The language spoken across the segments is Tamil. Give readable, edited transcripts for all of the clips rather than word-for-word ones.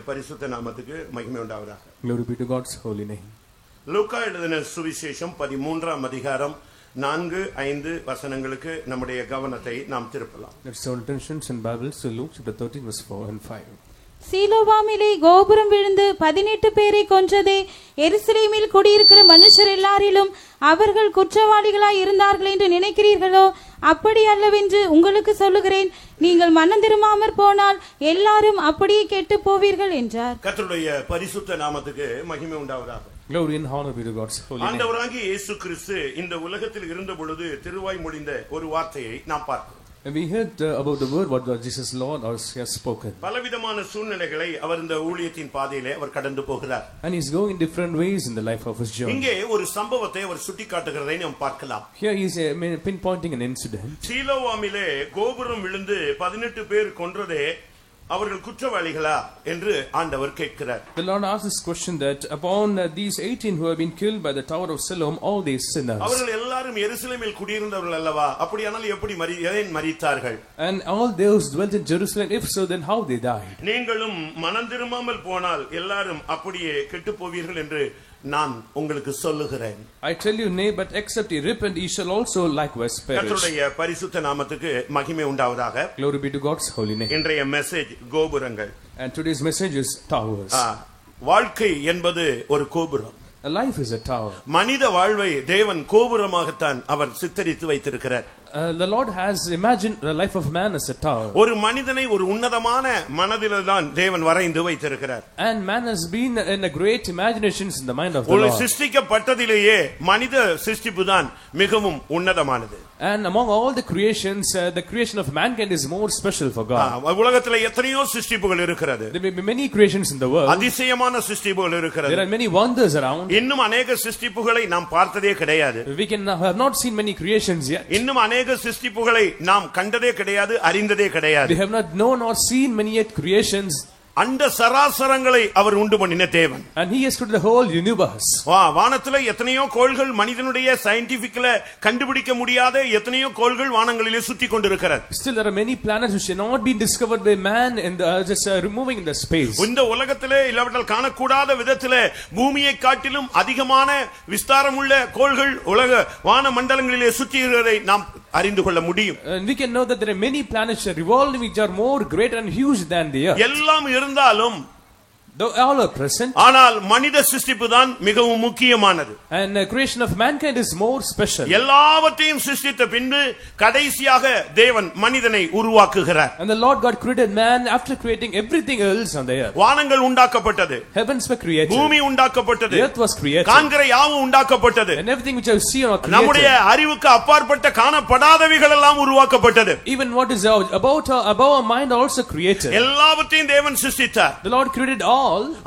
பரிசுத்த நாமத்துக்கு மகிமை உண்டாவதாக. Glory be to God's holy name. லூக்கா எழுதின சுவிசேஷம் 13ஆம் அதிகாரம் 4-5 வசனங்களுக்கு நம்முடைய கவனத்தை நாம் திருப்பலாம். Let's turn attention in Bibles to Luke chapter 13 verse 4 and 5. சீலோவாமிலே கோபுரம் விழுந்து 18 பேரை கொன்றதே எருசலேமில் குடியிருக்கிற மனுஷர் எல்லாரிலும் அவர்கள் குற்றவாளிகளாய் இருந்தார்கள் என்று நினைக்கிறீர்களோ? அப்படி அல்லவென்று உங்களுக்கு சொல்லுகிறேன். நீங்கள் மனம் திரும்பாமற் போனால் எல்லாரும் அப்படியே கெட்டு போவீர்கள் என்றார். கர்த்தருடைய பரிசுத்த நாமத்துக்கு மகிமை உண்டாவதாக. Glory and honor be to God's holy name. ஆண்டவராகிய இயேசு கிறிஸ்து இந்த உலகத்தில் இருந்த பொழுது திருவாய் மொழிந்த ஒரு வார்த்தையை நாம் பார்க்கிறோம். And we heard about the word what Jesus Lord has spoken. பலவிதமான சூழ்நிலைகளை அவர் இந்த ஊழியத்தின் பாதையிலே அவர் கடந்து போகிறார். And he's going in different ways in the life of his journey. இங்கே ஒரு சம்பவத்தை அவர் சுட்டிக்காட்டுகிறதை நாம் பார்க்கலாம். Here he is pinpointing an incident. சீலோவாமிலே கோபுரம் விழுந்து 18 பேர் கொன்றதே அவர்கள் குற்றவாளிகளா என்று ஆண்டவர் கேட்கிறார். The Lord asks this question that upon these 18 who have been killed by the Tower of Siloam, all these sinners. அவர்கள் எல்லாரும் எருசலேமில் குடியிருந்தவர்கள் அல்லவா? அப்படியானால் எப்படி மரித்தார்கள்? And all those dwelt in Jerusalem, if so, then how they died? நீங்களும் மனம் திரும்பாமல் போனால் எல்லாரும் அப்படியே கெட்டுப் போவீர்கள் என்று நான் உங்களுக்கு சொல்லுகிறேன். I tell you, nay, but except ye repent, ye shall also likewise perish. கர்த்தருடைய பரிசுத்த நாமத்துக்கு மகிமை உண்டாவதாக. Glory be to God's holy name. இன்றைய மெசேஜ் கோபுரங்கள். And today's message is towers. வாழ்க்கை என்பது ஒரு கோபுரம். A life is a tower. மனித வாழ்வை தேவன் கோபுரமாகத்தான் அவர் சித்தரித்து வைத்திருக்கிறார். The Lord has imagined the life of man as a tower. ஒரு மனிதனை ஒரு உன்னதமான மனதில்தான் தேவன் வரைந்து வைத்திருக்கிறார். And man has been in a great imaginations in the mind of the Lord. சிருஷ்டிக்கப்பட்டதிலேயே மனித சிருஷ்டிப்புதான் மிகவும் உன்னதமானது. And among all the creations, the creation of mankind is more special for God. உலகத்திலே எத்தனையோ சிருஷ்டிப்புகள் இருக்கிறது. There may be many creations in the world. அதிசயமான சிருஷ்டிப்புகள் இருக்கிறது. There are many wonders around. இன்னும் अनेक சிருஷ்டிப்புகளை நாம் பார்த்ததே கிடையாது. We have not seen many creations yet. இன்னும் अनेक சிருஷ்டிப்புகளை நாம் கண்டதே கிடையாது, அறிந்ததே கிடையாது. We have not known or seen many yet creations. அண்ட சராசரங்களை அவர் உண்டு பண்ணின தேவன். And he has created the whole universe. வானத்திலே எத்தனையோ கோள்கள் மனிதனுடைய சயின்டிபிக்ல கண்டுபிடிக்க முடியாத எத்தனையோ கோள்கள் வானங்களிலே சுற்றி கொண்டிருக்கிறது. Still there are many planets which have not been discovered by man in the just removing in the space. இந்த உலகத்திலே இல்லாவிட்டால் காணக்கூடாத விதத்திலே பூமியை காட்டிலும் அதிகமான விஸ்தாரமுள்ள கோள்கள் உலக வான மண்டலங்களிலே சுற்றியிருக்கிறதை நாம் அறிந்து கொள்ள முடியும். And we can know that there are many planets revolving which are more great and huge than the earth. எல்லாம் இருந்தாலும் though all are present, ஆனால் மனித சிருஷ்டிப்பு தான் மிகவும் முக்கியமானது. And the creation of mankind is more special. எல்லாவற்றையும் சிருஷ்டித்த பின்பு கடைசியாக தேவன் மனிதனை உருவாக்குகிறார். And the Lord God created man after creating everything else on the earth. வானங்கள் உண்டாக்கப்பட்டது. Heavens were created. பூமி உண்டாக்கப்பட்டது. The earth was created. காண்கிற யாவும் உண்டாக்கப்பட்டது. And everything which I see are created. நம்முடைய அறிவுக்கு அப்பாற்பட்ட காணப்படாதவைகள் எல்லாம் உருவாக்கப்பட்டது. Even what is above our mind also created. எல்லாவற்றையும் தேவன் சிருஷ்டித்தார். The Lord created all.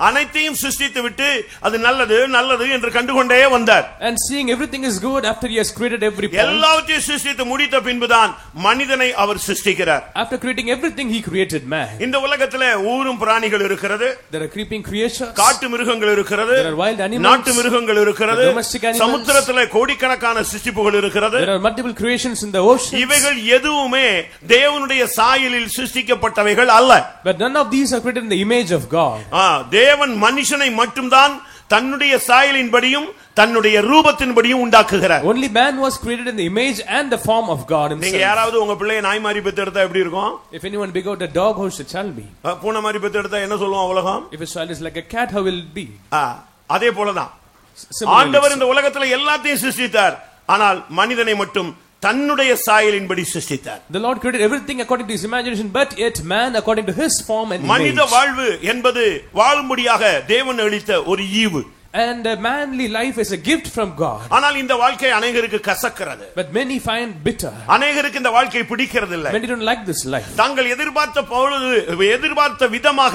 அனைத்தையும் சிருஷ்டித்து விட்டு அது நல்லது நல்லது என்று கண்டுகொண்டே வந்தார். And seeing everything is good after he has created every point. எல்லாவற்றையும் சிருஷ்டித்து முடித்த பின்புதான் மனிதனை அவர் சிருஷ்டிக்கிறார். After creating everything he created man. இந்த உலகத்திலே ஊரும் பிராணிகள் இருக்கிறது. There are creeping creatures. காட்டு மிருகங்கள் இருக்கிறது. There are wild animals. நாட்டு மிருகங்கள் இருக்கிறது. சமுத்திரத்திலே கோடிக்கணக்கான சிருஷ்டிப்புகள் இருக்கிறது. There are multiple creations in the ocean. இவைகள் எதுவுமே தேவனுடைய சாயலில் சிருஷ்டிக்கப்பட்டவைகள் அல்ல. But none of these are created in the image of God. தேவன் மனுஷனை மட்டும்தான் தன்னுடைய சாயலின்படியும் தன்னுடைய ரூபத்தின்படியும் உண்டாக்குகிறார். Only man was created in the image and the form of God himself. நீங்க யாராவது உங்க பிள்ளையை நாய் மாதிரி பெத்தெடுத்தா எப்படி இருக்கும்? If anyone begot a dog, how should it be? பூனை மாதிரி பெத்தெடுத்தா என்ன சொல்லுவான் உலகம்? If a child is like a cat, how will it be? அதே போலதான் ஆண்டவர் இந்த உலகத்துல எல்லாத்தையும் சிருஷ்டித்தார். ஆனால் மனிதனை மட்டும் தன்னுடைய சாயலின்படி சிருஷ்டித்தார். The Lord created everything according to his imagination, but yet man according to his form and image. மனித வாழ்வு என்பது வாழும்படியாக தேவன் அளித்த ஒரு ஈவு. And manly life is a gift from God. ஆனால் இந்த வாழ்க்கை अनेகருக்கு கசக்கிறது. But many find bitter. अनेகருக்கு இந்த வாழ்க்கை பிடிக்கிறது இல்லை. Many don't like this life. தாங்கள் எதிர்பார்த்த விதமாக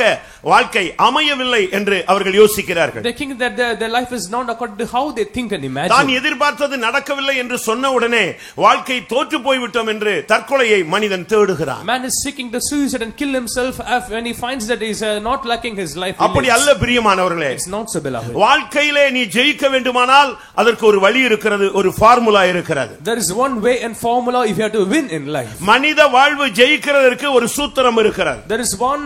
வாழ்க்கை அமையவில்லை என்று அவர்கள் யோசிக்கிறார்கள். They think that their life is not according to how they think and imagine. தான் எதிர்பார்த்தது நடக்கவில்லை என்று சொன்ன உடனே வாழ்க்கை தோற்று போய்விட்டோம் என்று தற்கொலையை மனிதன் தேடுகிறான். Man is seeking the suicide and kill himself when he finds that he is not lacking his life. அப்படி அல்ல பிரியமானவர்களே. It's not so beloved. வாழ்க்கையிலே நீ ஜெயிக்க வேண்டுமானால் அதற்கு ஒரு வழி இருக்கிறது, ஒரு ஃபார்முலா இருக்கிறது. There is one way and formula if you have to win in life. மனித வாழ்வு ஜெயிக்கிறதற்கு ஒரு சூத்திரம் இருக்கிறது. There is one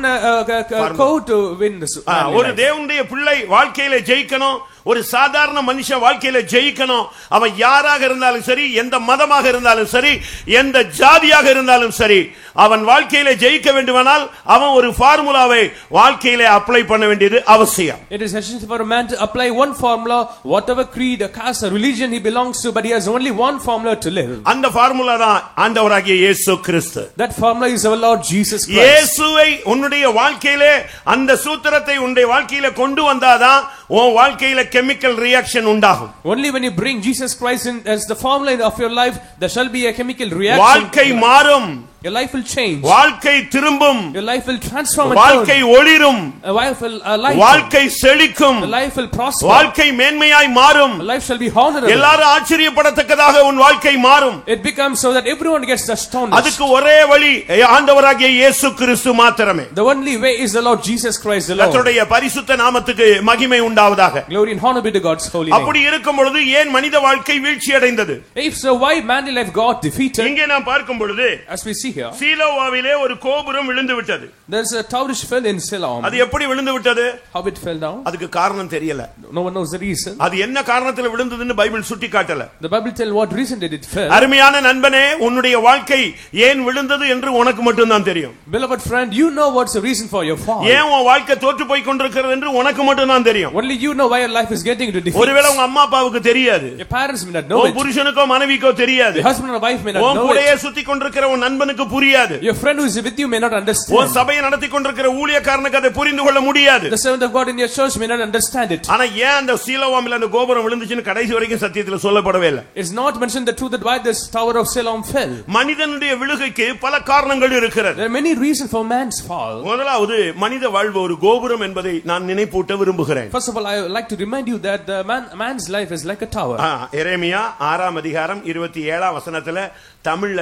code to win this. ஒரு தேவனுடைய பிள்ளை வாழ்க்கையிலே ஜெயிக்கணும், ஒரு சாதாரண மனுஷன் வாழ்க்கையில ஜெயிக்கணும். அவன் யாராக இருந்தாலும் சரி, எந்த மதமாக இருந்தாலும் சரி, எந்த ஜாதியாக இருந்தாலும் சரி, அவன் வாழ்க்கையில ஜெயிக்க வேண்டுமானால் அவன் ஒரு ஃபார்முலாவை வாழ்க்கையில அப்ளை பண்ண வேண்டியது அவசியம். It is essential for a man to apply one formula, whatever creed, caste or religion he belongs to, but he has only one formula to live. அந்த ஃபார்முலா தான் ஆண்டவராகிய இயேசு கிறிஸ்து. That formula is our Lord Jesus Christ. இயேசுவை உன்னுடைய வாழ்க்கையிலே, அந்த சூத்திரத்தை உன்னுடைய வாழ்க்கையில கொண்டு வந்தாதான் உன் வாழ்க்கையில chemical reaction undagum. Only when you bring Jesus Christ in as the formula of your life, there shall be a chemical reaction. வாழ்க்கை மாறும். Your life will change. வாழ்க்கை திரும்பும். Your life will transform. வாழ்க்கை ஒளிரும். A life will light. வாழ்க்கை செழிக்கும். A life will prosper. வாழ்க்கை மேன்மையாய் மாறும். A life shall be honorable. எல்லாரும் ஆச்சரியப்படத்தக்கதாக உன் வாழ்க்கை மாறும். It becomes so that everyone gets astonished. அதுக்கு ஒரே வழி ஆண்டவராகிய இயேசு கிறிஸ்து மாத்திரமே. The only way is the Lord Jesus Christ alone. கர்த்தருடைய பரிசுத்த நாமத்துக்கு மகிமை உண்டாவதாக. Glory and honor be to God's holy name. அப்படி இருக்கும் பொழுது ஏன் மனித வாழ்க்கை வீழ்ச்சி அடைந்தது? If so, why manly life got defeated? இங்கே நாம் பார்க்கும் பொழுது, as we see here, சீலோவாவிலே ஒரு கோபுரம் விழுந்து விட்டது. There's a tower which fell in Siloam. அது எப்படி விழுந்து விட்டது? How it fell down? அதுக்கு காரணம் தெரியல. No one knows the reason. அது என்ன காரணத்துல விழுந்ததுன்னு பைபிள் சுட்டி காட்டல. The Bible tell what reason did it fall. அருமையான நண்பனே, உன்னுடைய வாழ்க்கை ஏன் விழுந்தது என்று உனக்கு மட்டும் தான் தெரியும். Beloved friend, you know what's the reason for your fall. ஏன் உன் வாழ்க்கை தோற்று போய் கொண்டிருக்கிறது என்று உனக்கு மட்டும் தான் தெரியும். Only you know why your life is getting to defeat. ஒருவேளை உங்க அம்மா அப்பாவுக்கு தெரியாது. Your parents may not know it. உன் புருஷனுக்கோ மனைவிக்கோ தெரியாது. Your husband or wife may not know it. உன் கூடயே சுத்தி கொண்டிருக்கிற உன் நண்பனுக்கு புரியாது. Your friend who is with you may not understand. உன் சபையை நடத்தி கொண்டிருக்கிற ஊழியக்காரனுக்கு அதை புரிந்து கொள்ள முடியாது. The servant of God in your church may not understand it. ஆனா ஏன் அந்த சீலோவாமில அந்த கோபுரம் விழுந்துச்சுன்னு கடைசி வரைக்கும் சத்தியத்துல சொல்லப்படவே இல்லை. It's not mentioned the truth that why this tower of Siloam fell. மனிதனுடைய விழுகைக்கு பல காரணங்கள் இருக்கிறது. There are many reasons for man's fall. முதலாவது, மனித வாழ்வு ஒரு கோபுரம் என்பதை நான் நினைப்பூட்ட விரும்புகிறேன். First of all, I would like to remind you that the man's life is like a tower. எரேமியா 6ஆம் அதிகாரம் 27ஆம் வசனத்துல தமிழ்ல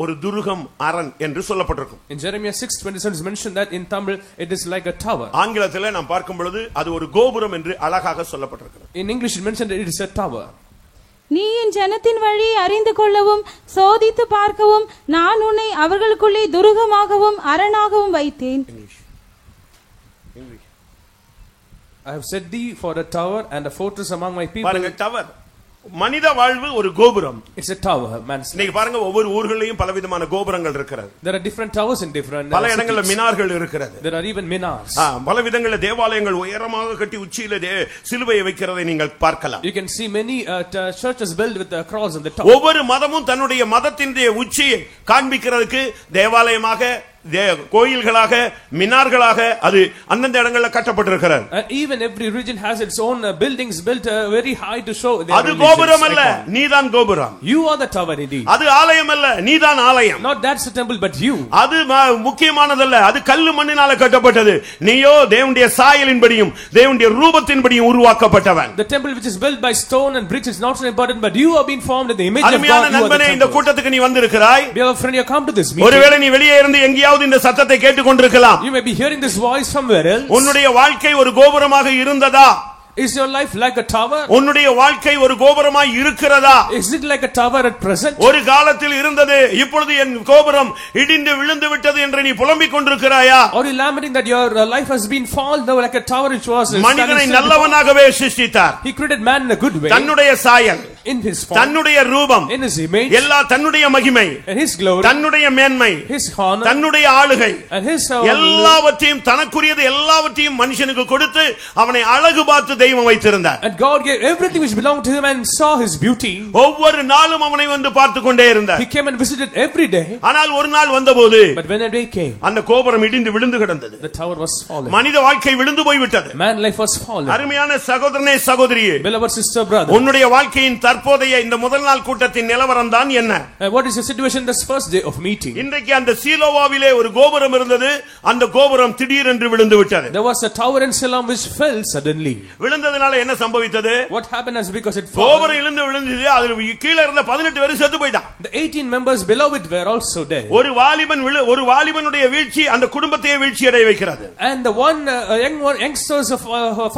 ஒரு துருகம் அரண் என்று சொல்லப்பட்டிருக்கும். In Jeremiah 6:27 is mentioned that in Tamil it is like a tower. ஆங்கிலத்துல நாம் பார்க்கும் பொழுது அது ஒரு கோபுரம் என்று அழகாக சொல்லப்பட்டிருக்கிறது. In English it mentioned that it is a tower. நீ என் ஜனத்தின் வழி அறிந்து கொள்ளவும் சோதித்து பார்க்கவும் நான் உன்னை அவர்களுக்குள்ளே துருகமாகவும் அரணாகவும் வைத்தேன். I have set thee for a tower and a fortress among my people. பாருங்க, டவர் மனித வாழ்வு ஒரு கோபுரம். It's a tower, man's. நீங்க பாருங்க, ஒவ்வொரு ஊர்களிலும் பலவிதமான கோபுரங்கள் இருக்கிறது. There are different towers in different பல இடங்கள்ல மினார்கள் இருக்கிறது. There are even minars. பல விதங்கள்ல தேவாலயங்கள் உயரமாக கட்டி உச்சியில சிலுவையை வைக்கிறதை நீங்கள் பார்க்கலாம். You can see many churches built with a cross on the top. ஒவ்வொரு மதமும் தன்னுடைய மதத்தின் உச்சியை காண்பிக்கிறதுக்கு தேவாலயமாக, கோயில்களாக, மினார்களாக அது அந்தந்த இடங்கள்ல கட்டப்பட்டிருக்கிறது. Even every region has its own buildings built very high to show their அது கோபுரம் அல்ல, நீதான் கோபுரம். You are the tower indeed. அது ஆலயம் அல்ல, நீதான் ஆலயம். Not that's the temple but you. அது முக்கியமானதல்ல, அது கல்லு மண்ணினால கட்டப்பட்டது. நீயோ தேவனுடைய சாயலின்படியும் தேவனுடைய ரூபத்தின்படியும் உருவாக்கப்பட்டவன். The temple which is built by stone and bricks is not so important, but you have been formed in the image of God. அருமையான நண்பனே, இந்த கூட்டத்துக்கு நீ வந்திருக்கிறாய். Dear friend, you come to this meeting. ஒருவேளை நீ வெளியே இருந்து எங்கேயாவது இந்த சத்தத்தை கேட்டுக்கொண்டிருக்கலாம். You may be hearing this voice somewhere else. உன்னுடைய வாழ்க்கை ஒரு கோபுரமாக இருந்ததா? Is your life like a tower? உன்னுடைய வாழ்க்கை ஒரு கோபுரமாய் இருக்கிறதா? Is it like a tower at present? ஒரு காலத்தில் இருந்தது, இப்பொழுது என் கோபுரம் இடிந்து விழுந்து விட்டது என்று நீ புலம்பிக் கொண்டிருக்கிறாயா? Or you lamenting that your life has been fallen though like a tower which was. மனிதனை நல்லவனாகவே சிருஷ்டித்தார். He created man in a good way. தன்னுடைய சாயல், in his form, தன்னுடைய ரூபம், in his image, எல்லா தன்னுடைய மகிமை, and his glory, தன்னுடைய மேன்மை, his honor, தன்னுடைய ஆளுகை, and his எல்லாவற்றையும் தனக்குரியது எல்லாவற்றையும் மனுஷனுக்கு கொடுத்து அவனை அழகு பார்த்து தெய்வம் வைத்திருந்தார். And God gave everything which belonged to him and saw his beauty. ஒவ்வொரு நாளும் அவனை வந்து பார்த்து கொண்டே இருந்தார். He came and visited every day. ஆனால் ஒரு நாள் வந்தபோது, but when a day came, அந்த கோபுரம் இடிந்து விழுந்து கிடந்தது. the tower was fallen. மனித வாழ்க்கை விழுந்து போய் விட்டது. Man life was fallen. அருமையான சகோதரனே, சகோதரியே, beloved sister, brother, உன்னுடைய வாழ்க்கையின் தற்போதைய இந்த முதல் நாள் கூட்டத்தின் நிலவரம் தான் என்ன? What is the situation this first day of meeting? இன்றைக்கு அந்த சீலோவாவிலே ஒரு கோபுரம் இருந்தது. அந்த கோபுரம் திடீரென்று விழுந்து விட்டது. There was a tower in Siloam which fell suddenly. விழுந்ததனால என்ன சம்பவித்தது? What happened is because it fell. கோபுரம் விழுந்தது. அதுல கீழ இருந்த 18 பேர் செத்து போய்ட்டான். The 18 members below it were also dead. ஒரு வாலிபனுடைய வீழ்ச்சி அந்த குடும்பத்தையே வீழ்ச்சி அடைய வைக்கிறது. And the one youngsters of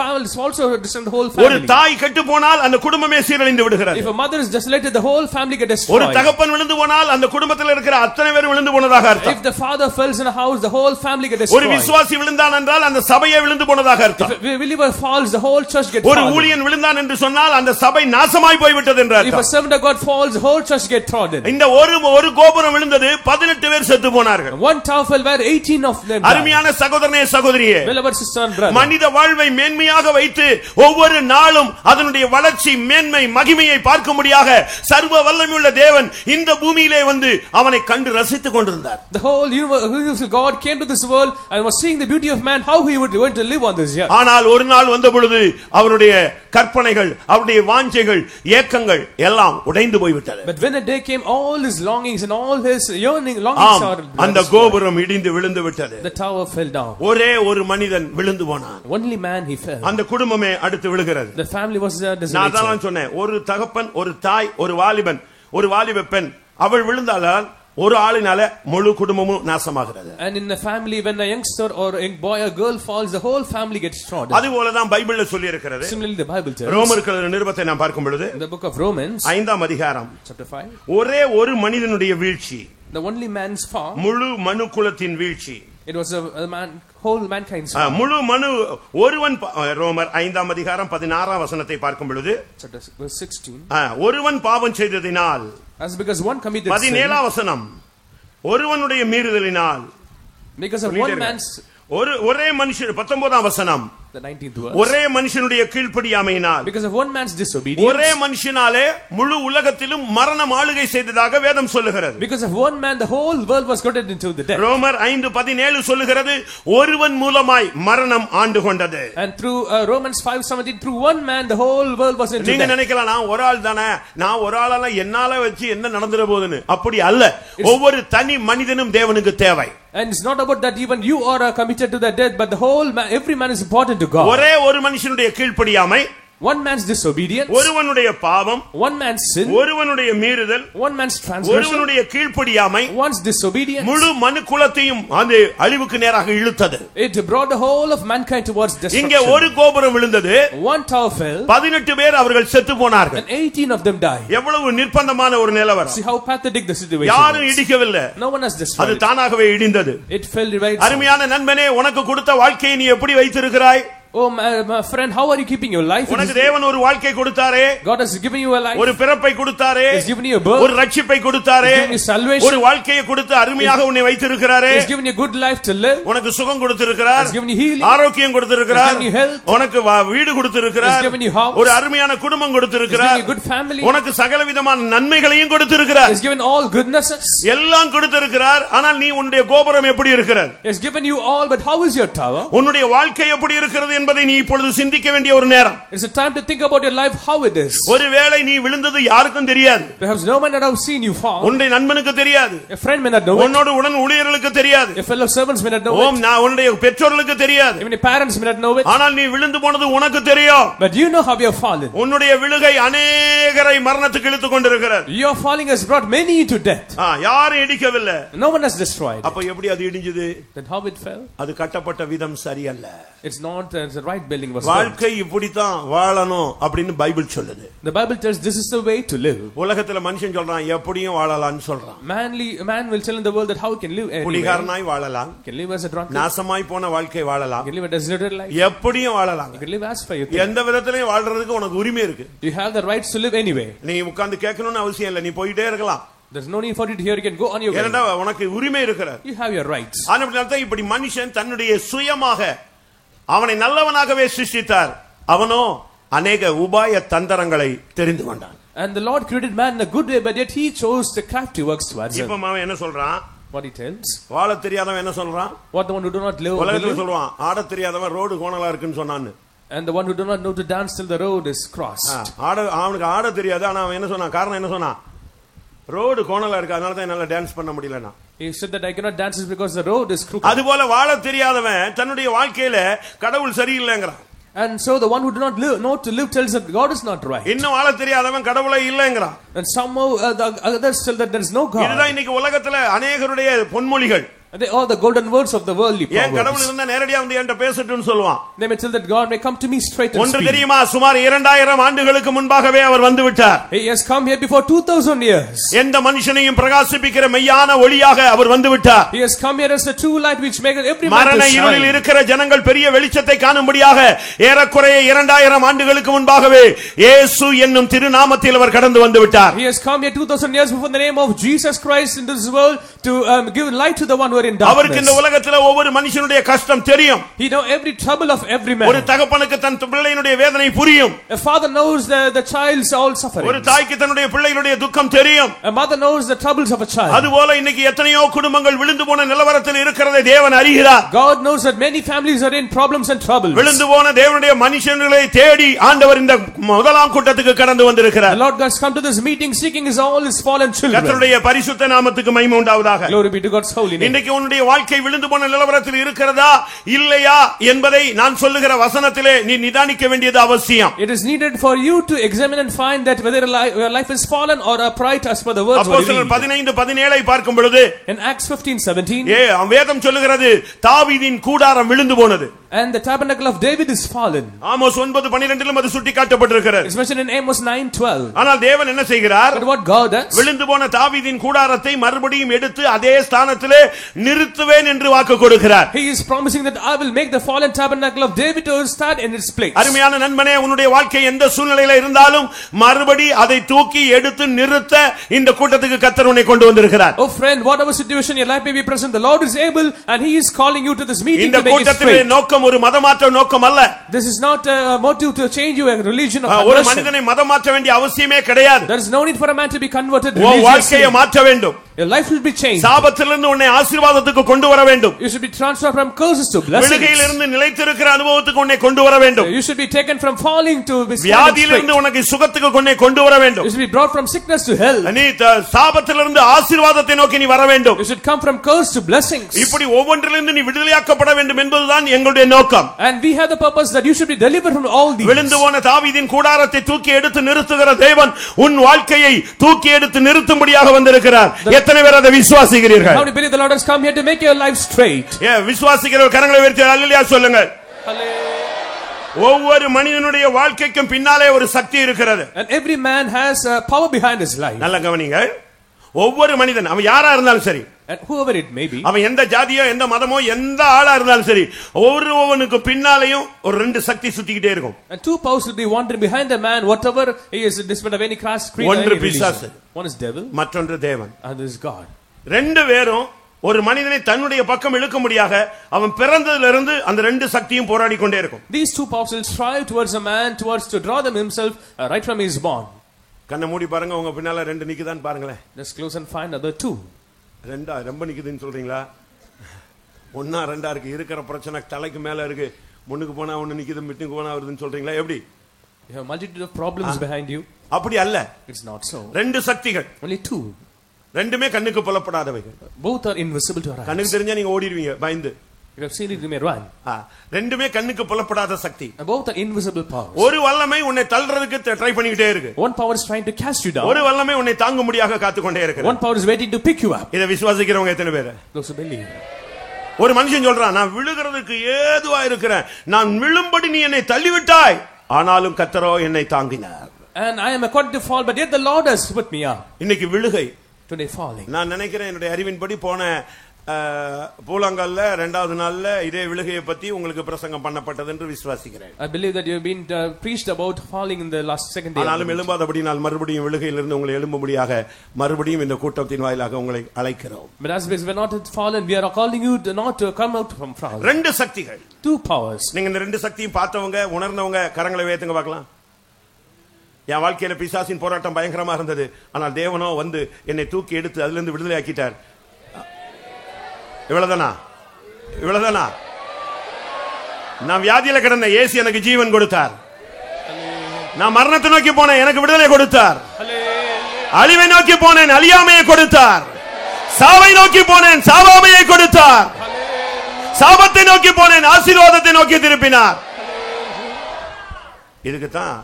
families also destroyed the whole family. ஒரு தாய் கெட்டு போனால் அந்த குடும்பமே சீரழிந்து விடுகிறது. If a mother is desolated, the whole family get destroyed. ஒரு தகப்பன் விழுந்து போனால் அந்த குடும்பத்தில் இருக்கிற அத்தனை பேர் விழுந்து போனதாக அர்த்தம். If the father falls in a house, the whole family get destroyed. ஒரு விசுவாசி விழுந்தான் என்றால் அந்த சபையே விழுந்து போனதாக அர்த்தம். If a believer falls, the whole church gets ஒரு fallen. ஊழியன் விழுந்தான் என்று சொன்னால் அந்த சபை நாசமாய் போய் விட்டது என்று If a அர்த்தம். servant of God falls, the whole church get trodden. இந்த ஒரு கோபுரம் விழுந்தது, 18 பேர் செத்து போனார்கள். One tower fell where 18 of them died. அருமையான சகோதரனே சகோதரியே, Beloved sister and brother, மனித வாழ்வை மேன்மையாக வைத்து ஒவ்வொரு நாளும் அதனுடைய வளர்ச்சி மேன்மை மகிமையை பார்க்கும்படியாக சர்வ வல்லமையுள்ள தேவன் இந்த பூமியிலே வந்து அவனை கண்டு ரசித்துக் கொண்டிருந்தார். The whole universe God came to this world and was seeing the beauty of man, how he would want to live on this earth. ஆனால் ஒரு நாள் வந்த பொழுது அவருடைய கற்பனைகள், அவருடைய வாஞ்சைகள், ஏக்கங்கள் எல்லாம் உடைந்து போய்விட்டது. But when the day came, all his longings and all his longings are அந்த கோபுரம் இடிந்து விழுந்து விட்டது. The tower fell down. ஒரே ஒரு மனிதன் விழுந்து போனான். Only man he fell. அந்த குடும்பமே அடுத்து விழுகிறது. The family was desolated. நான் தான் சொன்னேன், ஒரு தகப்பன், ஒரு தாய், ஒரு வாலிபன், ஒரு வாலிப பெண் அவள் விழுந்தால் ஒரு ஆளினால முழு குடும்பமும் நாசமாகிறது. And in the family, when a youngster or a boy or girl falls, the whole family gets trodden. அதுபோல தான் பைபிள்ல சொல்லி இருக்கிறது. Similarly, the Bible tells. ரோமருக்கு நிருபத்தை நாம் பார்க்கும் பொழுது, in the book of Romans, 5ஆம் அதிகாரம், chapter 5, ஒரே ஒரு மனிதனுடைய வீழ்ச்சி, the only man's fall, முழு மனுக்குலத்தின் வீழ்ச்சி. it was a man, whole mankind's fall. முழு மனு ஒருவன், ரோமர் 5ஆம் அதிகாரம் 16ஆம் வசனத்தை பார்க்கும் பொழுது, chapter verse 16, ஒருவன் பாவம் செய்ததினால், as because one committed sin, 17ஆம் வசனம், ஒருவனுடைய மீறுதலினால், because of one man's, ஒரே மனுஷன், 19ஆம் வசனம், the 19th verse, ஒரே மனுஷனுடைய கீழ்ப்படியாமையினால், because of one man's disobedience, ஒரே மனுஷனாலே முழு உலகத்திலும் மரணம் ஆளுகை செய்ததாக வேதம் சொல்லுகிறது. because of one man the whole world was gotten into the death. ரோமர் 5:17 சொல்லுகிறது, ஒருவன் மூலமாய் மரணம் ஆண்டு கொண்டது. And through Romans 5:17, through one man the whole world was into நீங்க death. நினைக்கலாம், நான் ஒரு ஆள் தானே, நான் ஒரு ஆளால என்னால வச்சு என்ன நடந்துற போகுதுன்னு. அப்படி அல்ல. ஒவ்வொரு தனி மனிதனும் தேவனுக்கு தேவை. And it's not about that even you are committed to the death, but the whole man, every man is important to God. ஒரே ஒரு மனுஷனுடைய கீழ்ப்படியாமை, one man's disobedience, ஒருவனுடைய பாவம், one man's sin, ஒருவனுடைய மீறுதல், one man's transgression, ஒருவனுடைய கீழ்ப்படியாமை one's disobedience, முழு மனுக்குலத்தையும் அது அழிவுக்கு நேராக இழுத்தது. it brought the whole of mankind towards destruction. இங்கே ஒரு கோபுரம் விழுந்தது, one tower fell, 18 பேர் அவர்கள் செத்து போனார்கள். and 18 of them died. எவ்வளவு நிர்பந்தமான ஒரு நிலவரம். See how pathetic the situation யாரும் is. இடிக்கவில்லை, No one has destroyed அது it. தானாகவே இடிந்தது. It fell right. அருமையான நண்பனே, உனக்கு கொடுத்த வாழ்க்கையை நீ எப்படி வைத்திருக்கிறாய்? Oh my friend, how are you keeping your life? உனக்கு தேவன் ஒரு வாழ்க்கை கொடுத்தாரே, God has given you a life, ஒரு பிறப்பை கொடுத்தாரே, He has given you a birth, ஒரு ரட்சிப்பை கொடுத்தாரே, He has given you salvation, ஒரு வாழ்க்கையை கொடுத்து அருமையாக உன்னை வைத்திருக்கிறாரே, He has given you good life to live, உனக்கு சுகம் கொடுத்திருக்கிறார், He has given you healing, ஆரோக்கியம் கொடுத்திருக்கிறார், He has given you health, உனக்கு வீடு கொடுத்திருக்கிறார், He has given you house, ஒரு அருமையான குடும்பம் He has கொடுத்திருக்கிறார், given you good family, உனக்கு சகலவிதமான நன்மைகளையும் கொடுத்திருக்கிறார். He has given all goodnesses, எல்லாம் கொடுத்திருக்கிறார். ஆனால் நீ உன்னுடைய கோபுரம் எப்படி இருக்கிறது? He has given you all, but how is your tower? உன்னுடைய வாழ்க்கை எப்படி இருக்கிறது என்பதை நீ இப்பொழுது சிந்திக்க வேண்டிய ஒரு நேரம். It's a time to think about your life, how it is. ஒருவேளை நீ விழுந்தது யாருக்கும் தெரியாது. Perhaps no man that have seen you fall. உன்னுடைய நண்பனுக்கு தெரியாது. A friend may not know it. உன்னோட உடன் ஊழியர்களுக்கு தெரியாது. Your fellow servants may not know it. நான் உன்னுடைய பெற்றோர்களுக்கு தெரியாது. Even your parents may not know it. ஆனால் நீ விழுந்து போனது உனக்கு தெரியும். But you know how you have fallen. உன்னுடைய விழுகை அநேகரை மரணத்துக்கு இழுத்துக் கொண்டிருக்கிறது. Your falling has brought many to death. யாரும் இடிக்கவில்லை. No one has destroyed. அப்ப எப்படி அது இடிஞ்சது? Then how it fell? அது கட்டப்பட்ட விதம் சரியல்ல. It's not the right building was built. வாழ்க்கை இப்படி தான் வாழணும் அப்படினு பைபிள் சொல்லுது. The Bible tells this is the way to live. உலகத்துல மனுஷன் சொல்றான் எப்படியும் வாழலாம்னு சொல்றான். Man will tell in the world that how he can live anyway. குடிகாரனாய் வாழலாம். Can live as a drunkard. நாசமாய் போன வாழ்க்கை வாழலாம். Can live a deserted life. எப்படியும் வாழலாம். You can live as for you. எந்த விதத்திலயும் வாழ்றதுக்கு உனக்கு உரிமை இருக்கு. You have the rights to live anyway. நீ உட்கார்ந்து கேட்கணும்னு அவசியம் இல்ல, நீ போயிட்டே இருக்கலாம். There's no need for you to hear, you can go on your way. ஏன்னா உனக்கு உரிமை இருக்கு. You have your rights. ஆனபடியால் தான் இப்படி மனுஷன் தன்னுடைய சுயமாக அவனை நல்லவனாகவே சிருஷ்டித்தார். அவனோ அநேக உபாய தந்திரங்களை தெரிந்து கொண்டான். And the Lord created man in a good way, but yet he chose the crafty works towards him. இப்போ அவன் என்ன சொல்றான்? What he tells? வாழ தெரியாதவன் என்ன சொல்றான்? What the one who do not live. உலகத்துல சொல்றான், ஆட தெரியாதவன் ரோடு கோணலா இருக்குன்னு சொன்னான்னு. And the one who do not know to dance till the road is crossed. அவனுக்கு ஆட தெரியாது. ஆனா அவன் என்ன சொன்னான்? காரணம் என்ன சொன்னான்? ரோடு கோணலா இருக்கு, அதனால தான் என்னால டான்ஸ் பண்ண முடியலனா. He said that I cannot dance because the road is crooked. அதுபோல வாழ தெரியாதவன் தன்னுடைய வாழ்க்கையில கடவுள் சரியில்லைங்கறான். And so the one who do not know to live tells that God is not right. இன்னும் வாழ தெரியாதவன் கடவுளே இல்லைங்கறான். And somehow the others tell that there is no God. இதுதான் இன்னைக்கு உலகத்துல अनेகருடைய பொன்மொழிகள். They all the golden words of the worldly proverbs. ஏன் கடவுள் இருந்தா நேரடியா வந்து என்கிட்ட பேசட்டும்னு சொல்வான். They may tell that God may come to me straight and speak. ஒன்று தெரியுமா? சுமார் 2000 ஆண்டுகளுக்கு முன்பாகவே அவர் வந்து விட்டார். He has come here before 2000 years. எந்த மனுஷனையும் பிரகாசிப்பிக்கிற மெய்யான ஒளியாக அவர் வந்து விட்டார். He has come here as the true light which makes every man மரண இருளில் இருக்கிற ஜனங்கள் பெரிய வெளிச்சத்தை காணும்படியாக ஏறக்குறைய 2000 ஆண்டுகளுக்கு முன்பாகவே இயேசு என்னும் திருநாமத்தில் அவர் கடந்து வந்து விட்டார். He has come here 2000 years before the name of Jesus Christ into this world to give light to the one who are in darkness. அவருக்கு இந்த உலகத்துல ஒவ்வொரு மனுஷனுடைய கஷ்டம் தெரியும். He know every trouble of every man. ஒரு தகப்பனுக்கு தன் பிள்ளையினுடைய வேதனை புரியும். A father knows the child's all suffering. ஒரு தாய்க்கு தன்னுடைய பிள்ளைகளுடைய துக்கம் தெரியும். A mother knows the troubles of a child. அதுபோல இன்னைக்கு எத்தனையோ குடும்பங்கள் விழுந்து போன நிலவரத்தில் இருக்கிறதை தேவன் அறிகிறார். God knows that many families are in problems and troubles. விழுந்து போன தேவனுடைய மனுஷர்களை தேடி ஆண்டவர் இந்த முதலாம் கூட்டத்துக்கு கடந்து வந்திருக்கிறார். The Lord has come to this meeting seeking his all his fallen children. கர்த்தருடைய பரிசுத்த நாமத்துக்கு மகிமை உண்டாவதாக. Glory be to God's holy name. இன்னைக்கு உன்னுடைய வாழ்க்கை விழுந்து போன நிலவரத்தில் இருக்கிறதா இல்லையா என்பதை நான் சொல்லுகிற வசனத்திலே நீ நிதானிக்க வேண்டியது அவசியம். It is needed for you to examine and find that whether your life is fallen or upright as per the words. அப்போஸ்தலர் 15:17 ஐ பார்க்கும் பொழுது in Acts 15:17 வேதம் சொல்லுகிறது தாவீதின் கூடாரம் விழுந்து போனது. And the tabernacle of David is fallen. Amos 9:12 அது சுட்டி காட்டப்பட்டிருக்கிறது. It's mentioned in Amos 9:12. ஆனால் தேவன் என்ன செய்கிறார்? But what God does? விழுந்து போன தாவீதின் கூடாரத்தை மறுபடியும் எடுத்து அதே ஸ்தானத்திலே நிறுத்துவேன் என்று வாக்கு கொடுக்கிறார். He is promising that I will make the fallen tabernacle of David to stand in its place. அருமையான நண்பனே, உன்னுடைய வாழ்க்கை எந்த சூழ்நிலையில இருந்தாலும் மறுபடி அதை தூக்கி எடுத்து நிறுத்த இந்த கூட்டத்துக்கு கர்த்தர் உன்னை கொண்டு வந்திருக்கிறார். Oh friend, whatever situation your life may be present, the Lord is able and he is calling you to this meeting இந்த to make it கூட்டத்திலே straight. நோக்கம் ஒரு மதமாற்ற நோக்கம் அல்ல. This is not a motive to change you a religion of ஒரு conversion. மனிதனை மதம் மாற்ற வேண்டிய அவசியமே கிடையாது. There is no need for a man to be converted உன் religiously. வாழ்க்கையை மாற்ற வேண்டும். Your life will be changed. சாபத்திலிருந்து உன்னை ஆசீர்வாதத்துக்கு கொண்டு வர வேண்டும். You should be transferred from curses to blessings. விழுகையிலிருந்து நிலைத்திருக்கிற அனுபவத்துக்கு உன்னை கொண்டு வர வேண்டும். You should be taken from falling to வியாதியிலிருந்து உனக்கு சுகத்துக்கு உன்னை கொண்டு வர வேண்டும். You should be brought from sickness to health. நீ சாபத்திலிருந்து ஆசீர்வாதத்தை நோக்கி நீ வர வேண்டும். You should come from curse to blessings. இப்படி ஒவ்வொன்றிலிருந்து நீ விடுதலையாக்கப்பட வேண்டும் என்பதுதான் எங்களுடைய நோக்கம். And we have the purpose that you should be delivered from all these. விழுந்து போன தாவீதின் கூடாரத்தை தூக்கி எடுத்து நிறுத்துகிற தேவன் உன் வாழ்க்கையை தூக்கி எடுத்து நிறுத்தும்படியாக வந்திருக்கிறார். எத்தனை பேர் அதை விசுவாசிக்கிறீர்கள்? How many believe the Lord has come here to make your life straight? விசுவாசிக்கிறவர் கரங்களை உயர்த்தி அல்லேலூயா சொல்லுங்கள். ஒவ்வொரு மனிதனுடைய வாழ்க்கைக்கும் பின்னாலே ஒரு சக்தி இருக்கிறது. And every man has a power behind his life. நல்ல கவனிங்க. ஒவ்வொரு மனிதன் அவன் யாரா இருந்தாலும் சரி, and whoever it may be, அவன் எந்த ஜாதியோ எந்த மதமோ எந்த ஆளா இருந்தாலும் சரி, ஒவ்வொருவனுக்கு பின்னாலேயும் ஒரு ரெண்டு சக்தி சுத்திக்கிட்டே இருக்கும். And two powers will be wandering behind the man, whatever he is, despite of any caste, creed, or any religion. One is devil, மற்றொன்று தேவன், and is God. ரெண்டு பேரும் ஒரு மனிதனை தன்னுடைய பக்கம் இழுக்க முடியாக அவன் பிறந்ததிலிருந்து அந்த ரெண்டு சக்தியும் போராடி கொண்டே இருக்கும். These two powers will strive towards a man, towards to draw them himself right from his born. கண்ணை மூடி பாருங்க, உங்க பின்னால ரெண்டு நிக்குதான் பாருங்களேன். Just close and find other two. ரெண்டா ரொம்ப நிக்குதுன்னு சொல்றீங்களா? ஒன்னா ரெண்டா இருக்கு. இருக்கிற பிரச்சனை தலைக்கு மேல இருக்கு. முன்னுக்கு போனா ஒன்னு நிக்குது, பின்னுக்கு போனா வருதுன்னு சொல்றீங்களா? எப்படி? You have a multitude of problems behind you. அப்படி அல்ல. It's not so. ரெண்டு சக்திகள். Only two. ரெண்டுமே கண்ணுக்கு புலப்படாதவைகள். Both are invisible to our eyes. கண்ணுக்கு தெரிஞ்சா நீங்க ஓடிடுவீங்க பயந்து. You have seen it, you may run. ரெண்டுமே கண்ணுக்கு புலப்படாத சக்தி. Both are invisible powers. ஒரு வல்லமை உன்னை தள்ளுறதுக்கு ட்ரை பண்ணிட்டே இருக்கு. One power is trying to cast you down. ஒரு வல்லமை உன்னை தாங்க முடியாக காத்து கொண்டே இருக்கு. One power is waiting to pick you up. இத விசுவாசிக்கிறவங்க எத்தனை பேர்? Those who believe. ஒரு மனுஷன் சொல்றான், நான் விழுகிறதுக்கு ஏதுவா இருக்கிறேன், நான் விழும்படி நீ என்னை தள்ளிவிட்டாய், ஆனாலும் கர்த்தரோ என்னை தாங்கினார். And I am according to fall, but yet the Lord has put me up. இன்னைக்கு விழுகை. Today falling. நான் நினைக்கிறேன் என்னுடைய அறிவின்படி போன பூலங்கல்ல இரண்டாவது நாள்ல இதே விழுகையை பத்தி உங்களுக்கு பிரசங்கம் பண்ணப்பட்டது என்று விசுவாசிக்கிறேன். I believe that you have been preached about falling in the last second day. ஆனாலும் எழும்பாதபடி நான் மறுபடியும் விழுகையிலிருந்து உங்களை எழும்பும்படியாக மறுபடியும் இந்த கூட்டத்தின் வாயிலாக உங்களை அழைக்கிறோம். But as we are not fallen, we are calling you not to come out from falling. ரெண்டு சக்திகள். Two powers. நீங்க இந்த ரெண்டு சக்தியும் பார்த்தவங்க உணர்ந்தவங்க கரங்களை உயர்த்துங்க பார்க்கலாம். என் வாழ்க்கையில பிசாசின் போராட்டம் பயங்கரமா இருந்தது, ஆனால் தேவனோ வந்து என்னை தூக்கி எடுத்து அதுல இருந்து விடுதலை ஆக்கிட்டார். இவ்வளவுதானா? இவ்வளவுதானா? நான் வியாதியில கிடந்த இயேசு எனக்கு ஜீவன் கொடுத்தார். நான் மரணத்தை நோக்கி போனேன், எனக்கு விடுதலை கொடுத்தார். அழிவை நோக்கி போனேன், அழியாமையை கொடுத்தார். சாவை நோக்கி போனேன், சாவாமையை கொடுத்தார். சாபத்தை நோக்கி போனேன், ஆசீர்வாதத்தை நோக்கி திருப்பினார். இதுக்கு தான்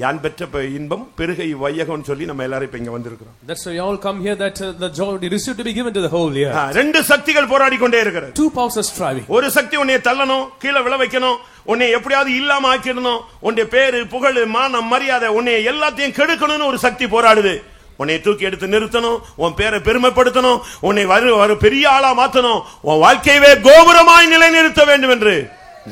யான் பெற்ற இன்பம் பெருகை வையகம் சொல்லி நம்ம எல்லாரும் இப்ப இங்க வந்திருக்கிறோம். That's why you all come here, that the joy received to be given to the whole year. ரெண்டு சக்திகள் போராடி கொண்டே இருக்கிறது. Two powers are striving. ஒரு சக்தி உன்னை தள்ளணும், கீழே விழ வைக்கணும், உன்னை எப்படியாவது இல்லாம ஆக்கிடணும், உன்னுடைய பேரு புகழ் மானம் மரியாதை உன்னை எல்லாத்தையும் கெடுக்கணும்னு ஒரு சக்தி போராடுது. உன்னை தூக்கி எடுத்து நிறுத்தணும், உன் பேரை பெருமைப்படுத்தணும், உன்னை வரு பெரிய ஆளா மாத்தணும், உன் வாழ்க்கையவே கோபுரமாய் நிலைநிறுத்த வேண்டும் என்று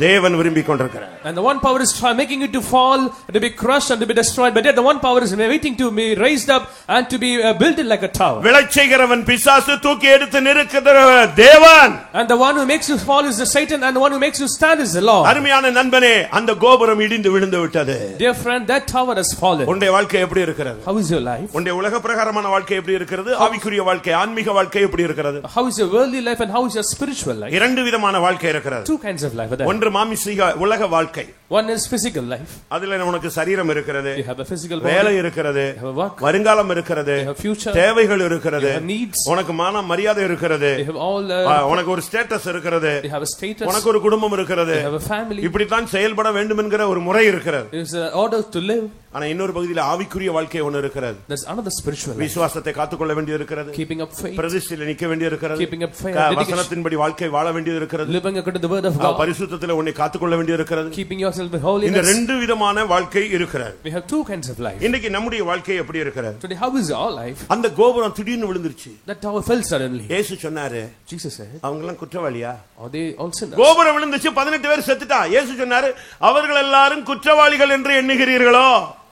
தேவன் விரும்பிக் கொண்டிருக்கிறார். And the one power is making you to fall, to be crushed and to be destroyed, but yet the one power is waiting to be raised up and to be built like a tower. விளைச்சைகிறவன் பிசாசு, தூக்கி எடுத்து நிறுத்துகிறவன் தேவன். And the one who makes you fall is the Satan, and the one who makes you stand is the Lord. அருமையான நண்பனே, அந்த கோபுரம் இடிந்து விழுந்து விட்டது. Dear friend, that tower has fallen. உன்னுடைய வாழ்க்கை எப்படி இருக்கிறது? How is your life? உன்னுடைய உலக பிரகாரமான வாழ்க்கை எப்படி இருக்கிறது? ஆவிக்குரிய வாழ்க்கை, ஆன்மீக வாழ்க்கை எப்படி இருக்கிறது? How is your worldly life and how is your spiritual life? இரண்டு விதமான வாழ்க்கை இருக்கிறது. Two kinds of life are there. ஒன்று மாமிசீக உலக வாழ்க்கை. One is physical life. அதுல உனக்கு சரீரம் இருக்கிறது, You have a physical body, வேலை இருக்கிறது, you have a work, வருங்காலம் இருக்கிறது, you have future, தேவைகள் இருக்கிறது, you have needs, உனக்கு மான மரியாதை இருக்கிறது, you have all உனக்கு ஒரு ஸ்டேட்டஸ் இருக்கிறது, you have a status, உனக்கு ஒரு குடும்பம் இருக்கிறது, you have a family. இப்படி தான் செயல்பட வேண்டும் என்கிற ஒரு முறை இருக்கிறது. There is an order to live. ஆனா இன்னொரு பகுதியில் ஆவிக்குரிய வாழ்க்கை ஒன்று இருக்கிறது. There's another spiritual life. விசுவாசத்தை காத்துக்கொள்ள வேண்டியது இருக்கிறது, Keeping up faith, பிரதிஷ்டையில் நிற்க வேண்டியது இருக்கிறது, keeping up faith, வசனத்தின்படி வாழ்க்கை வாழ வேண்டியது இருக்கிறது, living according to the word of God, பரிசுத்தத்தில் உன்னை காத்துக்கொள்ள வேண்டியது இருக்கிறது, keeping yourself in இந்த holiness. ரெண்டு விதமான வாழ்க்கை இருக்கிறது. We have two kinds of life. இன்னைக்கு நம்முடைய வாழ்க்கை எப்படி இருக்கிறது? Today, how is your life? அந்த கோபுரம் திடீர்னு விழுந்துருச்சு. That tower fell suddenly. இயேசு சொன்னாரு, Jesus said, அவங்க எல்லாம் குற்றவாளியா? are they all sinners? கோபுரம் விழுந்துச்சு, 18 பேர் செத்துட்டா. இயேசு சொன்னாரு, அவர்கள் எல்லாரும் குற்றவாளிகள் என்று எண்ணுகிறீர்களோ?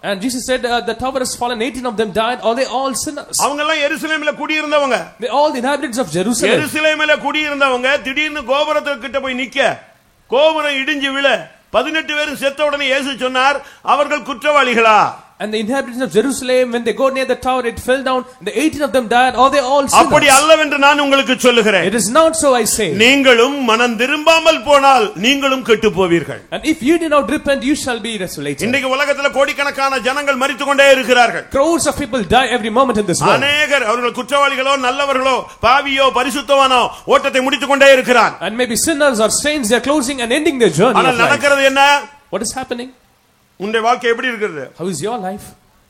And Jesus said, the tower has fallen, 18 of them died, are they all sinners? அவங்க எல்லாம் எருசலேமில குடியிருந்தவங்க. They all the inhabitants of Jerusalem. எருசலேமில குடியிருந்தவங்க திடீர்னு கோபுரத்துக்கிட்ட போய் நிக்க, கோபுரம் இடிஞ்சு விழ 18 பேரும் செத்த உடனே இயேசு சொன்னார், அவர்கள் குற்றவாளிகளா? And the inhabitants of Jerusalem, when they go near the tower, it fell down. The 18 of them died. Are they all sinners? அப்படி அல்லவென்று நான் உங்களுக்கு சொல்லுகிறேன். It is not so, I say. நீங்களும் மனம் திரும்பாமல் போனால் நீங்களும் கெட்டு போவீர்கள். And if you do not repent, you shall be desolated. இன்றைக்கு உலகத்துல கோடிக்கணக்கான ஜனங்கள் மரித்துக் கொண்டே இருக்கிறார்கள். Crores of people die every moment in this world. அநேகர் அவர்கள் குற்றவாளிகளோ நல்லவர்களோ பாவியோ பரிசுத்தவானோ ஓட்டத்தை முடித்துக் கொண்டே இருக்கிறார். And maybe sinners or saints, they are closing and ending their journey. ஆனால் நடக்கிறது என்ன? What is happening? உன்னுடைய வாழ்க்கை எப்படி இருக்கிறது? How is your life?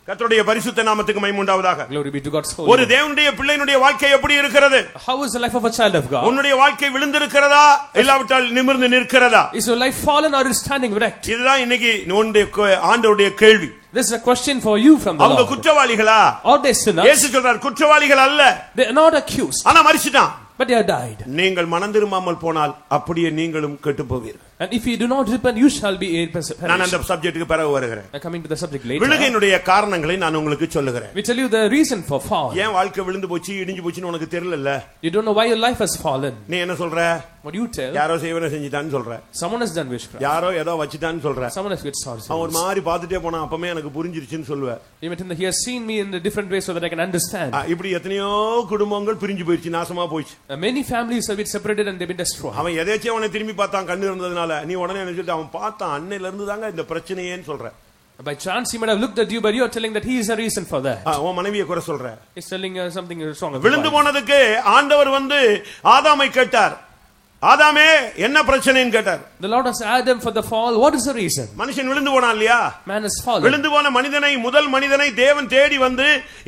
கர்த்தருடைய பரிசுத்த நாமத்துக்கு மகிமை உண்டாவதாக. Glory be to God's holy. ஒரு தேவனுடைய பிள்ளையினுடைய வாழ்க்கை எப்படி இருக்கிறது? How is the life of a child of God? உன்னுடைய வாழ்க்கை விழுந்திருக்கிறதா இல்லாவிட்டால் நிமிர்ந்து நிற்கிறதா? Is your life fallen or is standing erect? இதுதான் இன்னைக்கு உன்னுடைய ஆண்டவருடைய கேள்வி. This is a question for you from the அவங்க Lord. குற்றவாளிகளா? Are they sinners? இயேசு சொல்றார் குற்றவாளிகள் அல்ல. They are not accused, ஆனா மரிச்சிட்டான். but they have died. நீங்கள் மனம் திரும்பாமல் போனால் அப்படியே நீங்களும் கெட்டு போவீர்கள். And if you do not repent, you shall be நான் அந்த perished. சப்ஜெக்ட்டுக்கு பிறகு வருகிறேன். Coming to the subject later, விழுகையினுடைய காரணங்களை நான் உங்களுக்கு சொல்லுகிறேன். we tell you the reason for fall. ஏன் வாழ்க்கை விழுந்து போச்சு இடிஞ்சு போச்சுன்னு உனக்கு தெரியல. You don't know why your life has fallen. நீ என்ன சொல்ற? What do you tell? யாரோ செய்வன செஞ்சிட்டான்னு சொல்ற. Someone has done witchcraft. யாரோ ஏதோ வச்சிட்டான்னு சொல்ற. Someone has got sorcery. அவன் ஒரு மாதிரி பார்த்துட்டே போனா அப்பமே எனக்கு புரிஞ்சிருச்சுன்னு சொல்லுவ. He has seen me in a different way so that I can understand. இப்படி எத்தனையோ குடும்பங்கள் பிரிஞ்சு போயிடுச்சு, நாசமா போயிடுச்சு. Many families have been separated and they've been destroyed. அவன் எதேச்சே அவனை திரும்பி பார்த்தான் கண்ணு இருந்ததுனால நீ உடனே என்ன சொல்லிட்டு அவன் பார்த்தான் அன்னையில இருந்து தாங்க இந்த பிரச்சனையேன்னு சொல்ற. By chance he might have looked at you, but you are telling that he is a reason for that. உன் மனைவியை குறை சொல்ற. He's telling something wrong. விழுந்து போனதுக்கு ஆண்டவர் வந்து ஆதாமை கேட்டார், ஆதாமே என்ன பிரச்சனைன்னு கேட்டார். The Lord asked Adam for the fall. What is the reason? மனுஷன் விழுந்து போனான் இல்லையா? Man has fallen. விழுந்து போன மனிதனை முதல் மனிதனை தேவன் தேடி வந்து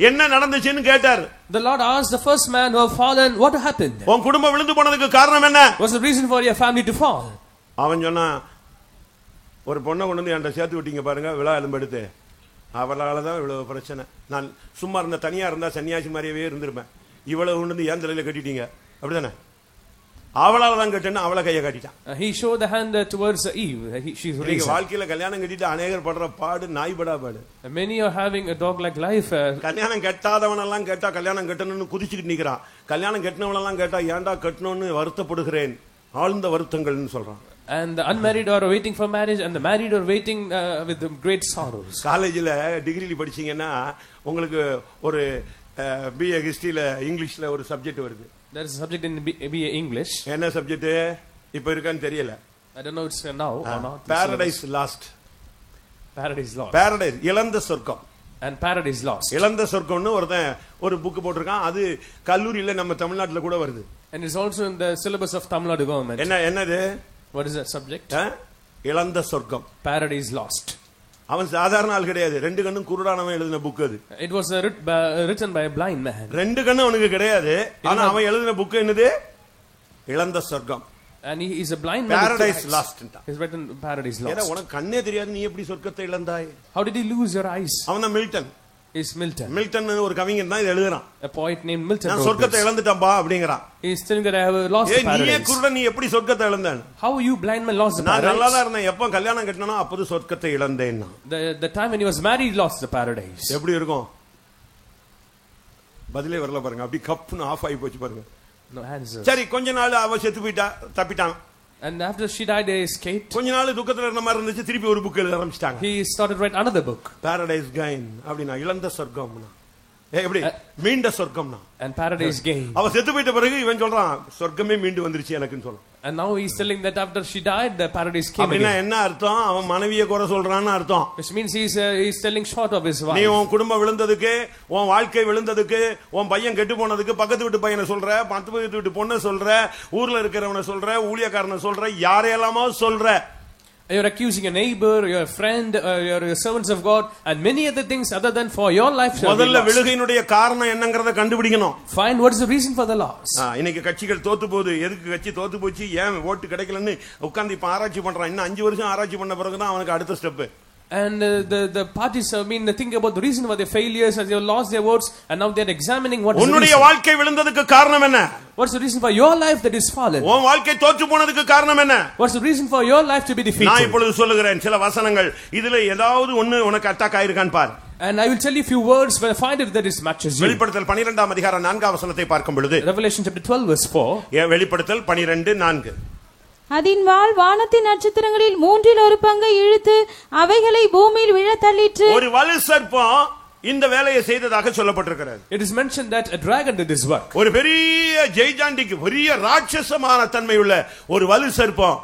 என்ன நடந்துச்சுன்னு கேட்டார். The Lord asked the first man who had fallen, what happened? உன் குடும்பம் விழுந்து போனதுக்கு காரணம் என்ன? What's the reason for your family to fall? அவன் சொன்னா, ஒரு பொண்ணை கொண்டு வந்து என்கிட்ட சேர்த்து விட்டீங்க பாருங்க விழா எலும்பெடுத்து, அவளால தான் இவ்வளவு பிரச்சனை. நான் சும்மா இருந்த தனியா இருந்தா சன்னியாசி மாதிரியே இருந்திருப்பேன். இவ்வளவு கொண்டு வந்து ஏன் தலையில கட்டிட்டீங்க அப்படிதானே? அவளால தான் கட்டணும், அவளை கையை காட்டிட்டான். He showed the hand towards Eve. She's raised. வாழ்க்கையில கல்யாணம் கட்டிட்டு அநேகர் படுற பாடு நாய்படா பாடு. Many are having a dog like life. கல்யாணம் கட்டாதவன் எல்லாம் கேட்டா கல்யாணம் கட்டணும்னு குதிச்சுக்கிட்டு நிக்கிறான். கல்யாணம் கட்டினவன் எல்லாம் கேட்டா ஏன்டா கட்டணும்னு வருத்தப்படுகிறேன், ஆழ்ந்த வருத்தங்கள்னு சொல்றான். And the unmarried are waiting for marriage, and the married are waiting with great sorrows. காலேஜில் டிகிரி படிச்சீங்கன்னா உங்களுக்கு ஒரு BA ஹிஸ்டரியில இங்கிலீஷ்ல ஒரு சப்ஜெக்ட் வருது. There is a subject in BA English. என்ன சப்ஜெக்ட் இப்ப இருக்கான்னு தெரியல. I don't know it's now or not. Paradise lost. Paradise lost. Paradise இழந்த சொர்க்கம். And paradise lost. இழந்த சொர்க்கம்னு ஒரு புக் போட்டிருக்கான். அது கல்லூரியில நம்ம தமிழ்நாட்டுல கூட வருது. And it's also in the syllabus of Tamil Nadu government. என்னது? What is that subject? இழந்த சொர்க்கம். Paradise lost. அவன் சாதாரண ஆள் கிடையாது. ரெண்டு கண்ணும் குருடானவன் எழுதின புக் அது. It was written by a blind man. ரெண்டு கண்ணும் அவனுக்கு கிடையாது. ஆனா அவன் எழுதின புக் என்னது? இழந்த சொர்க்கம். And he is a blind man. Paradise lost. He's written Paradise lost. ஏன்னா உனக்கு கண்ணே தெரியாது, நீ எப்படி சொர்க்கத்தை இழந்தாய்? How did he lose your eyes? அவன் தான் மில்டன். Is Milton. மில்டன் ஒரு கவிஞன் தான் இத எழுதுறான். A poet named Milton. நான் சொர்க்கத்தை இழந்துட்டேன்பா அப்படிங்கறான். He is telling that I have lost the paradise. நீயே குருடன், நீ எப்படி சொர்க்கத்தை இழந்தாய்? How you blind man lost the paradise? நான் நல்லா தான் இருந்தேன். எப்ப கல்யாணம் கட்டனனோ அப்போது சொர்க்கத்தை இழந்தேன்னா. The time when he was married he lost the paradise. எப்படி இருக்கும்? பதிலே வரல பாருங்க. அப்படி கப்னு ஆஃப் ஆகி போச்சு பாருங்க. No answer. சரி, கொஞ்ச நாள் அவ செத்து போயிட்டா, தப்பிட்டான். And after she died they escaped. கொஞ்ச நாள் துக்கத்துல இருந்த மாதிரி இருந்துச்சு, திருப்பி ஒரு புக் எழுத ஆரம்பிச்சிட்டாங்க. He started to write another book. Paradise Gain அப்படினா இழந்த சொர்க்கம்னா. எப்படி மீண்ட சொர்க்கம்னா. And Paradise Gain. அவ செத்து போயிட்ட பிறகு இவன் சொல்றான் சொர்க்கமே மீண்டு வந்துருச்சு எனக்குன்னு சொல்றான். And now he is telling that after she died the paradise came again. அப்படினா என்ன அர்த்தம்? அவன் மனைவியை குறை சொல்றான்னு அர்த்தம். Which means he is telling short of his wife. நீ உன் குடும்பம் விழுந்ததுக்கு, உன் வாழ்க்கை விழுந்ததுக்கு, உன் பையன் கெட்டு போனதுக்கு பக்கத்து வீட்டு பையனை சொல்ற, பக்கத்து வீட்டு பொண்ணை சொல்ற, ஊர்ல இருக்கிறவனை சொல்ற, ஊழியக்காரனை சொல்ற, யாரையெல்லாமோ சொல்ற. You're accusing a neighbor, your friend, your servants of God and many other things other than for your life. முதல்ல விழுகையினுடைய காரணம் என்னங்கறத கண்டுபிடிக்கணும். Find what is the reason for the loss. இன்னைக்கு கட்சிகள் தோத்து போகுது. எதுக்கு கட்சி தோத்து போச்சு, ஏன் ஓட்டு கிடைக்கலன்னு உட்கார்ந்து இப்ப ஆராய்ச்சி பண்றான். இன்னும் 5 வருஷம் ஆராய்ச்சி பண்ண பிறகு தான் அவனுக்கு அடுத்த step. And the parties they think about the reason for their failures and they have lost their votes and now they are examining what is உன்னுடைய வாழ்க்கை விழுந்ததுக்கு காரணம் என்ன? What's the reason for your life that is fallen? உன் வாழ்க்கை தோற்று போனதுக்கு காரணம் என்ன? What's the reason for your life to be defeated? நான் இப்பொழுது சொல்லுகிறேன் சில வசனங்கள். இதுல ஏதாவது ஒன்னு உனக்கு அட்டாக் ஆயிருக்கான்னு பார். And I will tell you a few words when I find if that is matches you. வெளிப்படுத்தல் 12ஆம் அதிகாரம் 4ஆம் வசனத்தை பார்க்கும் பொழுது Revelation chapter 12 verse 4. வெளிப்படுத்தல் 12:4. அதின் வாள் வானத்தின் நட்சத்திரங்களில் 1/3 பங்கை இழுத்து அவைகளை பூமியில் விழத் தள்ளிற்று. ஒரு வலு சர்ப்பம் இந்த வேலையை செய்ததாக சொல்லப்பட்டிருக்கிறது. It is mentioned that a dragon did this work. ஒரு பெரிய ஜெய்ஜாண்டிக், பெரிய ராட்சசமான தன்மை உள்ள ஒரு வலு சர்ப்பம்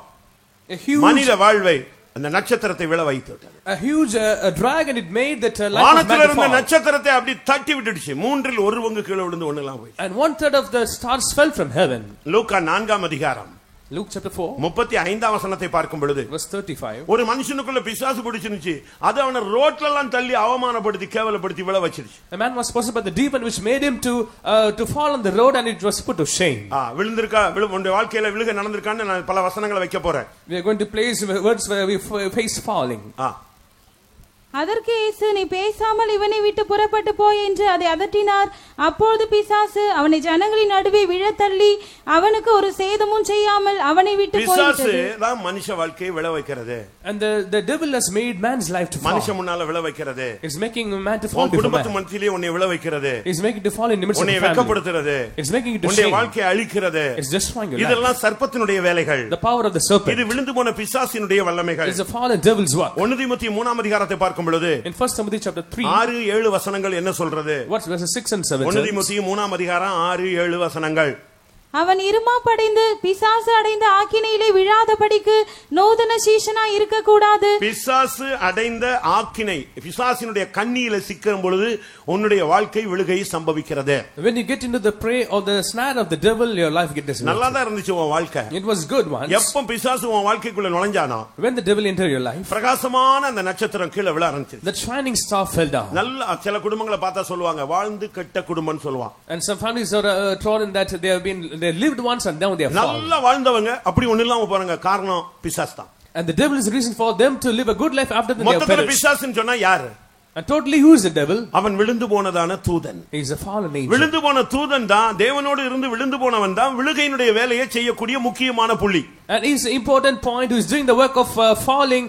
மனித வாழ்வை அந்த நட்சத்திரத்தை விழ வைத்தது. A huge dragon it made that life வானத்தில் இருந்த நட்சத்திரத்தை அப்படி தட்டி விட்டுடுச்சு. 1/3 பங்கு கீழே விழுந்து ஒண்ணெல்லாம் போய். And 1/3 of the stars fell from heaven. லூக்கா 4ஆம் அதிகாரம் Luke chapter 4 35ஆம் வசனத்தை பார்க்கும் பொழுது verse 35. ஒரு மனுஷனுக்குள்ள பிசாசு பிடிச்சிருச்சு. அது அவனை ரோட்ல எல்லாம் தள்ளி அவமானப்படுத்தி கேவலப்படுத்தி விழ வச்சிருச்சு. A man was possessed by the demon which made him to fall on the road and it was put to shame. விழுந்திருக்கா, உன்னுடைய வாழ்க்கையில விழுக நடந்திருக்கான்னு நான் பல வசனங்களை வைக்க போறேன். We are going to place words where we face falling. அதற்கு இயேசு நீ பேசாமல் இவனை விட்டு புறப்பட்டு போய் என்று அதை அதட்டினார். அப்பொழுது பிசாசு அவனை ஜனங்களின் நடுவே விழத் தள்ளி அவனுக்கு ஒரு சேதமும் செய்யாமல் அவனை விட்டு போய்விட்டது. பிசாசு தான் மனுஷ வாழ்க்கையை விழ வைக்கிறது. And the devil has made man's life to fall. மனுஷ முன்னால விழ வைக்கிறது. It's making a man to fall. குடும்பத்து மத்தியிலே உன்னை விழ வைக்கிறது. It's making to fall in the midst of the family. உன்னை வெட்கப்படுத்துறது. It's making you to shame. உன்னுடைய வாழ்க்கையை அழிக்கிறது. It's destroying your life. இதெல்லாம் சர்ப்பத்தினுடைய வேலைகள். The power of the serpent. இது விழுந்து போன பிசாசினுடைய வல்லமைகள். It's the fallen devil's work. 1 தீமோத்தேயு 3ஆம் அதிகாரத்தை பார்க்கும் பொழுது in 1 Timothy chapter 3 6-7 வசனங்கள் என்ன சொல்றது? What's verses 6 and 7? 1 தீமோத்தேயு 3ஆம் அதிகாரம் 6-7 வசனங்கள். அவன் இருமாப்படைந்து பிசாசு அடைந்த ஆக்கினையிலே விழாதபடிக்கு நூதன சீஷனாய் இருக்க கூடாது. பிசாசு அடைந்த ஆக்கினை, பிசாசினுடைய கண்ணியில சிக்கும் பொழுது உன்னுடைய வாழ்க்கை விழுகை சம்பவிக்கிறது. When you get into the prey or the snare of the devil, your life gets destroyed. நல்லா தான் இருந்துச்சு உன் வாழ்க்கை. It was good once. எப்ப பிசாசு உன் வாழ்க்கைக்குள்ள நுழைஞ்சானோ, when the devil entered your life, பிரகாசமான அந்த நட்சத்திரம் கீழ விழ ஆரம்பிச்சு. that shining star fell down. நல்ல சில குடும்பங்களை பார்த்தா சொல்லுவாங்க வாழ்ந்து கெட்ட குடும்பம்னு சொல்லுவாங்க. And some families are told in that they lived once and now they are fallen. நல்லா வாழ்ந்தவங்க அப்படி ஒண்ணு இல்லாம போறாங்க. காரணம் பிசாசு தான். And the devil is the reason for them to live a good life after they have மொத்தத்துல perished. பிசாசுன்னு சொன்னா யாரு? And totally who is the devil? அவன் விழுந்து போனதான தூதன். He is a fallen angel. விழுந்து போன தூதன் தான், தேவனோடு இருந்து விழுந்து போனவன் தான் விழுகையினுடைய வேலையை செய்யக்கூடிய முக்கியமான புள்ளி. And he is an important point who is doing the work of falling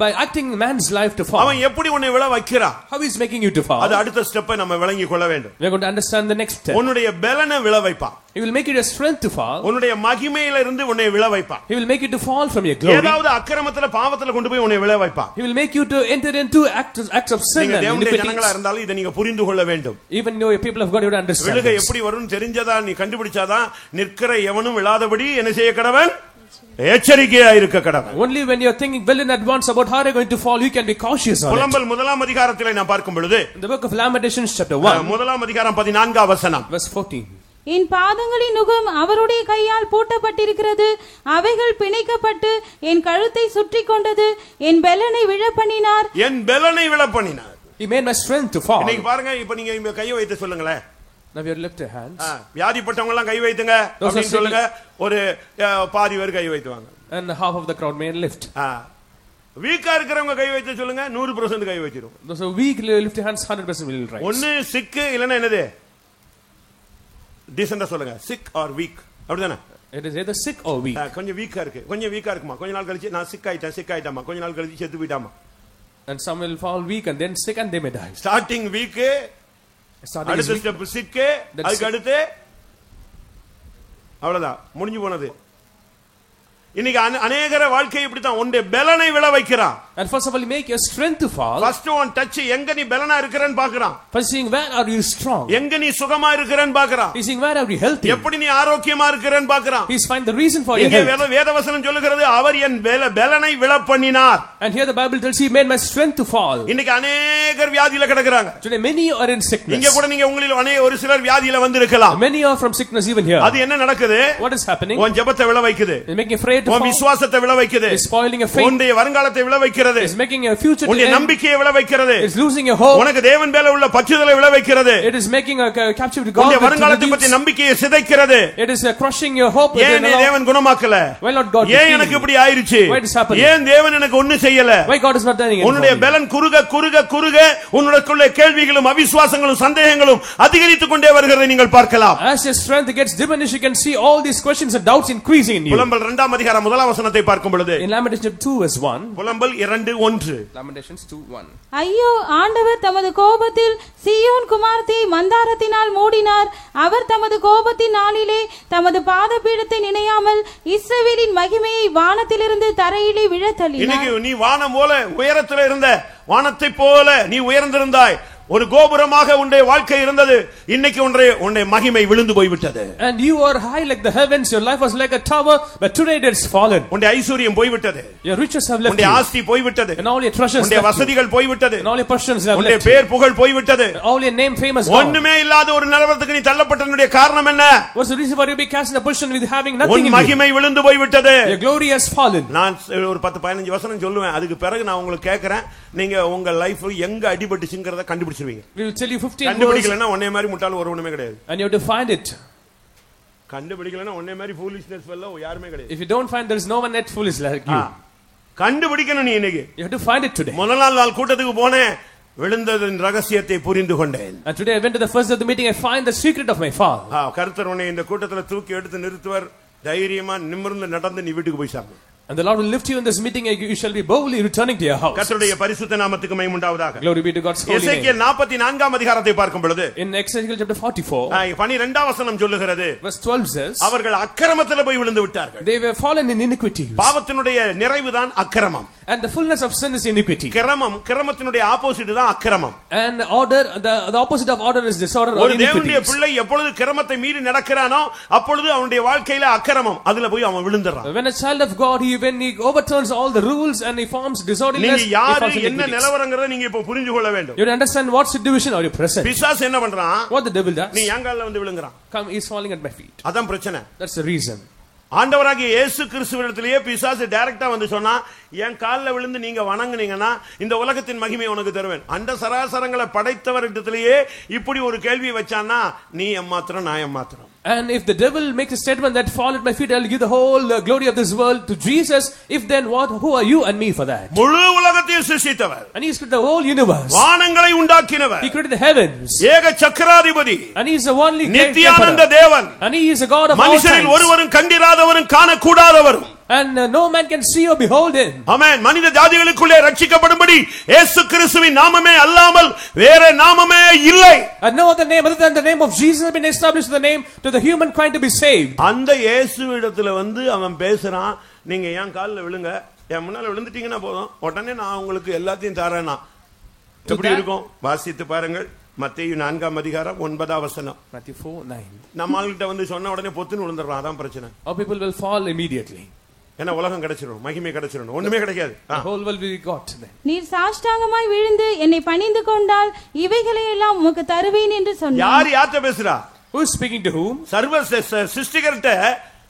by acting man's life to fall. அவன் எப்படி உன்னை விழ வைக்கிறான்? How he is making you to fall? அது அடுத்த ஸ்டெப்பை நம்ம விளங்கிக் கொள்ள வேண்டும். We are going to understand the next step. உன்னுடைய பலனை விழ வைப்பான். He will make it a strength to fall. உன்னுடைய மகிமையில இருந்து உன்னை விழ வைப்பான். He will make you to fall from your glory. ஏதாவது அக்கிரமத்துல பாவத்துல கொண்டு போய் உன்னை விழ வைப்பான். He will make you to enter into acts of sin and iniquity. ஜனங்களா இருந்தாலும் இதை நீங்க புரிந்து கொள்ள வேண்டும். Even though people of God you understand. விழுகை எப்படி வரும்னு தெரிஞ்சதா நீ கண்டுபிடிச்சாதான் நிற்கிற எவனும் விழாதபடி என்ன செய்ய கடவன்? எச்சரிக்கையா இருக்க கடமை. Only when you are thinking well in advance about how you are going to fall, you can be cautious on it. புலம்பல் முதலாம் அதிகாரத்திலே நான் பார்க்கும் பொழுது, In the book of Lamentations chapter 1 முதலாம் அதிகாரம் 14 வசனம், verse 14. என் பாதங்களின் நுகம் அவருடைய கையால் பூட்டப்பட்டிருக்கிறது, அவைகள் பிணைக்கப்பட்டு என் கழுத்தை சுற்றி கொண்டது, என் பெலனை விழப்பண்ணினார். என் பெலனை விழப்பண்ணினார். He made my strength to fall. இன்னைக்கு பாருங்க, இப்ப நீங்க இந்த கையை வைத்து சொல்லுங்களே. Now you lift your hands. வியாதிப்பட்டவங்க எல்லாம் கை வைத்துங்க அப்படின்னு சொல்லுங்க. ஒரு பாதி பேர் கை வைத்துவாங்க. And half of the crowd may lift. வீக்கா இருக்கிறவங்க கை வைத்து சொல்லுங்க, 100% கை வச்சிரும். Those who weak lift your hands, 100% will rise. ஒன்னு சிக் இல்லனா என்னது? டீசென்ட்டா சொல்லுங்க, சிக் ஆர் வீக். அப்படிதானே? It is either sick or weak. கொஞ்சம் வீக்கா இருக்கு, கொஞ்சம் வீக்கா இருக்குமா, கொஞ்ச நாள் கழிச்சு நான் சிக் ஆயிட்டாமா, கொஞ்ச நாள் கழிச்சு செத்து போயிட்டாமா. And some will fall weak and then sick and they may die. Starting week, அடுத்த ஸ்டெப் சிக், அதுக்கு அடுத்து அவ்வளவுதான், முடிஞ்சு போனது. இன்னைக்கு அநேகர வாழ்க்கை இப்படி தான். உன்னுடைய பெலனை விழ வைக்கிறான். And first of all, you make your strength to fall. First one touch, எங்க நீ பெலனா இருக்கறன்னு பார்க்கறான். First seeing where are you strong. எங்க நீ சுகமா இருக்கறன்னு பார்க்கறான். He's seeing where are you healthy. எப்படி நீ ஆரோக்கியமா இருக்கறன்னு பார்க்கறான். He's find the reason for your health. இங்கே வேதவசனம் சொல்லுகிறது, அவர் என் பெலனை விழ பண்ணினார். And here the Bible tells he made my strength to fall. இன்னைக்கு அநேகர் வியாதியில கிடக்குறாங்க. Today many are in sickness. இங்க கூட நீங்க உங்களில் ஒரு சிலர் வியாதியில வந்திருக்கலாம். Many are from sickness even here. அது என்ன நடக்குது? What is happening? உன் ஜெபத்தை விழ வைக்குது. It's making afraid to fall. உன் விசுவாசத்தை விழ வைக்குது. It's spoiling your faith. உன்னுடைய வருங்காலத்தை விழ வைக்கிறது. It's making your future to உன்னுடைய end. நம்பிக்கையை விழ வைக்கிறது. It's losing your hope. உனக்கு தேவன் மேல உள்ள பற்றுதலை விழ வைக்கிறது. It is making a captive to God. உன்னுடைய வருங்காலத்தை பத்தி நம்பிக்கையை சிதைக்கிறது. It is crushing your hope. ஏன் தேவன் குணமாக்கல? Why not God? ஏன் எனக்கு இப்படி ஆயிருச்சு? Why it is happening? ஏன் தேவன் எனக்கு ஒண்ணு செய்யல? Why God is not doing anything? உன்னுடைய பெலன் குறுக உன்னுடைய கேள்விகளும் அவிசுவாசங்களும் சந்தேகங்களும் அதிகரித்துக் கொண்டே வருகிறதை நீங்கள் பார்க்கலாம். As your strength gets diminished, you can see all these questions and doubts increasing in you. புலம்பல் 2 அதிகாரம் 1 வசனத்தை பார்க்கும் பொழுது, In Lamentations 2 verse 1. புலம்பல் 2:1. Lamentations 2:1. ஐயோ, ஆண்டவர் தமது கோபத்தில் சீயோன் குமாரத்தை மந்தாரத்தினால் மூடினார். அவர் தமது கோபத்தின் நாளிலே தமது பாதபீடத்தை நினையாமல் இஸ்ரவேலின் மகிமையை வானத்திலிருந்து தரையிலே விழத் தள்ளினார். இன்னைக்கு நீ வானம் போல உயரத்தில் இருந்த, வானத்தை போல நீ உயர்ந்திருந்தாய். ஒரு கோபுரமாக உன்னுடைய வாழ்க்கை இருந்தது. இன்னைக்கு உன்னுடைய மகிமை விழுந்து போய்விட்டது. And you are high like the heavens, your life was like a tower, but today it has fallen. உன்னுடைய ஐஸ்வரியம் போய்விட்டது. Your riches have left you. உன்னுடைய ஆஸ்தி போய்விட்டது. And all your treasures உன்னுடைய left you. வசதிகள் போய்விட்டது. And all your possessions have உன்னுடைய left you. பேர் புகழ் போய்விட்டது. And all your name famous gone. ஒண்ணுமே இல்லாத ஒரு நிலவரத்துக்கு நீ தள்ளப்பட்டதனுடைய காரணம் என்ன? What's the reason for you being cast in a position with having nothing in உன் you? மகிமை விழுந்து போய்விட்டது. Your glory has fallen. நான் ஒரு 10-15 வசனம் சொல்லுவேன். அதுக்கு பிறகு நான் உங்களுக்கு கேக்குறேன், நீங்க உங்க லைஃப் எங்க அடிபட்டுச்சுங்கறத கண்டுபிடிச்சிருவீங்க. We will tell you 15 கண்டுபிடிக்கலனா ஒண்ணே மாதிரி முட்டாள் ஒருவனுமே கிடையாது. And you have to find it. கண்டுபிடிக்கலனா ஒண்ணே மாதிரி foolishness fellow யாருமே கிடையாது. If you don't find, there is no one that foolish like you. கண்டுபிடிக்கணும் நீ இன்னைக்கு. You have to find it today. முதல் நாள் கூட்டத்துக்கு போனேன், விழுந்ததின் ரகசியத்தை புரிந்து கொண்டேன். And today I went to the first of the meeting, I find the secret of my fall. கர்த்தர் உன்னை இந்த கூட்டத்துல தூக்கி எடுத்து நிறுத்துவர். தைரியமா நிமிர்ந்து நடந்து நீ வீட்டுக்கு போய் சாப்பிடு. And the Lord will lift you in this meeting, you shall be boldly returning to your house. கர்த்தருடைய பரிசுத்த நாமத்துக்கு மகிமை உண்டாவதாக. Glory be to God's holy name. எசேக்கியேல் 44 அதிகாரத்தை பார்க்கும் பொழுது, In Exodus chapter 44, 12 வசனம் சொல்லுகிறது, verse 12 says, அவர்கள் அக்கிரமத்தில் போய் விழுந்து விட்டார்கள். they were fallen in iniquity. பாவத்தினுடைய நிறைவுதான் அக்கிரமம். And the fullness of sin is iniquity. கிரமத்தினுடைய ஆப்போசிட் தான் அக்கிரமம். And order, the opposite of order is disorder or ஒரு தேவனுடைய iniquity. பிள்ளை எப்பொழுது கிரமத்தை மீறி நடக்கிறானோ அப்பொழுது அவனுடைய வாழ்க்கையில அக்கிரமம், அதுல போய் அவன் விழுந்துறான். When a child of God, when he overturns all the rules and he forms disorderliness, நீங்க யாரு என்ன நிலவரங்கறத நீங்க இப்ப புரிந்து கொள்ள வேண்டும். You understand what situation are you present. பிசாசு என்ன பண்றான்? What the devil does. நீ எங்கால வந்து விழுங்கறான். Come, he is falling at my feet. அதான் பிரச்சனை. That's the reason. ஆண்டவராகிய இயேசு கிறிஸ்துவிடத்திலேயே பிசாசு டைரக்டா வந்து சொன்னா, என் கால்ல விழுந்து நீங்க வணங்குனீங்கன்னா இந்த உலகத்தின் மகிமை உனக்கு தருவேன். அந்த சராசரங்களை படைத்தவரிடத்திலேயே இப்படி ஒரு கேள்வி வச்சான்னா, நீ எம்மாத்திரம் நான் எம்மாத்திரம். And if the devil makes a statement that fall at my feet, I will give the whole glory of this world to Jesus. If then what? Who are you and me for that? முழு உலகத்தையும் சிருஷ்டித்தவர். And he has created the whole universe. வானங்களை உண்டாக்கினவர். He created the heavens. ஏக சக்கராதிபதி. And he is the only Nityanand தேவன். And he is a God of all மனுஷரில் times. ஒருவரும் கண்டிராதவரும் காணக்கூடாதவரும். And no man can see or behold him. ஆமென். மனித ஜாதிகளுக்குள்ளே ரட்சிக்கப்படும்படி இயேசு கிறிஸ்துவின் நாமமே அல்லாமல் வேற நாமமே இல்லை. And no other name other than the name of Jesus has been established, the name to the humankind to be saved. அந்த இயேசுவிடத்துல வந்து அவன் பேசுறான், நீங்க ஏன் கால்ல விழுங்க, என் முன்னால விழுந்துட்டீங்கன்னா போதும், உடனே நான் உங்களுக்கு எல்லாத்தையும் தரேனா. எப்படி இருக்கும்? வாசித்து பாருங்கள். மத்தேயு 4 அதிகாரம் 9 வசனம். Matthew 4:9. நம்மால்கிட்ட வந்து சொன்ன உடனே பொத்துன்னு விழுந்துறான். அதான் பிரச்சனை. Our people will fall immediately. என்ன உலகம் கிடைச்சிரும், மகிமை கிடைச்சிரும், ஒண்ணுமே கிடைக்காது. The whole world will be got then. நீர் சாஷ்டாங்கமாய் விழுந்து என்னை பணிந்து கொண்டால் இவைகளை எல்லாம் உமக்கு தருவேன் என்று சொன்னார். யார் யார்ட்ட பேசுறா? Who is speaking to whom? சர்வ சிருஷ்டிகர்ட்ட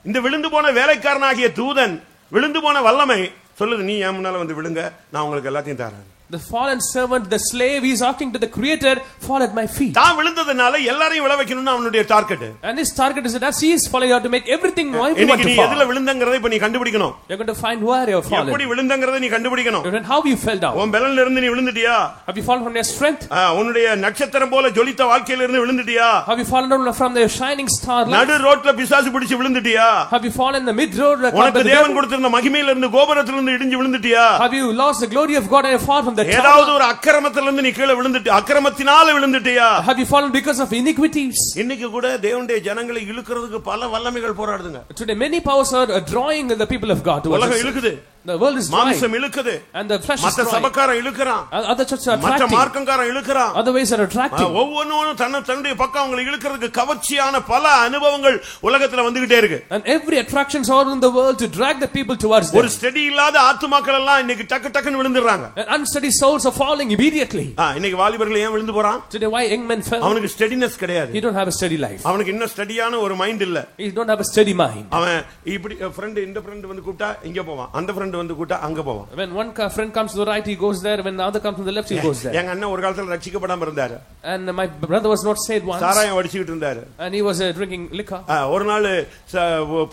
இந்த விழுந்து போன வேலைக்காரனாகிய தூதன், விழுந்து போன வல்லமை சொல்லுது, நீ என் முன்னால வந்து விழுங்க, நான் உங்களுக்கு எல்லாத்தையும் தரேன். The fallen servant, the slave, he is asking to the creator, fall at my feet. தான் விழுந்ததனால எல்லாரையும் விழ வைக்கணும்னு அவனுடைய target. And his target is that as he is falling, you have to make everything everyone to fall. நீ எதுல விழுந்தங்கறதை இப்ப நீ கண்டுபிடிக்கணும். You are going to find where you have fallen. எப்படி விழுந்தங்கறதை நீ கண்டுபிடிக்கணும். How you fell down. உன் பலன்ல இருந்து நீ விழுந்துட்டியா? Have you fallen from your strength? உன்னுடைய நட்சத்திரம் போல ஜொலித்த வாழ்க்கையில இருந்து விழுந்துட்டியா? Have you fallen down from the shining star light? நடு ரோட்ல பிசாசு பிடிச்சு விழுந்துட்டியா? Have you fallen in the mid road? உனக்கு தேவன் கொடுத்திருந்த மகிமையில இருந்து கோபுரத்துல இருந்து இடிஞ்சு விழுந்துட்டியா? Have you lost the glory of God and you fall from the tower? அக்கிரமத்தில இருந்து நீ கீழ விழுந்துட்டு, அக்கிரமத்தினால விழுந்துட்டியா? Have you fallen because of iniquities? இன்னைக்கு கூட தேவனுடைய ஜனங்களை இழுக்கிறதுக்கு பல வல்லமைகள் போராடுதுங்க. Today many powers are drawing the people of God towards us. உலகம் இழுக்குது. The world is drawing. மாம்சம் இழுக்குது. And the flesh is மத்த சபக்காரன் இழுக்கறான். Other churches are மற்ற attracting. மார்க்கங்காரன் இழுக்கறான். Other ways are attracting. ஒவ்வொன்னும் தன்னுடைய பக்கம் அவங்களை இழுக்கிறதுக்கு கவர்ச்சியான பல அனுபவங்கள் உலகத்துல வந்துகிட்டே இருக்கு. And every attractions are in the world to drag the people towards them. ஒரு ஸ்டடி இல்லாத ஆத்துமாக்கள் எல்லாம் இன்னைக்கு டக்கு டக்குன்னு விழுந்துறாங்க. And unsteady souls are falling immediately. இன்னைக்கு வாலிபர்கள் ஏன் விழுந்து போறான்? Today why young men fell? அவனுக்கு ஸ்டடினஸ் கிடையாது. He don't have a steady life. அவனுக்கு இன்னும் ஸ்டடியான ஒரு மைண்ட் இல்ல. He don't have a steady mind. அவன் இப்படி ஃப்ரெண்ட் இந்த ஃப்ரெண்ட் வந்து கூப்பிட்டா இங்க போவான், அந்த ஃப்ரெண்ட் வந்து கூப்பிட்டா அங்க போவான். When one friend comes to the right, he goes there. When the other comes to the left, he goes there. எங்க அண்ணன் ஒரு காலத்துல ரட்சிக்கப்படாம இருந்தாரு. And my brother was not saved once. சாராயம் அடிச்சிட்டு இருந்தாரு. And he was drinking liquor. ஒரு நாள்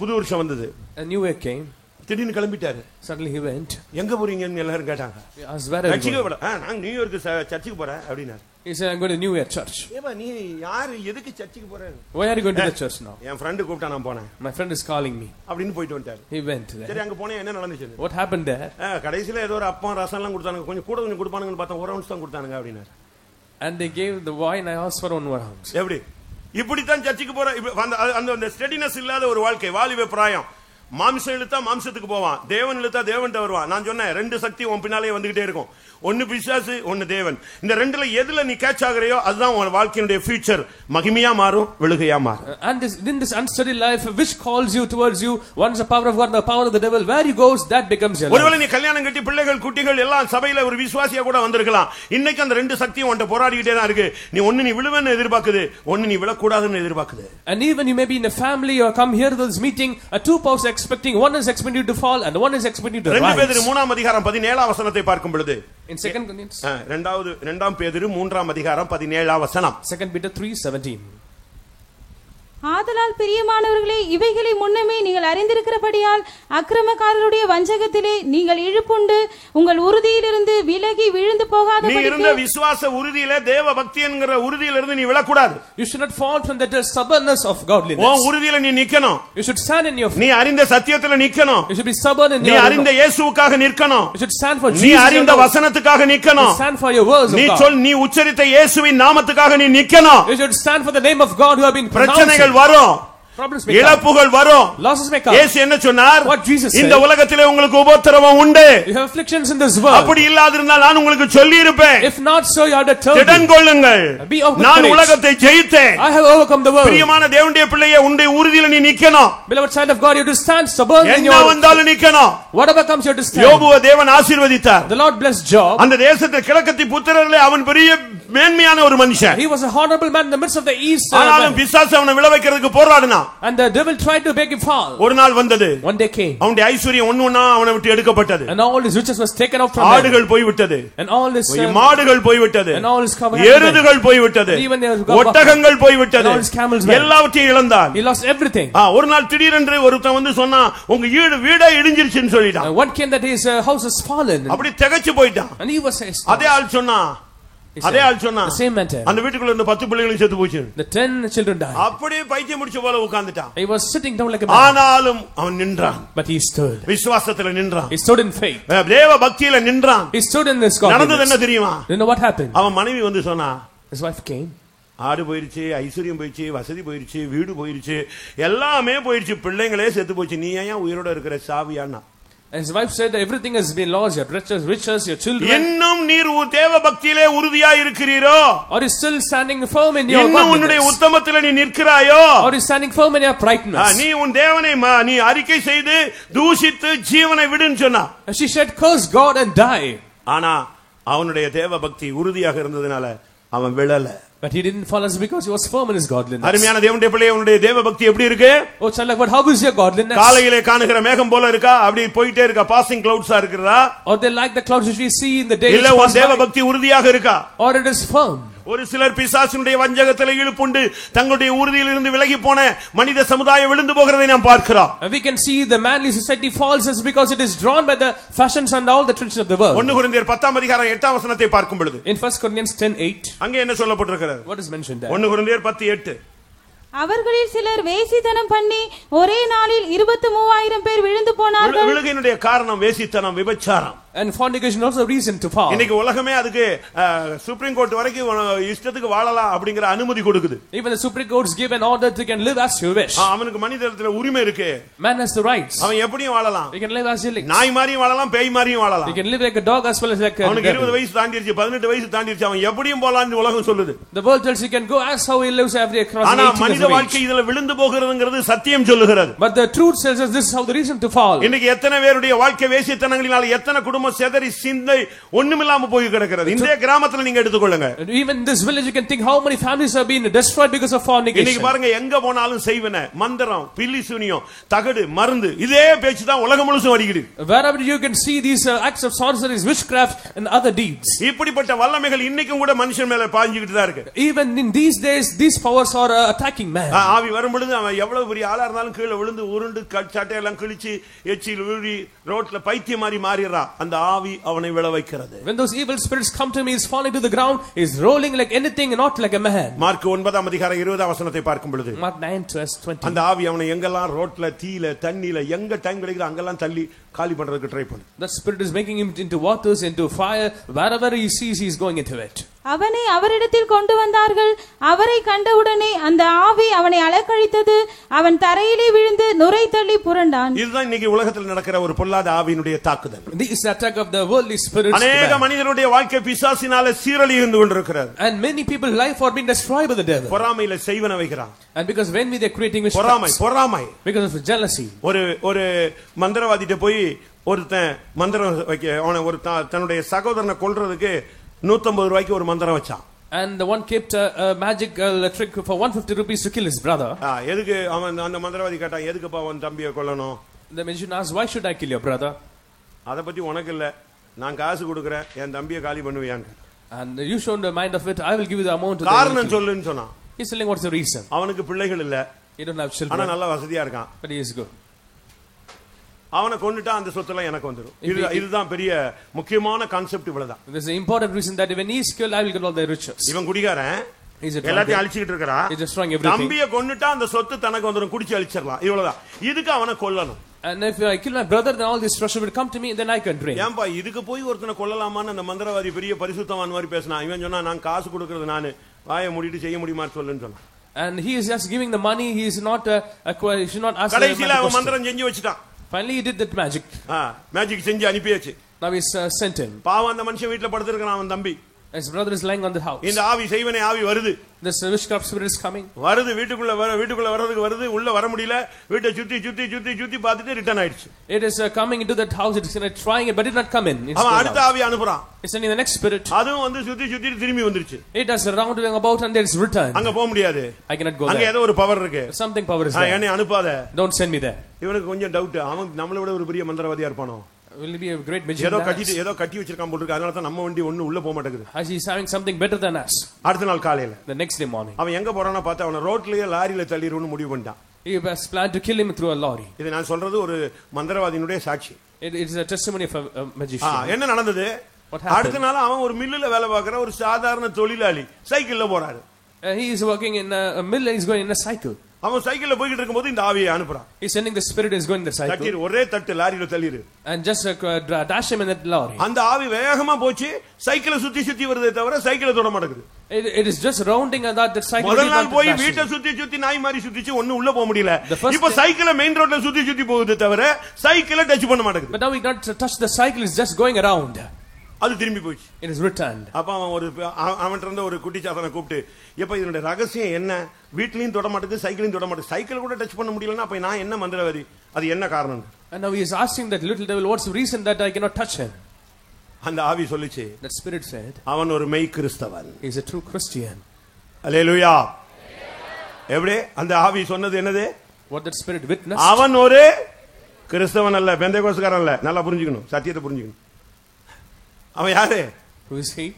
புது வருஷம் வந்தது. A new year came. திடீர்னு கிளம்பிட்டாரு. Suddenly he went. எங்க போறீங்கன்னு எல்லாரும் கேட்டாங்க. ரட்சிக்கப்பட நான் நியூயார்க் சர்ச்சுக்கு போறேன் அப்படினாரு. He said, I'm going to New Year church. ஏப்பா நீ யாரு எதுக்கு சர்ச்சுக்கு போற? Why are you going to the church now? N friend கூப்பிட்டா நான் போனேன். My friend is calling me. அப்படினு போயிட்டு வந்துட்டாரு. He went there. சரி அங்க போனே என்ன நடந்துச்சு? What happened there? கடைசில ஏதோ ஒரு அப்பம் ரசம் எல்லாம் கொடுத்தாங்க. கொஞ்சம் கொடுப்பானுங்கன்னு பார்த்தா ஒரு ounce தான் கொடுத்தானுங்க அப்படினாரு. And they gave the wine. I asked for 1 ounce. எப்படி? இப்படி தான் சர்ச்சுக்கு போற அந்த ஸ்டெடினஸ் இல்லாத ஒரு வாழ்க்கை, வாலிப பிராயம். மாம்சம் இழுத்தா மாம்சத்துக்கு போவான், தேவன் இழுத்தா தேவன்ட்ட வருவான். நான் சொன்னேன் ரெண்டு சக்தி உன் பின்னாலே வந்துகிட்டே இருக்கும். ஒன்னு பிசாசு, ஒன்னு தேவன். இந்த ரெண்டுல எதுல நீ கேட்ச் ஆகறியோ அதுதான் உன் வாழ்க்கையினுடைய ஃபியூச்சர். மகிமையா மாறும், விழுகையா மாறும். And in this unsteady life which calls you towards you, once the power of God and the power of the devil, where he goes that becomes your life. ஒருவேளை நீ கல்யாணம் கட்டி பிள்ளைகள் குட்டிகள் எல்லாம் சபையில ஒரு விசுவாசியா கூட வந்திருக்கலாம். இன்னைக்கு அந்த ரெண்டு சக்தியும் உன்கிட்ட போராடிக்கிட்டே தான் இருக்கு. நீ ஒன்னு நீ விழுவேன்னு எதிர்பார்க்குது, ஒன்னு நீ விழக்கூடாதுன்னு எதிர்பார்க்குது. And even you may be in a family or come here to this meeting, two powers expecting, one is expecting you to fall and one is expecting you to rise. 2 பேதுரு 3ஆம் அதிகாரம் 17ஆம் வசனத்தை பார்க்கும் பொழுது, in 2 Corinthians, 2 பேதுரு 3ஆம் அதிகாரம் 17ஆம் வசனம், 2 Peter 3:17. ஆதலால் பிரியமானவர்களே, இவைகளை முன்னமே நீங்கள் அறிந்திருக்கிறபடியால் அக்கிரமக்காரருடைய வஞ்சகத்திலே நீங்கள் இழுப்புண்டு உங்கள் உறுதியிலிருந்து விலகி விழுந்து போகாதபடிக்கு, நீ இருந்த விசுவாச உறுதியிலே, தேவ பக்தி என்கிற உறுதியிலிருந்து நீ விழக்கூடாது. You should not fall from the stubbornness of godliness. உன் உறுதியில நீ நிக்கணும். You should stand in your faith. நீ அறிந்த சத்தியத்தில நிக்கணும். You should be stubborn in நீ your அறிந்த இயேசுவுக்காக நிற்கணும். You should stand for Jesus. நீ அறிந்த வசனத்துக்காக நிக்கணும். Stand for your words of God. நீ சொல், நீ உச்சரித்த இயேசுவின் நாமத்துக்காக நீ நிக்கணும். You should stand for the name of God who have been pronounced. பிரச்சனைகள் வரும், இழப்புகள் வரும். இயேசு என்ன சொன்னார்? இந்த உலகத்திலே உங்களுக்கு உபத்திரவம் உண்டு. You have afflictions in this world. அப்படி இல்லாதிருந்தால் நான் உங்களுக்கு சொல்லி இருப்பேன். If not so, you had to tell me. திடன் கொள்ளுங்கள், நான் உலகத்தை ஜெயித்தேன். I have overcome the world. பிரியமான தேவனுடைய பிள்ளையே, உன்னுடைய உறுதியில நீ நிக்கணும். Beloved child of God, you have to stand stubborn in your. என்ன வந்தாலும் நிக்கணும். Whatever comes, you have to stand. யோபுவை தேவன் ஆசீர்வதித்தார். The Lord blessed Job. அந்த தேசத்தில் கிழக்கத்தி புத்திரர்களே அவன் பெரிய மேன்மையான ஒரு மனுஷன். He was a honorable man in the midst of the east. ஆனாலும் பிசாசு அவனை விழ வைக்கிறதுக்கு போராடினான். And the devil tried to make him fall. ஒரு நாள் வந்தது. One day came. அவனுடைய ஐஸ்வரியம் ஒவ்வொன்னா அவனை விட்டு எடுக்கப்பட்டது. And all his riches was taken out from him. ஆடுகள் போய் விட்டது. And all his மாடுகள் போய் விட்டது. And all his covered. எருதுகள் போய் விட்டது. ஒட்டகங்கள் போய் விட்டது. And all his camels. எல்லாவற்றையும் இழந்தான். He lost everything. ஒரு நாள் திடீரென்று ஒருத்தன் வந்து சொன்னா, உங்க வீடே இடிஞ்சிருச்சுன்னு சொல்லிட்டான். And one came that his house has fallen. அப்படி திகைச்சு போயிட்டான். And he was அதே ஆள் சொன்னா, அதே ஆள் சொன்னா, the same man. அந்த வீட்டுக்குள்ள இருந்த 10 பிள்ளைகளும் செத்து போச்சு. The 10 children died. அப்படியே பைத்தியம் முடிச்ச போல உட்கார்ந்துட்டான். He was sitting down like a man. ஆனாலும் அவன் நின்றான். But he stood. விசுவாசத்துல நின்றான். He stood in faith. தேவ பக்தியில நின்றான். He stood in this God. நடந்தது என்ன தெரியுமா? You know what happened? அவன் மனைவி வந்து சொன்னா, his wife came. ஆடு போயிருச்சு, ஐஸ்வர்யம் போயிருச்சு, வசதி போயிருச்சு, வீடு போயிருச்சு, எல்லாமே போயிருச்சு, பிள்ளைங்களே செத்து போச்சு, நீ ஏன் உயிரோட இருக்கிற சாவியான்னா? And his wife said that everything has been lost, your riches, your children. இன்னும் நீர் தேவ பக்தியிலே உறுதியாய் இருக்கிறீரோ? Are you still standing firm in your இன்னும் உன்னுடைய உத்தமத்திலே நீ நிற்கிறாயோ? Are you standing firm in your brightness? நீ உன் தேவனை நீ அறிக்கை செய்து தூஷித்து ஜீவனை விடுன்னு சொன்னா. She said, curse God and die. ஆனா அவனுடைய தேவ பக்தி உறுதியாக இருந்ததனால அவன் விழல. But he didn't fall as because he was firm in his godliness. அருமையான தேவனுடைய பிள்ளையே, உன்னுடைய தேவ பக்தி எப்படி இருக்கு? Oh child, but how is your godliness? காலையிலே காணுகிற மேகம் போல இருக்கா? அப்படி போயிட்டே இருக்கா? பாசிங் கிளவுட்ஸா இருக்குதா? Or they like the clouds which we see in the day. இல்ல உன் தேவ பக்தி உறுதியாக இருக்கா? Or it is firm. ஒரு சிலர் பிசாசினுடைய வஞ்சகத்திலே இழுப்புண்டு தங்களுடைய உறுதியில் இருந்து விலகி போன மனித சமுதாயம் விழுந்து போகிறதை நாம் பார்க்கிறோம். We can see the manly society falls as because it is drawn by the fashions and all the traditions of the world. 1 கொரிந்தியர் 10 அதிகாரம் 8 வசனத்தை பார்க்கும் பொழுது In 1 Corinthians 10:8 அங்கே என்ன சொல்லப்பட்டிருக்கிறது? what is mentioned there? 1 கொரிந்தியர் 10:8 அவர்களில் சிலர் வேசித்தனம் பண்ணி ஒரே நாளில் 23000 பேர் விழுந்து போனார்கள். விழுகையினுடைய காரணம் வேசித்தனம், விபச்சாரம். And fornication also reason to fall. இன்னைக்கு உலகமே அதுக்கு சுப்ரீம் கோர்ட் வரைக்கும் இஷ்டத்துக்கு வாழலாம் அப்படிங்கற அனுமதி கொடுக்குது. Even the Supreme Courts give an order to can live as you wish. அவனுக்கு மனிதத்துல உரிமை இருக்கு. Man has the rights. அவன் எப்படியும் வாழலாம். He can live as he likes. நாய் மாதிரியும் வாழலாம், பேய் மாதிரியும் வாழலாம். He can live like a dog as well as like a அவனுக்கு 20 வயசு தாண்டிருச்சு, 18 வயசு தாண்டிருச்சு, அவன் எப்படியும் போலாம்னு உலகம் சொல்லுது. The world tells he can go as how he lives every across the ஆனா மனித வாழ்க்கை இதுல விழுந்து போகிறதுங்கிறது சத்தியம் சொல்லுகிறது. But the truth tells us this is how the reason to fall. இன்னைக்கு எத்தனை பேருடைய வாழ்க்கை வேசித்தனங்களினால எத்தனை குடும்பம் செதறி சிந்தை ஒண்ணுமில்லாம போய் கிடக்கிறது. இந்த கிராமத்துல நீங்க எடுத்துக்கொள்ளுங்க. Even in this village you can think how many families have been destroyed because of fornication. இன்னைக்கு பாருங்க, எங்க போனாலும் செய்வன மந்திரம், பில்லி சூனியம், தகடு, மருந்து, இதே பேச்சு தான் உலகம் முழுசும் வருகிறது. Wherever you can see these acts of sorceries, witchcraft and other deeds. இப்படிப்பட்ட வல்லமைகள் இன்னைக்கும் கூட மனுஷன் மேல பாஞ்சிக்கிட்டு தான் இருக்கு. Even in these days these powers are attacking man. ஆவி வரும் பொழுது அவன் எவ்வளவு பெரிய ஆளா இருந்தாலும் கீழே விழுந்து உருண்டு சட்டையெல்லாம் கிழிச்சு எச்சில் ஊறி ரோட்ல பைத்தியம் மாதிரி மாறிடுறான். அந்த ஆவி அவனை விழ வைக்கிறது. When those evil spirits come to me, he is falling to the ground, he is rolling like anything, not like a man. Mark 9 அதிகாரம் 20 வசனத்தை பார்க்கும் பொழுது Mark 9:20 அந்த ஆவி அவனை எங்கெல்லாம் ரோட்ல தீயில தண்ணியில எங்க டைம் கிடைக்குதோ அங்கெல்லாம் தள்ளி காலி பண்றதுக்கு ட்ரை பண்ணு. That spirit is making him into waters, into fire, wherever he sees he is going into it. அவனை அவரிடத்தில் கொண்டு வந்தார்கள். அவரை கண்டவுடனே அந்த ஆவி அவனை அலக்கழித்தது. அவன் தரையிலே விழுந்து நுரை தள்ளி புரண்டான். இதுதான் இன்னைக்கு உலகத்தில் நடக்கிற ஒரு பொல்லாத ஆவியினுடைய தாக்குதல். This is the attack of the worldly spirits. அநேக மனிதருடைய வாழ்க்கை பிசாசினால சீரழிந்து கொண்டிருக்கிறது. And many people life are being destroyed by the devil. பொறாமையில செய்வன வைக்கிறான். And because when we they creating with பொறாமை because of jealousy. ஒரு மந்திரவாதிட்ட போய் ஒருத்தன் மந்திரம் வைக்க அவனை ஒரு தன்னுடைய சகோதரனை கொல்றதுக்கு 150 ரூபாய்க்கு ஒரு மந்திரம் வச்சான். And the one kept a magic trick for 150 rupees to kill his brother. எதுக்கு அவன் அந்த மந்திரவாதி கேட்டான், எதுக்குப்பா அவன் தம்பியை கொல்லணும்? The magician asked, why should I kill your brother? அத பத்தி உனக்கு இல்ல, நான் காசு கொடுக்கறேன், என் தம்பியை காலி பண்ணுவியான்னு. And you showed the mind of it, I will give you the amount. காரணம் சொல்லுன்னு சொன்னான். He's telling what's the reason. அவனுக்கு பிள்ளைகள் இல்ல, he don't have children, ஆனா நல்ல வசதியா இருக்கான், but he is good. அவனை கொன்னுட்டா அந்த சொத்தெல்லாம் எனக்கு வந்துரும். இதுதான் பெரிய முக்கியமான கான்செப்ட். இவ்வளவுதான். There's an important reason that when he is killed, I will get all the riches. இவன் குடிகாரன், எல்லாத்தையும் அழிச்சிட்டு இருக்கான். He's destroying everything. தம்பியை கொன்னுட்டா அந்த சொத்து தனக்கு வந்துரும், குடிச்சு அழிச்சிடலாம். இவ்வளவுதான். இதுக்கு அவனை கொல்லணும். And if I kill my brother, then all this treasure will come to me, then I can drink. ஏன்பா இதுக்கு போய் ஒருத்தனை கொல்லலாமான்னு அந்த மந்திரவாதி பெரிய பரிசுத்தவான் மாதிரி பேசினான். இவன் சொன்னா, நான் காசு கொடுக்கறது நானு, வாயை மூடிட்டு செய்ய முடியுமா சொல்லுன்னு சொன்னான். And he is just giving the money, he is not he should not ask. கடைசில அவன் மந்திரம் செஞ்சு வச்சிட்டான். Finally he did that magic. Magic செஞ்சு அனுப்பியாச்சு. Now he's sent him. பாவம் அந்த மனுஷன் வீட்ல படுத்திருக்கான் அவன் தம்பி. His brother is lying on the house. இந்த ஆவி செய்வனே ஆவி வருது. This witchcraft spirit is coming. வருது, வீட்டுக்குள்ள வரதுக்கு வருது, உள்ள வர முடியல, வீட்டை சுத்தி பார்த்துட்டு ரிட்டர்ன் ஆயிடுச்சு. It is coming into that house, it is trying it, but it did not come in. அவன் அடுத்த ஆவி அனுப்புறான். It's sending the next spirit. அதுவும் வந்து சுத்தி திரும்பி வந்துருச்சு. It has rounding about and then it's returned. அங்க போக முடியாது. I cannot go there. அங்க ஏதோ ஒரு பவர் இருக்கு. Something power is there. என்னை அனுப்பாத. Don't send me there. இவனுக்கு கொஞ்சம் டவுட், அவன் நம்மளை விட ஒரு பெரிய மந்திரவாதியா இருப்பானோ? Will be a great magician. ஏதோ கட்டி வச்சிருக்கான் போல இருக்கு. அதனால தான் நம்ம வண்டி ஒண்ணு உள்ள போக மாட்டேங்குது. As he is having something better than us. அடுத்த நாள் காலையில The next day morning. அவன் எங்க போறானா பார்த்தா அவன ரோட்லயே லாரியில தள்ளிரோன்னு முடிவு பண்ணிட்டான். He has planned to kill him through a lorry. இது நான் சொல்றது ஒரு மந்திரவாதியினுடைய சாட்சி. It is a testimony of a magician. என்ன நடந்தது? அடுத்த நாள் அவன் ஒரு மில்லுல வேலை பார்க்கற ஒரு சாதாரண தொழிலாளி சைக்கிள்ல போறாரு. He is working in a mill and he is going in a cycle. அவன் சைக்கிள்ல போயிட்டு இருக்கும்போது இந்த ஆவியை அனுப்புறான். He is sending the spirit is going in the cycle. தட்டிரு, ஒரே தட்டு லாரியில தள்ளிரு. And just dash him in that lorry. அந்த ஆவி வேகமா போச்சு, சைக்கிளை சுத்தி வருதே தவிர சைக்கிளை தொட மாட்டேங்குது. It is just rounding and that cycle. முதல் நாள் போய் வீட்டை சுத்தி நாய் மாதிரி சுத்திச்சு ஒண்ணு உள்ள போக முடியல. இப்போ சைக்கிளை மெயின் ரோட்ல சுத்தி போகுது தவிர சைக்கிளை டச் பண்ண மாட்டேங்குது. But now we not touch the cycle, is just going around. அது திரும்பி போச்சு. It is returned. அப்ப அவன் இருந்த ஒரு குட்டி சாத்தனை கூப்பிட்டு, "எப்ப இதனுடைய ரகசியம் என்ன? வீட்லயும் தொட மாட்டேங்குது, சைக்கிளையும் தொட மாட்டேங்குது. சைக்கிள் கூட டச் பண்ண முடியலன்னா அப்ப நான் என்ன மந்திரவாதி? அது என்ன காரணம்?" And now he is asking that little devil, what's the reason that I cannot touch him? அந்த ஆவி சொல்லுச்சு, that spirit said, அவன் ஒரு மெய் கிறிஸ்தவன். He is a true Christian. அல்லேலூயா. எப்படி அந்த ஆவி சொன்னது என்னது? What that spirit witnessed. அவன் ஒரு கிறிஸ்தவன் அல்ல, பெந்தேகோஸ்தக்காரன் அல்ல. நல்லா புரிஞ்சுக்கணும், சத்தியத்தை புரிஞ்சுக்கணும். அவன் யாரு? Who is he?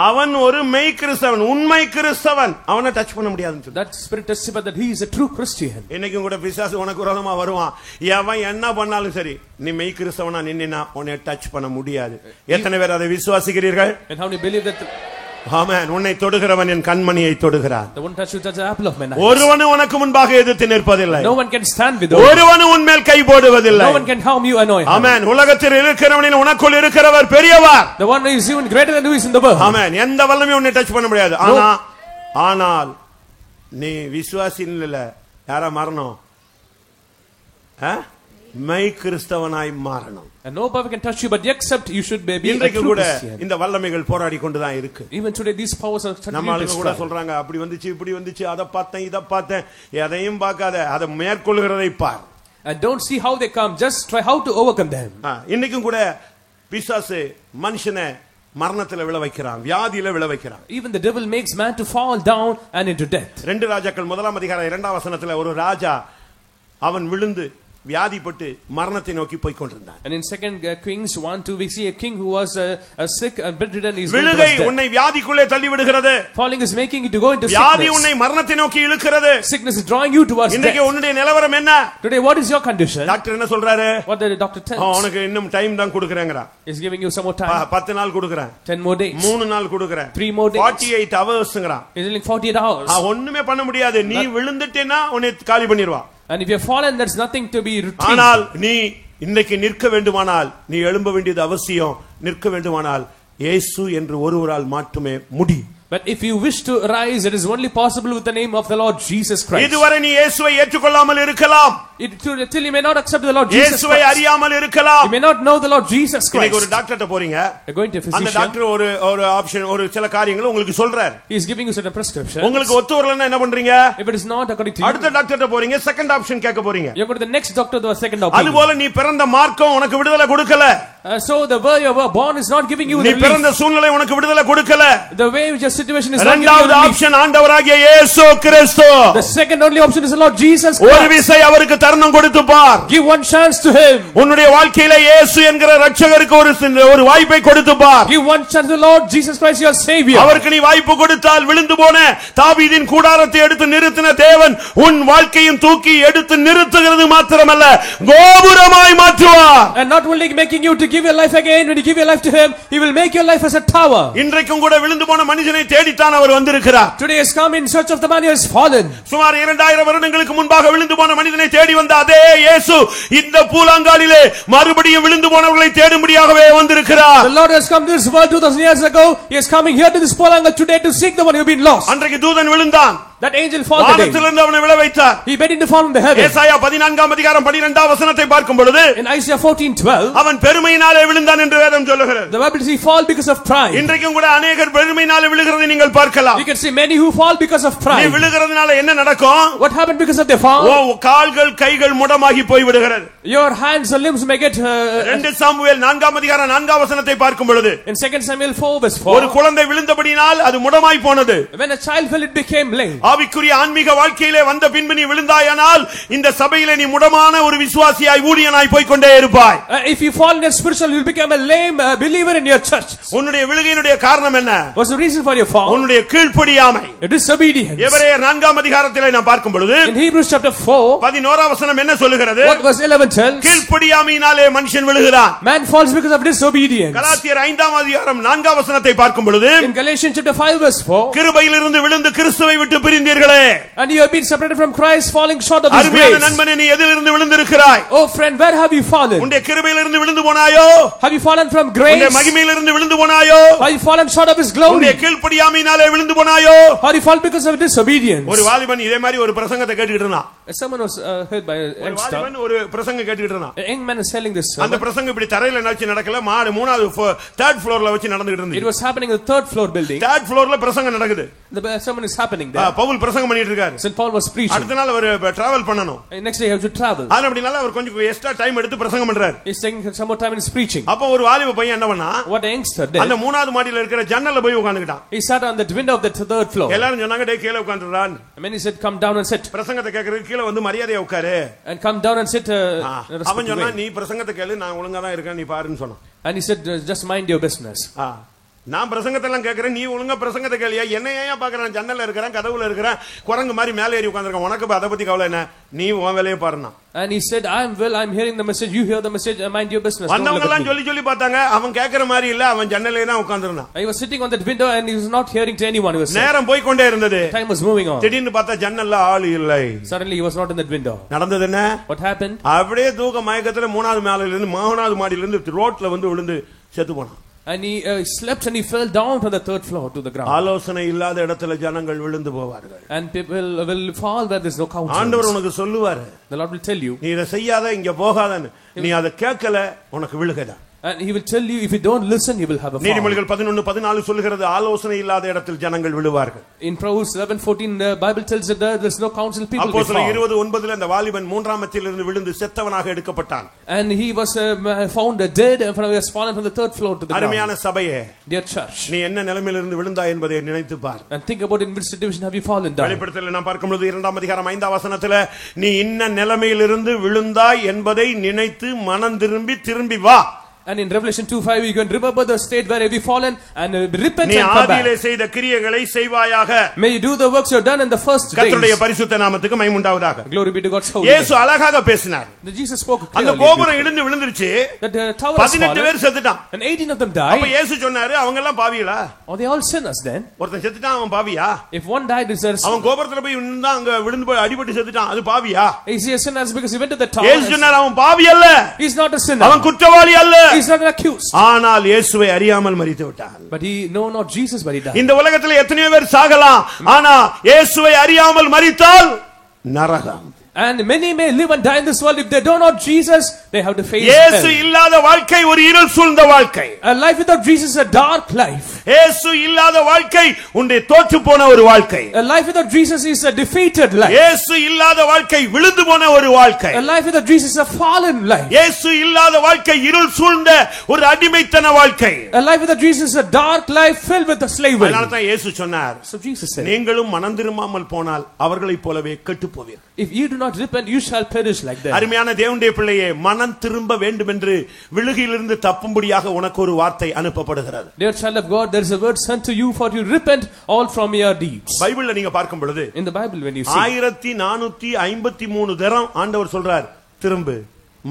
அவன் ஒரு மெய் கிறிஸ்தவன், உண்மை கிறிஸ்தவன். அவனை டச் பண்ண முடியாதுன்னு சொல்லு. That spirit testified that he is a true Christian. இன்னைக்கும் கூட பிசாசு உனக்கு விரோதமா வருவான். எவன் என்ன பண்ணாலும் சரி, நீ மெய் கிறிஸ்தவனா நின்னா உன்னை டச் பண்ண முடியாது. எத்தனை பேர் அதை விசுவாசிக்கிறீர்கள்? And how many believe that ஆமென். உன்னை தொடுகிறவன் என் கண்மணியை தொடுகிறான். The one touch the apple of my eye. ஒருவனும் உனக்கு முன்பாக எதிர்த்து நிற்பதில்லை. No one can stand with you. ஒருவனும் உன் மேல் கை போடுவதில்லை. No one can harm you, annoy him. ஆமென். உலகத்தில் இருக்கிறவனில் உனக்குள் இருக்கிறவர் பெரியவர். The one who is even greater than who is in the world. ஆமென். எந்த வல்லமையும் உன்னை டச் பண்ண முடியாது. ஆனால் நீ விசுவாசி இல்ல, யாரா மாறணும்? மெய் கிறிஸ்தவனாய் மாறணும். And no power can touch you, but except you should be a true Christian. இந்த வல்லமைகள் போராடி கொண்டு தான் இருக்கு. Even today these powers are நம்மளுக்கு கூட சொல்றாங்க, அப்படி வந்துச்சு இப்படி வந்துச்சு, அத பார்த்தேன் இத பார்த்தேன். எதையும் பார்க்காத, அத மேற்கொள்கிறதை பார். And don't see how they come, just try how to overcome them. இன்னைக்கும் கூட பிசாசு மனுஷனை மரணத்துல விழ வைக்கிறான், வியாதியில விழ வைக்கிறான். Even the devil makes man to fall down and into death. 2 ராஜாக்கள் 1ஆம் அதிகாரம் 2ஆம் வசனத்துல ஒரு ராஜா அவன் விழுந்து வியாதிப்பட்டு மரணத்தை நோக்கி போய் கொண்டிருந்தான். And in 2 Kings 1:2 we see a king who was sick and bedridden. Is விழுகை உன்னை வியாதிக்குள்ளே தள்ளி விடுகிறது. Falling is making you to go into sickness. வியாதி உன்னை மரணத்தை நோக்கி இழுக்கிறது. Sickness is drawing you towards death. இன்னைக்கு உன்னுடைய நிலவரம் என்ன? Today what is your condition? Doctor என்ன சொல்றாரு? What the doctor tells? உனக்கு இன்னும் டைம் தான் கொடுக்கறேங்கறான். Is giving you some more time. 10 நாள் கொடுக்கறேன். 10 more days. 3 நாள் கொடுக்கறேன். 3 more days. 48 hoursங்கறான். Is only 48 hours. ஒண்ணுமே பண்ண முடியாது. நீ விழுந்துட்டேனா உன்னை காலி பண்ணிடுவா. And if you have fallen, there's nothing to be retrieved. ஆனால் நீ இன்னைக்கு நிற்க வேண்டுமானால், நீ எழும்ப வேண்டியது அவசியம். நிற்க வேண்டுமானால் இயேசு என்று ஒருவரால் மட்டுமே முடியும். But if you wish to rise, it is only possible with the name of the Lord Jesus Christ. இதுவரை நீ இயேசுவை ஏற்றுக்கொள்ளாமல் இருக்கலாம். Till you may not accept the Lord Jesus Christ. இயேசுவை அறியாமல் இருக்கலாம். You may not know the Lord Jesus Christ. இன்னைக்கு ஒரு டாக்டர்ட்ட போறீங்க. You're going to a physician. அந்த டாக்டர் ஒரு ஆப்ஷன், ஒரு சில காரியங்களை உங்களுக்கு சொல்றார். He is giving you certain prescription. உங்களுக்கு ஒத்து வரலன்னா என்ன பண்றீங்க? If it is not according to you, அடுத்த டாக்டர்ட்ட போறீங்க, செகண்ட் ஆப்ஷன் கேட்க போறீங்க. You go to the next doctor, the second opinion. அதுபோல நீ பிறந்த மார்க்கம் உனக்கு விடுதலை கொடுக்கல. So the way you were born is not giving you the relief. நீ பிறந்த சூழ்நிலை உனக்கு விடுதலை கொடுக்கல. The way your situation is not giving you இரண்டாவது ஆப்ஷன் ஆண்டவராகிய இயேசு கிறிஸ்து. The second only option is the Lord Jesus Christ. ஒரு விசை அவருக்கு தருணம் கொடுத்து பார். Give one chance to him. உன்னுடைய வாழ்க்கையில இயேசு என்கிற இரட்சகருக்கு ஒரு வாய்ப்பை கொடுத்து பார். Give one chance to the Lord Jesus Christ your savior. அவருக்கு நீ வாய்ப்பு கொடுத்தால் விழுந்து போன தாவீதின் கூடாரத்தை எடுத்து நிறுத்தின தேவன் உன் வாழ்க்கையும் தூக்கி எடுத்து நிறுத்துகிறது மாத்திரமல்ல, கோபுரமாய் மாற்றுவார். And not only making you to give your life again, when you give your life to him, he will make your life as a tower. இன்றைக்கும் கூட விழுந்து போன மனுஷனை தேடித்தான் அவர் வந்திருக்கிறார். Today has come in search of the man who has fallen. சுமார் 2000 வருடங்களுக்கு முன்பாக விழுந்து போன மனிதனை தேடி வந்த அதே இயேசு இந்த பூலாங்காலிலே மறுபடியும் விழுந்து போனவர்களை தேடும்படியாகவே வந்திருக்கிறார். The Lord has come to this world 2000 years ago. He is coming here to this Polangal today to seek the one who has been lost. அன்றைக்கு தூதன் விழுந்தான். That angel fell today. வானத்திலிருந்து அவனை விழ வைத்தார். He bent into fall from the heaven. ஏசாயா 14ஆம் அதிகாரம் 12ஆம் வசனத்தை பார்க்கும் பொழுது, in Isaiah 14:12, அவன் பெருமையினாலே விழுந்தான் என்று வேதம் சொல்லுகிறது. The Bible says he fall because of pride. இன்றைக்கும் கூட अनेகர் பெருமையினாலே விழுகிறதை நீங்கள் பார்க்கலாம். You can see many who fall because of pride. நீ விழுகிறதுனால என்ன நடக்கும்? What happened because of their fall? கால்கள் கைகள் முடமாகி போய் விடுகிறது. Your hands and limbs may get 2 Samuel 4ஆம் அதிகாரம் 4ஆம் வசனத்தை பார்க்கும் பொழுது, in 2 Samuel 4:4, ஒரு குழந்தை விழுந்தபடியினால் அது முடமாய் போனது. when a child fell, it became lame. ஆவிக்குரிய ஆன்மீக வாழ்க்கையிலே வந்த பின்பு நீ விழுந்தாயானால் இந்த சபையிலே நீ முடமான ஒரு விசுவாசியாய் ஊழியனாய் போய் கொண்டே இருப்பாய். If you fall in the spiritual, you will become a lame believer in your church. உன்னுடைய விழுகையினுடைய காரணம் என்ன? What's the reason for your fall? உன்னுடைய கீழ்ப்படியாமை. Disobedience. எபிரேயர் 4ஆம் அதிகாரத்திலே நாம் பார்க்கும் பொழுது, in Hebrews chapter 4, 11ஆம் வசனம் என்ன சொல்லுகிறது? what verse 11 tells? கீழ்ப்படியாமையினாலே மனுஷன் விழுகிறான். Man falls because of disobedience. கலாத்தியர் 5ஆம் அதிகாரம் 4ஆம் வசனத்தை பார்க்கும் பொழுது, in Galatians chapter 5 verse 4, கிருபையிலிருந்து விழுந்து கிறிஸ்துவை விட்டு பிரிந்தீர்களே. And you have been separated from Christ, falling short of His அருமையான grace. நண்பனே, நீ எதிலிருந்து விழுந்திருக்கிறாய்? Oh friend, where have you fallen? உன்னுடைய கிருபையிலிருந்து விழுந்து போனாயோ? Have you fallen from grace? உன்னுடைய மகிமையிலிருந்து விழுந்து போனாயோ? Have you fallen short of His glory? உன்னுடைய கீழ்ப்படியாமையினாலே விழுந்து போனாயோ? Have you fallen because of disobedience? ஒரு வாலிபன் இதே மாதிரி ஒரு பிரசங்கத்தை கேட்டுக்கிட்டு இருந்தான். Someone was heard by a ஒரு youngster. வாலிபன் ஒரு பிரசங்கம் கேட்டுக்கிட்டு இருந்தான். A young man is telling this. அந்த பிரசங்கம் இப்படி தரையில வச்சு நடக்கல, மாடி 3வது 3rd ஃப்ளோர்ல வச்சு நடந்துட்டு இருந்துச்சு. It was happening in the 3rd floor building. 3rd ஃப்ளோர்ல பிரசங்கம் நடக்குது. The sermon is happening there. Pavul பிரசங்கம் பண்ணிட்டு இருக்காரு. St. Paul was preaching. அடுத்த நாள் அவர் டிராவல் பண்ணனும். Next day he had to travel. ஆனா அப்படினால அவர் கொஞ்சம் எக்ஸ்ட்ரா டைம் எடுத்து பிரசங்கம் பண்றாரு. He's taking some more time in his preaching. அப்ப ஒரு வாலிப பையன் என்ன பண்ணா? What a youngster did. அந்த 3வது மாடியில இருக்கிற ஜன்னல்ல போய் உட்கார்ந்துட்டான். He sat on the window of the 3rd floor. எல்லாரும் சொன்னாங்க டேய் கீழ உட்கார்ந்துறான். And then he said come down and sit. பிரசங்கத்தை கேக்குறதுக்கு கீழ வந்து மரியாதையா உட்காரு. And come down and sit. அவன் சொன்னா நீ பிரசங்கத்தை கேளு, நான் ஒழுங்கா தான் இருக்கேன், நீ பாருன்னு சொன்னான். And he said just mind your business. நான் பிரசங்கத்தை எல்லாம் கேக்குறேன், நீ ஒழுங்கா பிரசங்கத்தை கேளியா? என்ன ஏன் பாக்குறேன்? ஜன்னல்ல இருக்கிறேன், கதவுல இருக்கிறேன், குரங்கு மாதிரி மேலே ஏறி உட்கார்ந்திருக்கேன், உனக்கு அத பத்தி கவலை என்ன? நீ உன் வேலையை பாருன்னா. And he said I'm hearing the message, you hear the message, mind your business. வந்தவங்க எல்லாம் சொல்லி பார்த்தாங்க, அவன் கேக்குற மாதிரி இல்ல, அவன் ஜன்னல்ல தான் உட்கார்ந்திருந்தான். He was sitting on that window and he was not hearing to anyone. He was நேரம் போய் கொண்டே இருந்தது. Time was moving on. திடீர்னு பார்த்தா ஜன்னல்ல ஆள் இல்லை. Suddenly he was not in that window. நடந்தது என்ன? What happened? அப்படியே தூக்க மயக்கத்துல 3வது மாடியில இருந்து 3வது மாடியில இருந்து ரோட்ல வந்து விழுந்து செத்து போனான். And he slept and he fell down to the 3rd floor to the ground. ஆலோசனை இல்லாத இடத்துல ஜனங்கள் விழுந்து போவார்கள். And people will fall where there is no counsel. ஆண்டவர் உனக்கு சொல்லுவார், The Lord will tell you. நீ இத செய்யாத, இங்க போகாதன்னு. நீ அத கேட்கல, உனக்கு விழுகதான். And he will tell you, if you don't listen, you will have a fall. நீதிமொழிகள் 11:14 சொல்கிறது, ஆலோசனை இல்லாத இடத்தில் ஜனங்கள் விழுவார்கள். In Proverbs 11:14 the Bible tells that there is no counsel, people will fall. அப்போஸ்தலர் 20:9 அந்த வாலிபன் 3ஆம் மத்தியிலிருந்து விழுந்து செத்தவனாக எடுக்கப்பட்டான். And he was found dead and he was fallen from the 3rd floor to the ground. அருமையான சபையே, Dear church, நீ என்ன நிலைமையிலிருந்து விழுந்தாய் என்பதை நினைத்து பார். and think about in which situation have you fallen down. வெளிப்படுத்தலில் நாம் பார்க்கும்போது 2ஆம் அதிகாரம் 5ஆம் வசனத்திலே, நீ என்ன நிலைமையிலிருந்து விழுந்தாய் என்பதை நினைத்து மனம் திரும்பி வா. And in Revelation 2:5 you can remember the state where you have fallen and repent நீ and come ஆதியிலே back. செய்த கிரியைகளை செய்வாயாக. May you do the works you have done in the first days. கர்த்தருடைய பரிசுத்த நாமத்துக்கு மகிமை உண்டாவதாக. Glory be to God's holy இயேசு அழகாக பேசினார். name. Jesus spoke அந்த clearly. கோபுரம் இடிந்து விழுந்துருச்சு. That tower was 18 பேர் fallen செத்துட்டான். and 18 of them அப்ப died. இயேசு சொன்னாரு, அவங்க எல்லாம் பாவிகளா? Are they all sinners then? ஒருத்தன் செத்துட்டான், அவன் பாவியா? If one died, is there அவன் கோபுரத்துல போய் விழுந்தா, அங்க விழுந்து போய் அடிபட்டு செத்துட்டான், அது பாவியா? is he a sinner because he went to the tower? இயேசு சொன்னார், அவன் பாவி அல்ல, He's not a sinner. அவன் குற்றவாளி அல்ல, He's not an accused. ஆனால் இயேசுவை அறியாமல் மரித்து விட்டான். But he not Jesus, but he died. இந்த உலகத்துல எத்தனையோ பேர் சாகலாம், ஆனா இயேசுவை அறியாமல் மரித்தால் நரகம். And many may live and die in this world. If they don't know Jesus, they have to face இயேசு hell. இல்லாத வாழ்க்கை ஒரு இருள் சூழ்ந்த வாழ்க்கை. A life without Jesus is a dark life. இயேசு இல்லாத வாழ்க்கை உன்னை தோற்று போன ஒரு வாழ்க்கை. A life without Jesus is a defeated life. இயேசு இல்லாத வாழ்க்கை விழுந்து போன ஒரு வாழ்க்கை. A life without Jesus is a fallen life. இயேசு இல்லாத வாழ்க்கை இருள் சூழ்ந்த ஒரு அடிமைத்தன வாழ்க்கை. A life without Jesus is a dark life filled with the slavery. அதனால தான் இயேசு சொன்னார், So Jesus said, நீங்களும் மனம் திரும்பாமல் போனால் அவர்களைப் போலவே கெட்டுப் போவீர்கள். if you do not repent, you shall perish like that. அருமையான தேவனுடைய பிள்ளையே, மனம் திரும்ப வேண்டும் என்று விழுகிலிருந்து தப்பும்படியாக உனக்கு ஒரு வார்த்தை அனுப்பப்படுகிறது. Dear child of God, there is a word sent to you for you repent all from your deeds. பைபிள்ல நீங்க பார்க்கும் பொழுது In the Bible when you see 1453 தரம் ஆண்டவர் சொல்றார், திரும்பு,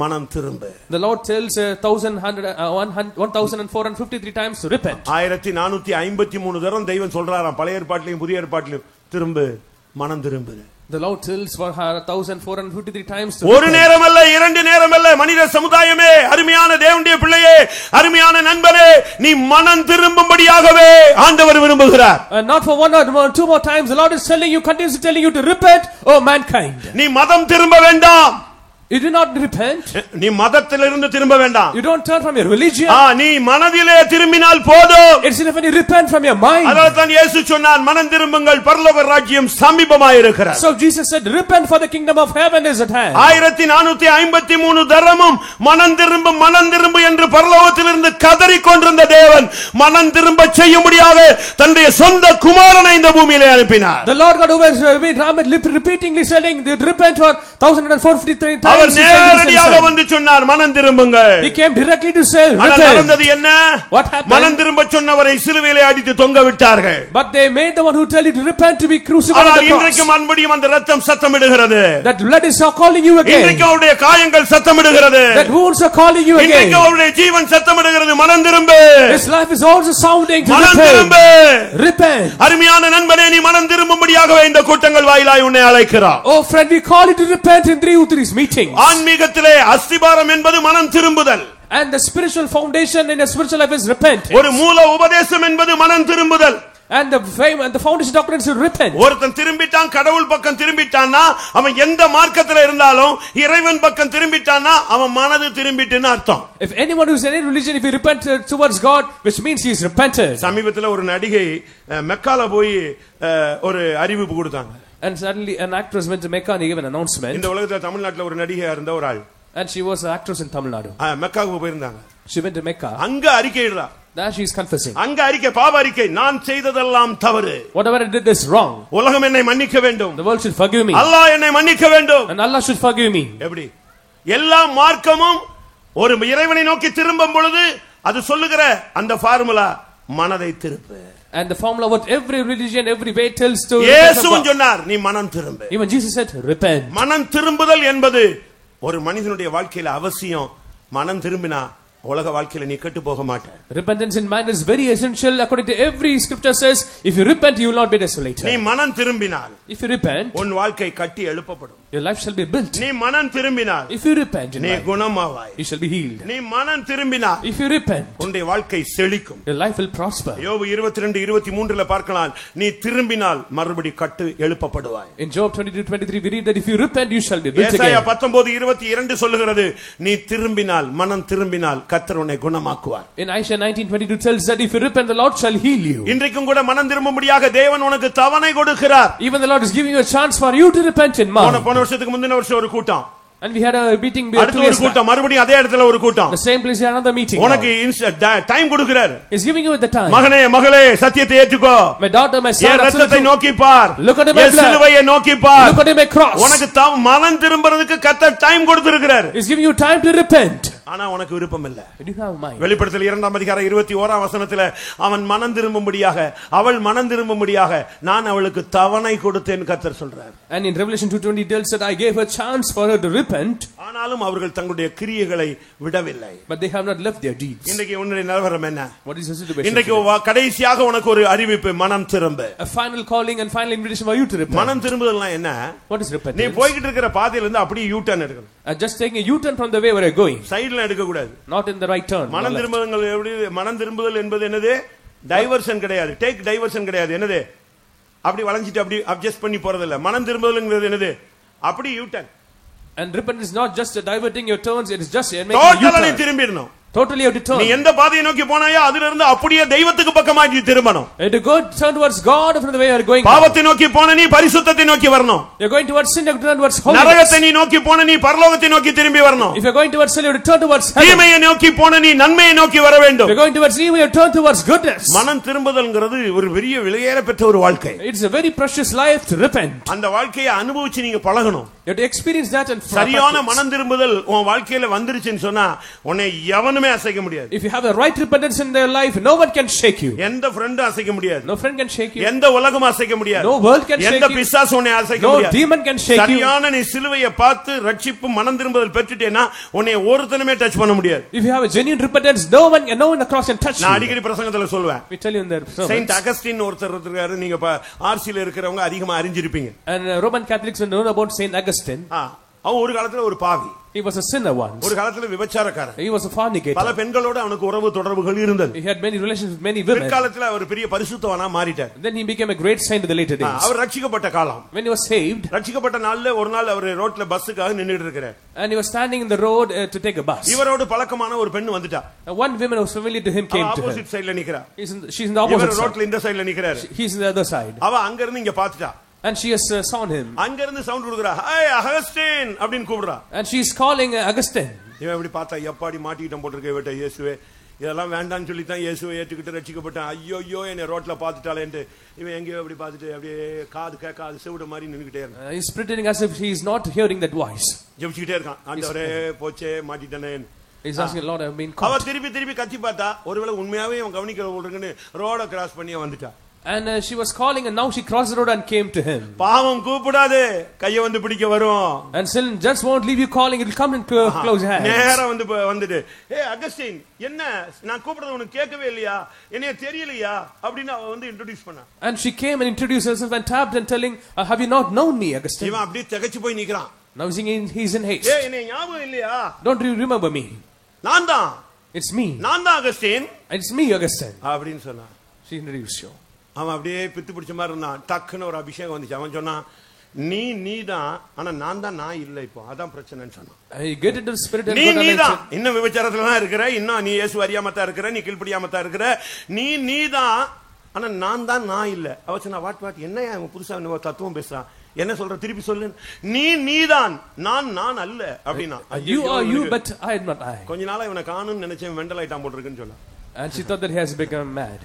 மனம் திரும்பு. the Lord tells 1453 times to repent. 1453 தரம் தெய்வம் சொல்றாராம், பழைய ஏற்பாட்டிலும் புதிய ஏற்பாட்டிலும், திரும்பு, மனம் திரும்பு. The Lord tells for 1453 times to ஒரு repent. நேரம் அல்ல, இரண்டு நேரம் அல்ல. மனித சமுதாயமே, அருமையான தேவனுடைய பிள்ளையே, அருமையான நண்பரே, நீ மனம் திரும்பும்படியாகவே ஆண்டவர் விரும்புகிறார். And not for one or two more times. The Lord is telling you, continuously telling you to repent, oh mankind. நீ மதம் திரும்ப வேண்டாம். You do not repent. நீ மதத்திலிருந்து திரும்ப வேண்டாம். You don't turn from your religion. நீ மனதிலே திரும்பினால் போதும். It's enough when you repent from your mind. அதனால தான் இயேசு சொன்னார், மனம் திரும்புங்கள், பரலோக ராஜ்யம் சமீபமாய் இருக்கிறது. So Jesus said, repent for the kingdom of heaven is at hand. 1453 தரமும் மனம் திரும்பு என்று பரலோகத்திலிருந்து கதறிக் கொண்டிருந்த தேவன் மனம் திரும்ப செய்யும்படியாக தன்னுடைய சொந்த குமாரனை இந்த பூமியிலே அனுப்பினார். The Lord God who was repeatedly saying, repent for 1453 times. அவர் நேரடியாக வந்து சொன்னார் மனம் திரும்புங்கள். He came directly to say ஆனால் repent. நடந்தது என்ன? What happened? மனம் திரும்ப சொன்னவரை சிலுவையிலே அடித்து தொங்க விட்டார்கள். But they made the one who tell you to repent to be crucified on ஆனால் the cross. இன்றைக்கு மறுபடியும் அந்த இரத்தம் சத்தமிடுகிறது. That blood is calling you again. இன்றைக்கு அவருடைய காயங்கள் சத்தமிடுகிறது. That wounds are calling you again. இன்றைக்கு அவருடைய ஜீவன் சத்தமிடுகிறது. மனம் திரும்பு. His life is also sounding to மனம் திரும்பு. repent. அருமையான நண்பனே, நீ மனம் திரும்பும்படியாகவே இந்த கூட்டங்கள் வாயிலாய் உன்னை அழைக்கிறார். Oh friend, we call you to repent in these meetings. ஆன்மீகத்திலே அஸ்திபாரம் என்பது மனம் திரும்புதல். And the spiritual foundation in a spiritual life is repent. ஒரு மூல உபதேசம் என்பது மனம் திரும்புதல். And the foundation doctrine is to repent. ஒருத்தன் திரும்பிட்டான், கடவுள் பக்கம் திரும்பிட்டான்னா அவன் எந்த மார்க்கத்துல இருந்தாலும் இறைவன் பக்கம் திரும்பிட்டான்னா அவன் மனது திரும்பிட்டுன்னு அர்த்தம். If anyone who is in any religion, if he repents towards God, which means he is repented. சமீபத்துல ஒரு நடிகை மெக்கால போய் ஒரு அறிவிப்பு கொடுத்தாங்க. And suddenly an actress went to Mecca and gave an announcement. இந்த உலகத்துல தமிழ்நாட்டுல ஒரு நடிகையா இருந்த ஒரு ஆள். And she was an actress in Tamil Nadu. மெக்காவுக்கு போயிருந்தாங்க. She went to Mecca. அங்க அறிக்கையிடுறா. Now she is confessing. அங்க அறிக்கை, பாவ அறிக்கை, நான் செய்ததெல்லாம் தவறு. Whatever I did is wrong. உலகம் என்னை மன்னிக்க வேண்டும். The world should forgive me. அல்லாஹ் என்னை மன்னிக்க வேண்டும். And Allah should forgive me. எப்படி? எல்லா மார்க்கமும் ஒரு இறைவனை நோக்கி திரும்பும் பொழுது அது சொல்லுகிற அந்த ஃபார்முலா மனதை திருப்பு. And the formula what every religion, every way tells to இயேசுவும் சொன்னார், நீ மனம் திரும்பு. Even Jesus said repent. மனம் திரும்புதல் என்பது ஒரு மனிதனுடைய வாழ்க்கையில அவசியம். மனம் திரும்பினா உலக வாழ்க்கையில நீ கெட்டு போக மாட்ட. Repentance in man is very essential. According to every scripture says, if you repent, you will not be desolated. நீ மனம் திரும்பினால், if you repent, உன் வாழ்க்கை கட்டி எழுப்பப்படும். your life shall be built. நீ மனம் திரும்பினால், if you repent, நீ குணமாவாய். you shall be healed. நீ மனம் திரும்பினால், if you repent, உன்னுடைய வாழ்க்கை செழிக்கும். your life will prosper. யோபு 22:23ல பார்க்கலாம், நீ திரும்பினால் மறுபடி கட்டு எழுப்பப்படுவாய். In Job 22:23 we read that if you repent, you shall be built again. ஏசாயா 19:22 சொல்லுகிறது, நீ திரும்பினால், மனம் திரும்பினால் கர்த்தர் உன்னை குணமாக்குவார். In Isaiah 19:22 tells that if you repent, the Lord shall heal you. இன்றைக்கும் கூட மனம் திரும்பும்படியாக தேவன் உனக்கு தவணை கொடுக்கிறார். Even the Lord is giving you a chance for you to repent in man. போன வருஷத்துக்கு முந்தின வருஷம் ஒரு கூட்டம். And we had a meeting அடுத்த ஒரு கூட்டம், மறுபடியும் அதே இடத்துல ஒரு கூட்டம். The same place, another meeting. உனக்கு டைம் கொடுக்கிறார். He's giving you the time. மகனே மகளே, சத்தியத்தை ஏற்றுக்கோ. My daughter, my son, ரத்தத்தை நோக்கி பார். Look at my சிலுவையை நோக்கி பார். Look at my cross. உனக்கு மனம் திரும்பறதுக்கு கர்த்தர் டைம் கொடுத்திருக்கிறார். He's giving you time to repent. ஆனா உனக்கு விருப்பம் இல்ல. You have mind. வெளிப்படுத்தல் 2:21 அவன் மனம் திரும்பும்படியாக, அவள் மனம் திரும்பும்படியாக நான் அவளுக்கு தவணை கொடுத்தேன் கர்த்தர் சொல்றார். And in Revelation 2:20 tells that I gave her chance for her to repent. ஆனாலும் அவர்கள் தங்களுடைய கிரியைகளை விடவில்லை. But they have not left their deeds. இன்றைக்கு உன்னுடைய நிலவரம் என்ன? What is the situation? இன்றைக்கு கடைசியாக உனக்கு ஒரு அறிவிப்பு, மனம் திரும்ப. A final calling and final invitation for you to repent. மனம் திரும்புதல்னா என்ன? What is repentance? நீ போயிட்டு இருக்கிற பாதையில இருந்து அப்படியே யூ டர்ன் எடுக்கணும். Just taking a U-turn from the way where you're going. சைடுல எடுக்க கூடாது. Not in the right turn. மனம் திரும்புதல் எப்படி? மனம் திரும்புதல் என்பது என்னது? டைவர்ஷன் கிடையாது. டேக் டைவர்ஷன் கிடையாது. என்னது? அப்படி வளைஞ்சிட்டு அப்படி அட்ஜஸ்ட் பண்ணி போறது இல்ல. மனம் திரும்புதல்ங்கிறது என்னது? அப்படி you turn. And repentance is not just diverting your turns, it is just making டோட்டலா திரும்பிடணும். Totally you have to turn. நீ எந்த பாதையை நோக்கி போனாயோ அதில இருந்து அப்படியே தெய்வத்துக்கு பக்கமாய் நீ திரும்பணும். You have to go turn towards God from the way you are going. பாவத்தை நோக்கி போன நீ பரிசுத்தத்தை நோக்கி வரணும். You are going towards sin, you have to turn towards holiness. நரகத்தை நீ நோக்கி போன நீ பரலோகத்தை நோக்கி திரும்பி வரணும். If you are going towards sin, you have to turn towards heaven. தீமையை நோக்கி போன நீ நன்மையை நோக்கி வர வேண்டும். If you are going towards evil, you have to turn towards goodness. மனம் திரும்புதல்ங்கிறது ஒரு பெரிய விலையேற பெற்ற ஒரு வாழ்க்கை. It's a very precious life to repent. அந்த வாழ்க்கையை அனுபவிச்சு நீங்க பழகணும். You have to experience that and சரியான மனம் திரும்புதல் உன் வாழ்க்கையில வந்துருச்சுன்னு சொன்னா உன்னை எவனுமே அசைக்க முடியாது. If you have the right repentance in their life, no one can shake you. எந்த friend அசைக்க முடியாது. No friend can shake you. எந்த உலகம் அசைக்க முடியாது. No world can shake you. எந்த பிசாசு உன்னை அசைக்க முடியாது. No demon can shake you. சரியான நீ சிலுவையை பார்த்து ரட்சிப்பு மனம் திரும்புதல் பெற்றுட்டேனா உன்னை ஒருத்தனுமே டச் பண்ண முடியாது. If you have a genuine repentance, no one across can touch you. நான் அடிக்கடி பிரசங்கத்துல சொல்வேன். We tell you in there. Saint Augustine ஒருத்தர் இருக்காரு, நீங்க ஆர்சில இருக்கிறவங்க அதிகமா அறிஞ்சிருப்பீங்க. And Roman Catholics will know about Saint Augustine. அவன் ஒரு காலத்துல ஒரு பாவி. He was a sinner once. ஒரு காலத்துல விபச்சாரக்காரன். He was a fornicator. பல பெண்களோட அவனுக்கு உறவு தொடர்புகள் இருந்தது. He had many relations with many women. பிற்காலத்துல அவர் பெரிய பரிசுத்தவனா மாறிட்டார். Then he became a great saint in the later days. அவர் ரட்சிக்கப்பட்ட காலம். When he was saved. ரட்சிக்கப்பட்ட நாள்ல ஒரு நாள் அவர் ரோட்ல பஸ்ஸுக்காக நின்னுட்டு இருக்கார். And he was standing in the road to take a bus. இவரோட பழக்கமான ஒரு பெண் வந்துட்டா. One woman who was familiar to him came to him. Opposite சைடுல நிக்கிறா. She's in the opposite இவர் side. ரோட்ல இந்த சைடுல நிக்கிறார். He's in the other side. அவ அங்க இருந்து இங்க பாத்துட்டா. And she has saw him. அங்க இருந்து சவுண்ட் கொடுக்கறா. ஹே அகஸ்டின் அப்படினு கூப்பிடுறா. And she is calling Augustine. இவன் இப்படி பார்த்தா எப்பாடி மாட்டிட்டோம் போட்டுருக்கே வேட்ட இயேசுவே இதெல்லாம் வேண்டாம்னு சொல்லி தான் இயேசுவை ஏற்றுக்கிட்டு ரட்சிக்கப்பட்டேன். ஐயோ என்னை ரோட்ல பாத்துட்டாலேன்ட்டு இவன் எங்கேயோ அப்படி பார்த்துட்டு அப்படியே காது கேட்காது செவிட மாதிரி நின்னுக்கிட்டே இருக்கான். He's pretending as if he is not hearing that voice. ஜெபிச்சுக்கிட்டே இருக்கான். ஆண்டவரே போச்சே மாட்டிட்டேனே. He's asking, Lord, I've been அவ caught. திருப்பி கத்தி பார்த்தா ஒருவேளை உண்மையாவே அவன் கவனிக்கிற போடுறதுன்னு ரோட கிராஸ் பண்ணி வந்துட்டா. And she was calling, and now she crossed the road and came to him. பாவம் கூப்பிடாது, கைய வந்து பிடிக்க வரும். And sin just won't leave you calling, it will come and close your hands. நேரா வந்துட்டு அகஸ்டின் என்ன நான் கூப்பிடுறது உனக்கு கேட்கவே இல்லையா, என்னைய தெரியலையா அப்படின்னு அவ வந்து இன்ட்ரோ듀ce பண்ணா. And she came and introduced herself and tapped and telling, have you not known me, Augustine? இவன் அப்படியே திகைச்சு போய் நிக்கறான். Now he's in haste. என்னைய ஞாபகம் இல்லையா? Don't you remember me? நான் தான். It's me. நான் தான் அகஸ்டின். It's me, Augustine. அப்படின்னு சொன்னா. She introduced you. அவன் அப்படியே பித்து பிடிச்ச மாதிரி இருந்தான். டக்குன்னு ஒரு அபிஷேகம் வந்துச்சு. அவன் சொன்னான், நீதான், ஆனா நான் தான் நான் இல்ல, இப்போ அதான் பிரச்சனைன்னு சொன்னான். I get into the spirit and நீதான் இன்னும் விபச்சாரத்துல தான் இருக்கிற, இன்னும் நீ இயேசு அறியாம தான் இருக்கிற, நீ கீழ்ப்படியாம தான் இருக்கிற, நீதான், ஆனா நான் தான் நான் இல்ல. அவ சொன்னா வாட் என்ன புதுசா தத்துவம் பேசுறான், என்ன சொல்ற திருப்பி சொல்லு. நீதான், நான் அல்ல அப்படின்னா. You are you but I am not I. கொஞ்ச நாளா இவனை காணும்னு நினைச்சேன், மெண்டல் ஐட்டம் போட்டுருக்குன்னு சொன்னான். And she thought that he has become mad.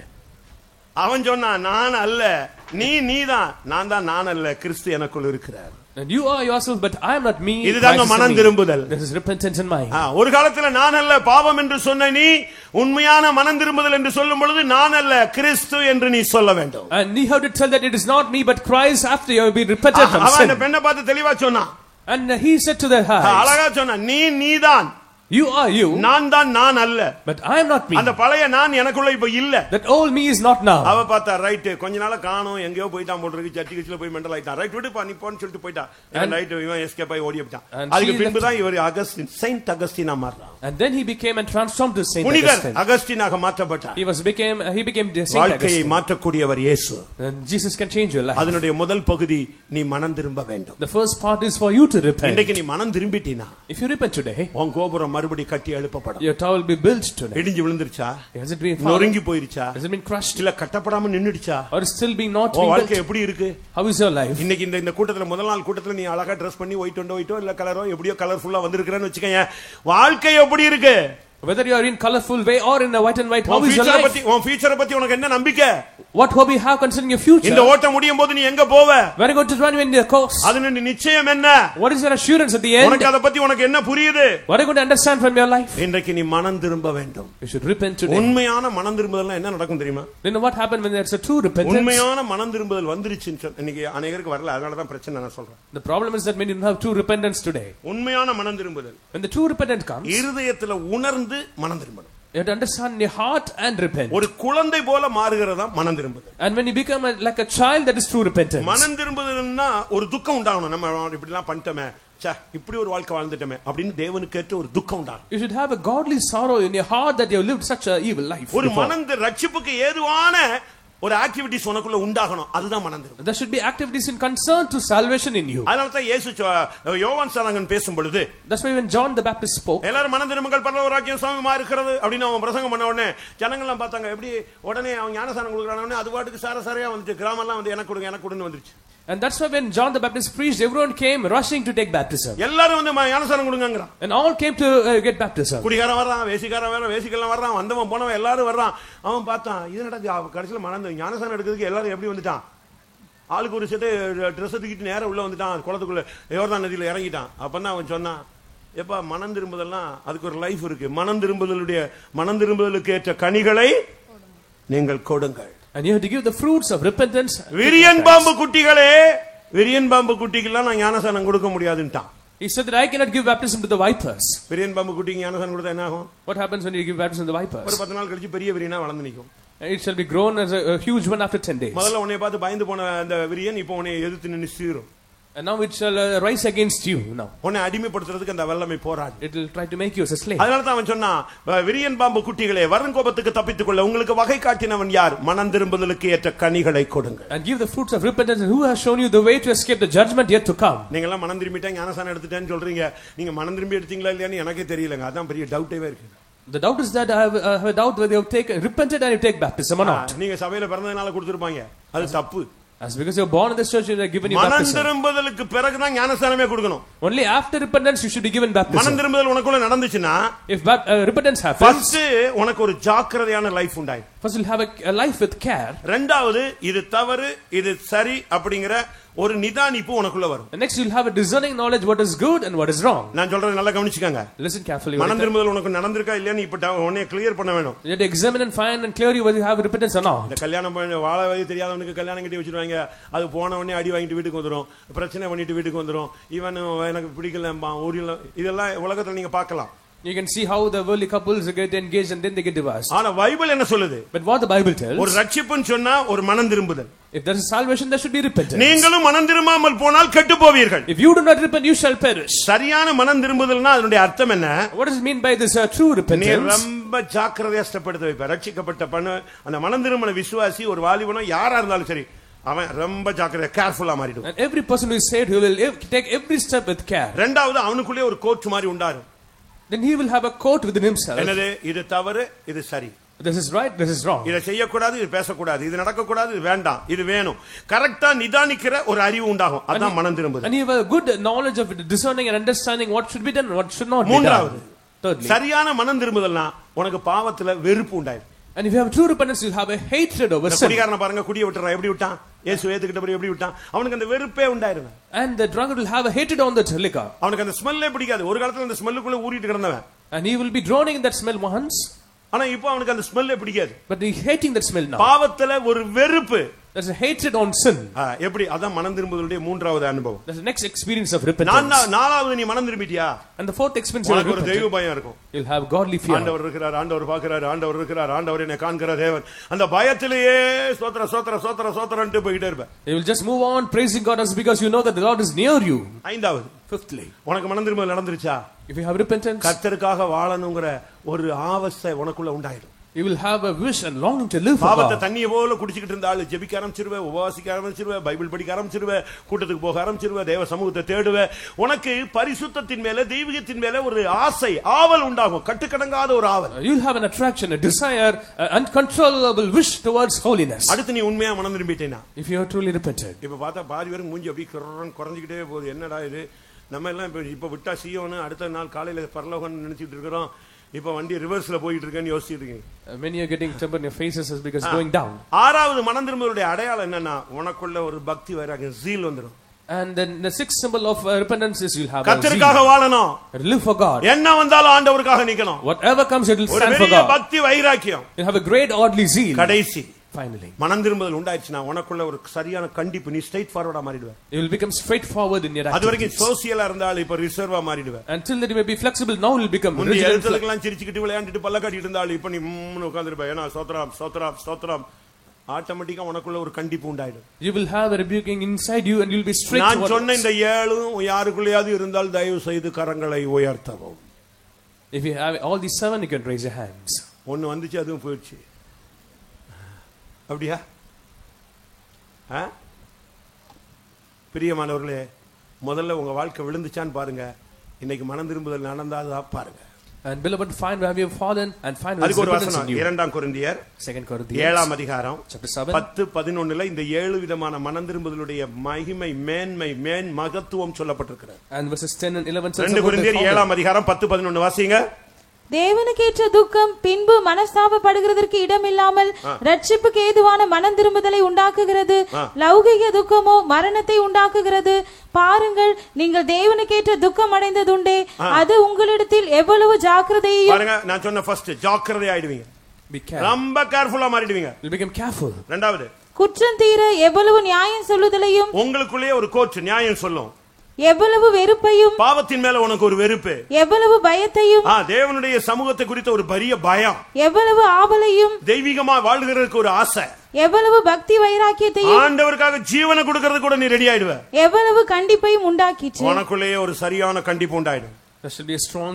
அவன் சொன்னான், நான் அல்ல, நீதான், நான் அல்ல, கிறிஸ்து எனக்குள் இருக்கிறார். And you are yourself but I am not me. இதுதாங்க மனம் திரும்புதல். This is repentance in mind. ஒரு காலத்துல நான் அல்ல பாவம் என்று சொன்ன நீ உண்மையான மனம் திரும்புதல் என்று சொல்லும் பொழுது நான் அல்ல கிறிஸ்து என்று நீ சொல்ல வேண்டும். And you have to tell that it is not me but Christ after you have been repented from sin. அவன் அந்த பெண்ணை பார்த்து தெளிவா சொன்னான். And he said to the eyes, அழகா சொன்னான், நீதான், you are you, நான் தான் நான் அல்ல, but I am not me. அந்த பழைய நான் எனக்குள்ள இப்ப இல்ல. That old me is not now. அவ பார்த்தா ரைட், கொஞ்ச நாளா காணோம், எங்கேயோ போயிட்டான் போட்டுருக்கு, சர்ச்சுல போய் மெண்டல் ஆயிட்டான். ரைட் விட்டு நீ போன்னு சொல்லிட்டு போயிட்டான். ரைட் இவன் எஸ்கேப் ஆகி ஓடி போயிட்டான். அதுக்கு பின்பு தான் இவர் அகஸ்டின், செயின்ட் அகஸ்டினா மாறுறான். And then he became and transformed to Saint Augustine. அகஸ்டினாக மாற்றப்பட்டார். He became Saint வாழ்க்கையை Augustine. மாற்றக்கூடியவர் இயேசு. And Jesus can change your life. அதனுடைய முதல் பகுதி நீ மனம் திரும்ப வேண்டும். The first part is for you to repent. இன்னைக்கு நீ மனம் திரும்பிட்டீனா, if you repent today, உன் கோபுரம் மறுபடி கட்டி எழுப்பப்படும். your tower will be built today. இடிஞ்சு விழுந்துருச்சா, has it been fallen, நொறுங்கி போயிருச்சா, has it been crushed, இல்ல கட்டப்படாம நின்னுடுச்சா, or still being not உன் rebuilt? வாழ்க்கை எப்படி இருக்கு? How is your life? இன்னைக்கு இந்த கூட்டத்துல முதல் நாள் கூட்டத்துல நீ அழகா Dress பண்ணி ஒயிட்டோ இல்ல கலரோ எப்படியோ கலர்ஃபுல்லா வந்திருக்கறன்னு வெச்சுக்கங்க, வாழ்க்கை எப்படி இருக்கு? Whether you are in colorful way or in a white and white, how is your life? உன் ஃபியூச்சரை பத்தி உனக்கு என்ன நம்பிக்கை? What hope you have concerning your future? இந்த ஓட்டம் முடியும் போது நீ எங்க போவ? Where are you going to run in the course? அதனுடைய நிச்சயம் என்ன? What is your assurance at the end? உனக்கு அத பத்தி உனக்கு என்ன புரியுது? What are you going to understand from your life? இன்றைக்கு நீ மனம் திரும்ப வேண்டும். You should repent today. உண்மையான மனம் திரும்புதல்னா என்ன நடக்கும் தெரியுமா? You know what happened when there's a true repentance? உண்மையான மனம் திரும்புதல் வந்துருச்சுன்னு சொன்னா இன்னைக்கு அநேகருக்கு வரல, அதனால தான் பிரச்சனை நான் சொல்றேன். The problem is that when you don't have true repentance today. உண்மையான மனம் திரும்புதல், When the true repentance comes, இருதயத்துல உணர்ந்து மனம் திரும்பணும். you have to understand in your heart and repent. ஒரு குழந்தை போல மாறுகிறதா மனம் திரும்புதல். And when you become like a child, that is true repentance. மனம் திரும்புதல்னா ஒரு துக்கம் உண்டாகணும். நம்ம இப்படி எல்லாம் பண்ணிட்டோமே, இப்படி ஒரு வாழ்க்கை வாழ்ந்துட்டோமே அப்படின்னு தேவனுக்கு ஏற்ற ஒரு துக்கம் உண்டாகும். You should have a godly sorrow in your heart that you have lived such a evil life. ஒரு மனம் ரட்சிப்புக்கு ஏதுவான ஒரு ஆக்டிவிட்டிஸ் உனக்குள்ள உண்டாகணும், அதுதான் மனம் திரும்புதல். There should be activities in concern to salvation in you. அதனால தான் இயேசு யோவான் சானகன் பேசும் பொழுது, that's why when John the Baptist spoke, எல்லாரும் மனம் திரும்புங்கள் பரலோக ராஜ்யம் சமீபமா இருக்கிறது அப்படின்னு அவன் பிரசங்கம் பண்ண உடனே ஜனங்கள் எல்லாம் பார்த்தாங்க. எப்படி உடனே அவன் ஞானசானம் கொடுக்கறானே அது பாட்டுக்கு சாரையா வந்துச்சு, கிராமம் எல்லாம் வந்து எனக்கு கொடுன்னு வந்துருச்சு. and that's why when John the Baptist preached, everyone came rushing to take baptism. எல்லாரும் வந்து ஞானசானம் கொடுங்கங்கறான். And all came to get baptism. குடிகாரன் வர்றான், வேசிக்காரன் வர்றான், வேசிக்கெல்லாம் வர்றான், வந்தவன் போனவன் எல்லாரும் வர்றான். அவன் பார்த்தான், இது நடக்குது. கடைசில மனம் ஞானசானம் எடுக்கிறதுக்கு எல்லாரும் எப்படி வந்துட்டான்? ஆளுக்கு ஒரு செட்டு ட்ரெஸ் தூக்கிட்டு நேரா உள்ள வந்துட்டான், குளத்துக்குள்ள யோர்தான் நதியில இறங்கிட்டான். அப்பதான் அவன் சொன்னான், எப்பா மனம் திரும்புதல்லாம் அதுக்கு ஒரு லைஃப் இருக்கு. மனம் திரும்புதலுக்கு ஏற்ற கனிகளை நீங்கள் கொடுங்கள். And you have to give the fruits of repentance. விரியன் பாம்பு குட்டிக்கெல்லாம் நான் ஞானசானம் கொடுக்க முடியாதுன்ட்டான். He said that I cannot give baptism to the vipers. விரியன் பாம்பு குட்டிக்கு ஞானசானம் கொடுத்தா என்ன ஆகும்? What happens when you give baptism to the vipers? ஒரு 10 நாள் கழிச்சு பெரிய விரியனா வளர்ந்து நிக்கும். It shall be grown as a huge one after 10 days. முதல்ல உன்னை பார்த்து பயந்து போன அந்த விரியன் இப்போ உன்னை எதிர்த்து நின்னு சீரும். And now it shall rise against you now. உன்னை அடிமைப்படுத்துறதுக்கு அந்த வல்லமை போராடும். It will try to make you as a slave. அதனால தான் அவன் சொன்னா, விரியன் பாம்பு குட்டிகளே வருங்கோபத்துக்கு தப்பித்துக்கொள்ள உங்களுக்கு வகை காட்டினவன் யார்? மனம் திரும்புதலுக்கு ஏற்ற கனிகளை கொடுங்கள். And give the fruits of repentance. And who has shown you the way to escape the judgment yet to come? நீங்க எல்லாம் மனம் திரும்பிட்டா ஞானசானம் எடுத்துட்டேன்னு சொல்றீங்க. நீங்க மனம் திரும்பி எடுத்தீங்களா இல்லையான்னு எனக்கே தெரியலங்க. அதான் பெரிய டவுட்டேவே இருக்கு. The doubt is that I have a doubt whether you have repented and you take baptism or not. நீங்க சபையில பிறந்ததனால கொடுத்திருப்பாங்க, அது தப்பு. As because you are born in this church, you are given you மனம் baptism. திரும்புதலுக்கு பிறகு தான் ஞானஸ்நானமே கொடுக்கணும். Only after repentance you should be given baptism. மனம் திரும்புதல் உனக்குள்ள நடந்துச்சுனா If repentance happens, first உனக்கு ஒரு ஜாக்கிரதையான life உண்டாயிடும். first you'll have a life with care. இரண்டாவது இது தவறு இது சரி அப்படிங்கற ஒரு நிதானிப்பு உனக்குள்ள வரும். Next you'll have a discerning knowledge what is good and what is wrong. நான் சொல்றத நல்லா கவனிச்சுக்கங்க. Listen carefully. மனம் திரும்புதல் உனக்கு நடந்திருக்கா இல்லையான்னு இப்ப உடனே கிளியர் பண்ண வேணும். You have to examine and find and clear whether you have repentance or not. இந்த கல்யாணம் பண்ண வாழ வழி தெரியாதவனுக்கு கல்யாணம் கட்டி வச்சிருவாங்க. அது போன உடனே அடி வாங்கிட்டு வீட்டுக்கு வந்துரும். பிரச்சனை பண்ணிட்டு வீட்டுக்கு வந்துரும். இவன் எனக்கு பிடிக்கலம்பா ஊரில இதெல்லாம் உலகத்துல நீங்க பார்க்கலாம். You can see how the worldly couples get engaged and then they get divorced. ஆனா பைபிள் என்ன சொல்லுது? But what the Bible tells, ஒரு ரட்சிப்புன்னு சொன்னா ஒரு மனம் திரும்புதல். if there is salvation, there should be repentance. நீங்களும் மனம் திரும்பாமல் போனால் கெட்டு போவீர்கள். If you do not repent, you shall perish. சரியான மனம் திரும்புதல்னா அதனுடைய அர்த்தம் என்ன? What does it mean by this true நீ repentance? ரொம்ப ஜாக்கிரதையா ஸ்டெப் வைப்ப. ரட்சிக்கப்பட்ட பண்ண அந்த மனம் திரும்பின விசுவாசி ஒரு வாலிபனோ யாரா இருந்தாலும் சரி அவன் ரொம்ப ஜாக்கிரதையா கேர்ஃபுல்லா மாறிடும். And every person who is saved, he will take every step with care. இரண்டாவது அவனுக்குள்ளே ஒரு கோட் மாதிரி உண்டாரும். Then he will have a court within himself. என்னது இது தவறு இது சரி. This is right, this is wrong. இத செய்ய கூடாது இது பேச கூடாது இது நடக்க கூடாது இது வேண்டாம் இது வேணும் கரெக்ட்டா நிதானிக்கிற ஒரு அறிவு உண்டாகும். அதான் மனம் திரும்புதல். And you have a good knowledge of discerning and understanding what should be done and what should not be மூன்றாவது done. Thirdly, சரியான மனம் திரும்புதல்னா உனக்கு பாவத்துல வெறுப்பு உண்டாயிடும். and if you have true repentance, you'll have a hatred over sin. குடிகாரனை பாருங்க குடியை விட்டுறான் எப்படி விட்டான்? இயேசு ஏத்துக்கிட்ட பிறகு எப்படி விட்டான்? அவனுக்கு அந்த வெறுப்பே உண்டாயிடும். And the drunkard will have a hatred on the liquor. அவனுக்கு அந்த ஸ்மெல்லே பிடிக்காது. ஒரு காலத்துல அந்த ஸ்மெல்லுக்குள்ள ஊறிட்டு கிடந்தவன். And he will be drowning in that smell once. ஆனா இப்போ அவனுக்கு அந்த ஸ்மெல்லே பிடிக்காது. But he hating that smell now. பாவத்துல ஒரு வெறுப்பு. There's a hatred on sin. எப்படி அதான் மனம் திரும்புதலுடைய மூன்றாவது அனுபவம். That's the next experience of repentance. நாலாவது நீ மனம் திரும்பிட்டியா? And the fourth experience of ஒரு தெய்வ பயம் இருக்கும். You'll have godly fear. ஆண்டவர் இருக்கிறார் ஆண்டவர் பார்க்கிறார் ஆண்டவர் இருக்கிறார் ஆண்டவர் என்னை காண்கிற தேவன். அந்த பயத்திலேயே ஸ்தோத்திர ஸ்தோத்திர ஸ்தோத்திர ஸ்தோத்திரன்ட்டு போயிட்டே இருப்ப. You will just move on praising God as because you know that the Lord is near you. ஐந்தாவது Fifthly, உனக்கு மனம் திரும்புதல் நடந்துருச்சா? if you have repentance, கர்த்தருக்காக வாழணும்ங்கற ஒரு ஆசை உனக்குள்ள உண்டாயிடும். you will have a wish and longing to live for பாவத்தை God. தண்ணியை போல குடிச்சிட்டு இருந்தாலும் ஜெபிக்க ஆரம்பிச்சிருவே உபவாசிக்க ஆரம்பிச்சிருவே பைபிள் படிக்க ஆரம்பிச்சிருவே கூட்டத்துக்கு போக ஆரம்பிச்சிருவே தேவ சமூகத்தை தேடுவே உனக்கு பரிசுத்தத்தின் மேல தெய்வீகத்தின் மேல ஒரு ஆசை ஆவல் உண்டாகும் கட்டுக்கடங்காத ஒரு ஆவல். You'll have an attraction, a desire, an uncontrollable wish towards holiness. அடுத்து நீ உண்மையா மனம் திரும்பிட்டேனா? If you are truly repented. இப்ப பார்த்தா பாதி பேருக்கு மூஞ்சி அப்படியே குறைஞ்சிக்கிட்டே போகுது. என்னடா இது நம்ம எல்லாம் இப்ப விட்டா சீயோன்னு அடுத்த நாள் காலையில பரலோகம்னு நினைச்சிட்டு இருக்கிறோம். இப்ப வண்டி ரிவர்ஸ்ல போயிட்டு இருக்கேன்னு யோசிச்சிட்டு இருக்கீங்க. Many are getting temper in your faces is because going down. ஆறாவது மனம் திரும்புதலுடைய அடையாளம் என்னன்னா உனக்குள்ள ஒரு பக்தி வைராகியம் zeal வந்துரும். And then the sixth symbol of repentance is you'll have கர்த்தருக்காக வாழணும். Live for God. என்ன வந்தாலும் ஆண்டவருக்காக நிக்கணும். Whatever comes it will ஒரு stand for பெரிய God. பக்தி வைராகியம். You have a great godly zeal. கடைசி Finally, மனம் திரும்புதல் உண்டாயிடுச்சுனா உனக்குள்ள ஒரு சரியான கண்டிப்பு நீ straight ஃபார்வர்டா மாறிடுவ. you will become straightforward in your actions. அதுவரைக்கும் சோசியலா இருந்தாலும் இப்ப ரிசர்வா மாறிடுவ. Until that you may be flexible, now you will become முந்தி rigid and எழுத்துலலாம் சிரிச்சிட்டு விளையாண்டிட்டு பல்ல காட்டிட்டு இருந்தாலும் இப்ப நீ உட்கார்ந்திருப்ப. ஏனா ஸ்தோத்திரம் ஸ்தோத்திரம் ஸ்தோத்திரம் ஆட்டோமேட்டிக்கா உனக்குள்ள ஒரு கண்டிப்பு உண்டாயிடும். you will have a rebuking inside you and you will be straightforward. நான் சொன்ன இந்த ஏழும் யாருக்குள்ளயாவது இருந்தால் தயவு செய்து கரங்களை உயர்த்தவும். If you have all these seven, you can raise your hands. ஒன்னு வந்துச்சு அதுவும் போயிடுச்சு. அப்படியா? பிரியமானவர்களே முதல்ல உங்க வாழ்க்கை விழுந்துச்சான்னு பாருங்க. இன்னைக்கு மனம் திரும்புதல் நடந்தாதா பாருங்க. And beloved, find where we have fallen and find where அதுக்கு ஒரு repentance வசனம் in you. 2 கொரிந்தியர் 2 Corinthians 7ஆம் அதிகாரம் chapter 7 10-11ல இந்த ஏழு விதமான மனம் திரும்புதலுடைய மகிமை மேன்மை மகத்துவம் சொல்லப்பட்டிருக்கிறது. and verses 10 and 11 says 2 கொரிந்தியர் 7ஆம் அதிகாரம் 10-11 வாசிங்க. தேவனுக்கேற்ற துக்கம் பின்பு மனஸ்தாபப்படுகிறதற்கு இடமில்லாமல் ரட்சிப்புக்கு ஏதுவான மனம் திரும்புதலை உண்டாக்குகிறது. லௌகிக துக்கமோ மரணத்தை உண்டாக்குகிறது. பாருங்கள், நீங்கள் தேவனுக்கேற்ற துக்கம் அடைந்ததுண்டே, அது உங்களிடத்தில் எவ்வளவு ஜாக்கிரதையையும். பாருங்க, நான் சொன்ன ஃபர்ஸ்ட் ஜாக்கிரதை ஆயிடுவீங்க. be careful. ரொம்ப கேர்ஃபுல்லா மாறிடுவீங்க. you become careful. இரண்டாவது, குற்றம் தீர எவ்வளவு நியாயம் சொல்லுதலையும். உங்களுக்குள்ளே ஒரு கோர்ட் நியாயம் சொல்லும். எவ்வளவு வெறுப்பையும். பாவத்தின் மேல உனக்கு ஒரு வெறுப்பு. எவ்வளவு பயத்தையும். தேவனுடைய சமூகத்தை குறித்த ஒரு பெரிய பயம். எவ்வளவு ஆவலையும். தெய்வீகமா வாழ்கிறதுக்கு ஒரு ஆசை. எவ்வளவு பக்தி வைராக்கியத்தையும். ஆண்டவருக்காக ஜீவனை கொடுக்கிறது கூட நீ ரெடி ஆயிடுவ. எவ்வளவு கண்டிப்பையும் உண்டாக்கிச்சு. உனக்குள்ளே ஒரு சரியான கண்டிப்பு உண்டாயிடும். there should be a strong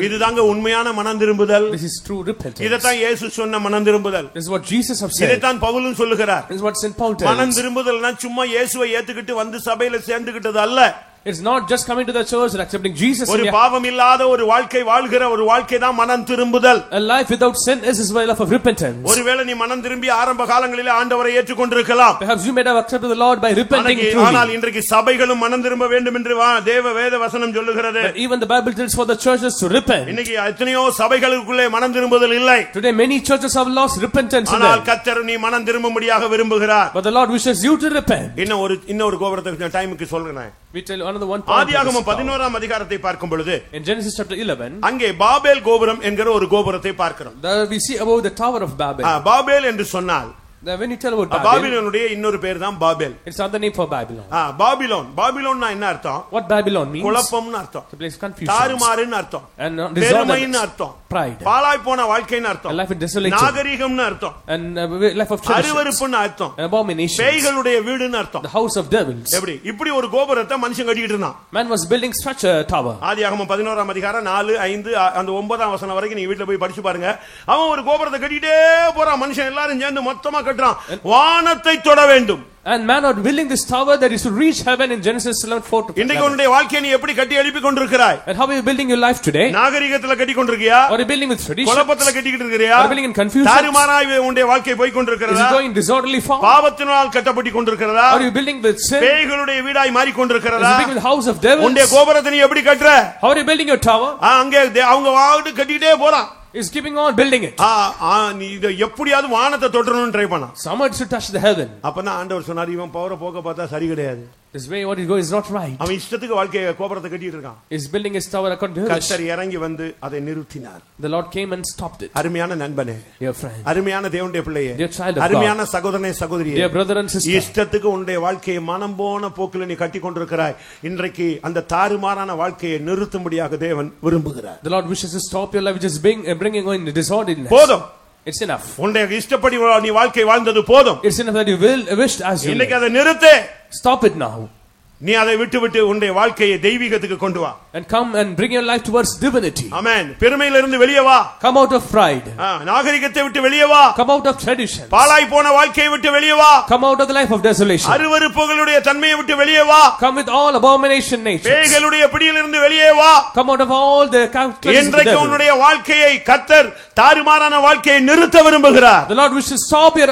இதுதாங்க உண்மையான மனம் திரும்புதல். this is true repentance. இதத்தான் இயேசு சொன்ன மனம் திரும்புதல். this is what Jesus have said. இதைத்தான் பவுலும் சொல்லுகிறார். this is what Saint Paul tells. மனம் திரும்புதல்னா சும்மா இயேசுவை ஏத்துக்கிட்டு வந்து சபையில சேர்ந்துக்கிட்டது அல்ல. It's not just coming to the church and accepting Jesus. ஒரு பாவம் இல்லாத ஒரு வாழ்க்கை வாழ்கிற ஒரு வாழ்க்கை தான் மனம் திரும்புதல். A life without sin is a life of repentance. ஒருவேளை நீ மனம் திரும்பி ஆரம்ப காலங்களிலே ஆண்டவரை ஏற்றுக்கொண்டிருக்கலாம். Perhaps you may have accepted the Lord by repenting truly. ஆனால் இன்றைக்கு சபைகளும் மனம் திரும்ப வேண்டும் என்று தேவ வேத வசனம் சொல்லுகிறது. But even the Bible tells for the churches to repent. இன்னைக்கு எத்தனையோ சபைகளுக்குள்ளே மனம் திரும்புதல் இல்லை. Today many churches have lost repentance in them. ஆனால் கர்த்தர் நீ மனம் திரும்பும்படியாக விரும்புகிறார். But the Lord wishes you to repent. இன்னொரு கோபுரத்தை டைமுக்கு சொல்றேன். We tell another one. ஆதியாகமம் 11ஆம் அதிகாரத்தை பார்க்கும் பொழுது in Genesis chapter 11 அங்கே பாபேல் கோபுரம் என்கிற ஒரு கோபுரத்தை பார்க்கிறோம். There we see about the Tower of Babel. Babel என்று சொன்னால் when you tell about பாபிலோனுடைய இன்னொரு பேர் தான் Babel. It's another name for Babylon. பாபிலோன்னா என்ன அர்த்தம்? What Babylon means? குழப்பம்னு அர்த்தம். The place confusion. தாறுமாறுன்னு அர்த்தம். And பெருமைன்னு அர்த்தம். Pride. பாழாய் போன வாழ்க்கைன்னு அர்த்தம். A life in desolation. நாகரிகம்னு அர்த்தம். And life of tradition. அருவருப்புன்னு அர்த்தம். Abomination. பேய்களுடைய வீடுன்னு அர்த்தம். The house of devils. எப்படி இப்படி ஒரு கோபுரத்தை மனுஷன் கட்டிட்டு இருந்தான். Man was building such a tower. ஆதியாகமம் 11ஆம் அதிகாரம் 4 5 அந்த 9ஆம் வசனம் வரைக்கும் நீங்க வீட்ல போய் படிச்சு பாருங்க. அவன் ஒரு கோபுரத்தை கட்டிட்டே போறான். மனுஷன் எல்லாரும் சேர்ந்து மொத்தமா கட்டறான். வானத்தை தொட வேண்டும். And man are building this tower that is to reach heaven in Genesis 11:4. இன்றைக்கு உன்னுடைய வாழ்க்கையை நீ எப்படி கட்டி எழுப்பி கொண்டிருக்கிறாய்? And how are you building your life today? நாகரிகத்துல கட்டி கொண்டிருக்கியா? Or are you building with tradition? குழப்பத்துல கட்டிக்கிட்டு இருக்கறியா? Are you building in confusion? தாறுமாறாய் உன்னுடைய வாழ்க்கை போய் கொண்டிருக்கிறதா? Is it going disorderly far? பாவத்தினால் கட்டப்பட்டு கொண்டிருக்கிறதா? Are you building with sin? பேய்களுடைய வீடாய் மாறி கொண்டிருக்கிறதா? Is it building with house of devils? உன்னுடைய கோபுரத்தை நீ எப்படி கட்டற? How are you building your tower? அங்க அவங்க வாடு கட்டிட்டே போறான். Is keeping on building it. நீ இத எப்படியாவது வானத்தை தொட்டறணும்னு ட்ரை பண்ணா. Someone should touch the heaven. அப்பதான் ஆண்டவர் சொன்னார் இவன் பவர போக பார்த்தா சரி கிடையாது. This way what he goes is not right. அவன் இஷ்டத்துக்கு வாழ்க்கையை கோபுரத்தை கட்டிட்டு இருக்கான். Is building his tower according to his. கர்த்தர் இறங்கி வந்து அதை நிறுத்தினார். The Lord came and stopped it. அருமையான நண்பனே, dear friend, அருமையான தேவனுடைய பிள்ளையே, dear child of God, அருமையான சகோதரனே சகோதரியே, dear brother and sister, இஷ்டத்துக்கு உன்னுடைய வாழ்க்கையை மனம் போன போக்கில நீ கட்டி கொண்டிருக்கிறாய். இன்றைக்கு அந்த தாறுமாறான வாழ்க்கையை நிறுத்தும்படியாக தேவன் விரும்புகிறார். The Lord wishes to stop your life which is bringing on disorderliness. போதும். It's enough. உன்னுடைய இஷ்டப்படி நீ வாழ்க்கை வாழ்ந்தது போதும். It's enough that you wished as you. இன்னைக்கு அதை நிறுத்து. Stop it now. நீ அதை விட்டு உன்னுடைய வாழ்க்கையை தெய்வீகத்துக்கு கொண்டு வா. And come and bring your life towards divinity. ஆமென். பெருமையில இருந்து வெளியே வா. Come out of pride. நாகரிகத்தை விட்டு வெளியே வா. Come out of tradition. பாழாய் போன வாழ்க்கையை விட்டு வெளியே வா. Come out of the life of desolation. அருவருப்புகளுடைய தன்மையை விட்டு வெளியே வா. Come with all abomination nature. பேய்களுடைய பிடியிலிருந்து வெளியே வா. Come out of all the characteristics of the devil. இன்றைக்கு உன்னுடைய வாழ்க்கையை கர்த்தர் தாறுமாறான வாழ்க்கையை நிறுத்த விரும்புகிறார். The Lord wishes to stop your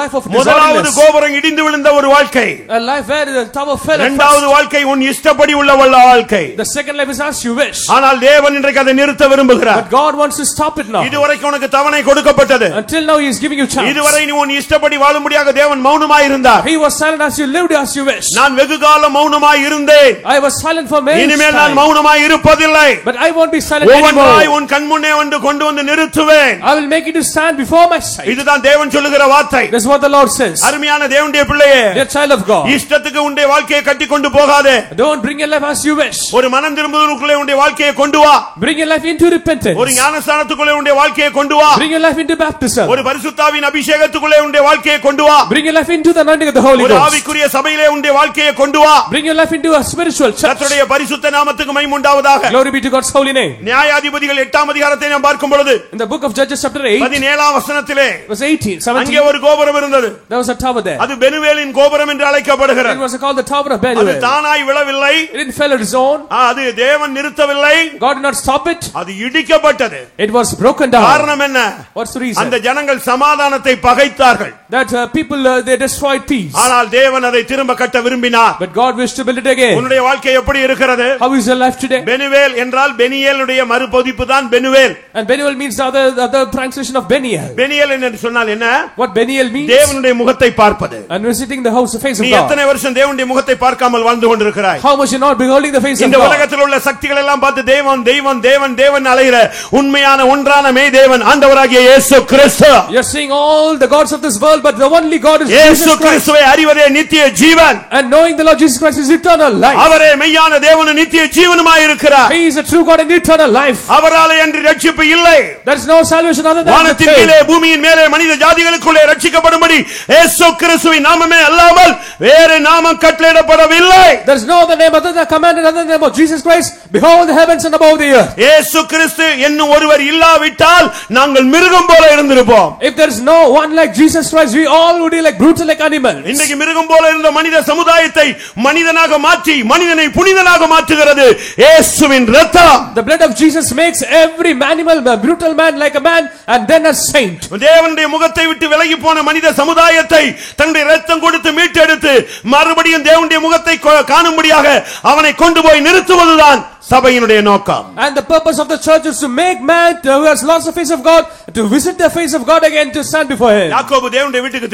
life of disorderliness. முதலாவது கோபுரம் இடிந்து விழுந்த ஒரு வாழ்க்கை. A life where the tower fell. இரண்டாவது வாழ்க்கை உன் இஷ்டப்படி உள்ள வாழ்க்கை. The second life is as you wish. ஆனால் தேவன் இன்றைக்கு அதை நிறுத்த விரும்புகிறார். But God wants to stop it now. இதுவரைக்கும் உனக்கு தவணை கொடுக்கப்பட்டது. Until now he is giving you chance. இதுவரை நீ உன் இஷ்டப்படி வாழும்படியாக தேவன் மௌனமாய் இருந்தார். He was silent as you lived as you wish. நான் வெகு காலம் மௌனமாய் இருந்தேன். I was silent for many years. இனிமேல் நான் மௌனமாய் இருப்பதில்லை. But I won't be silent anymore. ஒவ்வொன்றாய் உன் கண் முன்னே கொண்டு வந்து நிறுத்துவேன். I will make you to stand before my sight. இதுதான் தேவன் சொல்லுகிற வார்த்தை. This is what the Lord says. அருமையான தேவனுடைய பிள்ளையே, dear child of God, இஷ்டத்துக்கு உன்னுடைய வாழ்க்கையை கட்டி கொண்டு போகாதே. Don't bring your life as you wish. ஒரு மனம் திரும்புதலுக்குள்ளே உன்னுடைய வாழ்க்கையை கொண்டு வா. Bring your life into repentance. ஒரு ஞானஸ்நானத்துக்குள்ளே உன்னுடைய வாழ்க்கையை கொண்டு வா. Bring your life into baptism. ஒரு பரிசுத்தாவின் அபிஷேகத்துக்குள்ளே உன்னுடைய வாழ்க்கையை கொண்டு வா. Bring your life into the anointing of the Holy Ghost. ஒரு ஆவிக்குரிய சபையிலே உன்னுடைய வாழ்க்கையை கொண்டு வா. Bring your life into a spiritual church. கர்த்தருடைய பரிசுத்த நாமத்துக்கு மகிமை உண்டாவதாக. Glory be to God's holy name. நியாயாதிபதிகள் 8ஆம் அதிகாரத்தை நாம் பார்க்கும் பொழுது in the book of Judges chapter 8 17ஆம் வசனத்திலே verse 18 17 அங்கே ஒரு கோபுரம் இருந்தது. there was a tower there. அது பெனுவேலின் கோபுரம் என்று அழைக்கப்படுகிறது. It was called the tower of Benuel. அது தானாய் விழவில்லை. It didn't fall on its own. அது தேவன் நிறுத்தவில்லை. God did not stop it. அது இடிக்கப்பட்டது. It was broken down. காரணம் என்ன? What's the reason? அந்த ஜனங்கள் சமாதானத்தை பகைத்தார்கள். that people they destroyed peace. ஆனால் தேவன் அதை திரும்ப கட்ட விரும்பினார். But God wished to build it again. உன்னுடைய வாழ்க்கை எப்படி இருக்கிறது? How is your life today? Phanuel என்றால் பெனியேலுடைய மறுபொதிப்பு தான் Phanuel. And Benuel means the other translation of Beniel. Peniel என்று சொன்னால் என்ன? What Beniel means? தேவனுடைய முகத்தை பார்ப்பது. And visiting the house, the face of நீ God. எத்தனை வருஷம் தேவனுடைய முகத்தை பார்க்காமல் வாழ்ந்து கொண்டிருக்கிறாய்? How much you not beholding the face of God? இந்த உலகத்தில் உள்ள சக்திகள் எல்லாம் பார்த்து தேவன் தேவன் தேவன் தேவன் அலைகிற உண்மையான ஒன்றான மெய் தேவன் ஆண்டவராகிய இயேசு கிறிஸ்து. You are seeing all the gods of this world, but the only God is இயேசு கிறிஸ்துவை அறிவதே நித்திய ஜீவன். And knowing the Lord Jesus Christ is eternal life. அவரே மெய்யான தேவனும் நித்திய ஜீவனுமாய் இருக்கிறார். He is a true God and eternal life. அவராலே அன்றி ரட்சிப்பு இல்லை. There is no salvation other than வானத்தின் கீழே பூமியின் மேலே மனித ஜாதிகளுக்குள்ளே ரட்சிக்கப்படும்படி இயேசு கிறிஸ்துவின் நாமமே அல்லாமல் வேறு நாமம் கட்டளையிடப்பட சொல்லப்படவில்லை. There is no other name other than commanded other than the name of Jesus Christ. Behold the heavens and above the earth. இயேசு கிறிஸ்து என்னும் ஒருவர் இல்லாவிட்டால் நாங்கள் மிருகம் போல இருந்திருப்போம். If there is no one like Jesus Christ, we all would be like brutal like animals. இன்னைக்கு மிருகம் போல இருந்த மனித சமுதாயத்தை மனிதனாக மாற்றி மனிதனை புனிதனாக மாற்றுகிறது இயேசுவின் இரத்தம். The blood of Jesus makes every animal a brutal man like a man and then a saint. தேவனுடைய முகத்தை விட்டு விலகி போன மனித சமுதாயத்தை தன்னுடைய இரத்தம் கொடுத்து மீட்டெடுத்து மறுபடியும் தேவனுடைய முகத்தை காணும்படியாக அவனை கொண்டு போய் நிறுத்துவதுதான் சபையினுடைய நோக்கம். And the purpose of the church is to make man who has lost the face of God to visit the face of God again to stand before him. யாக்கோபு தேவனுடைய வீட்டுக்கு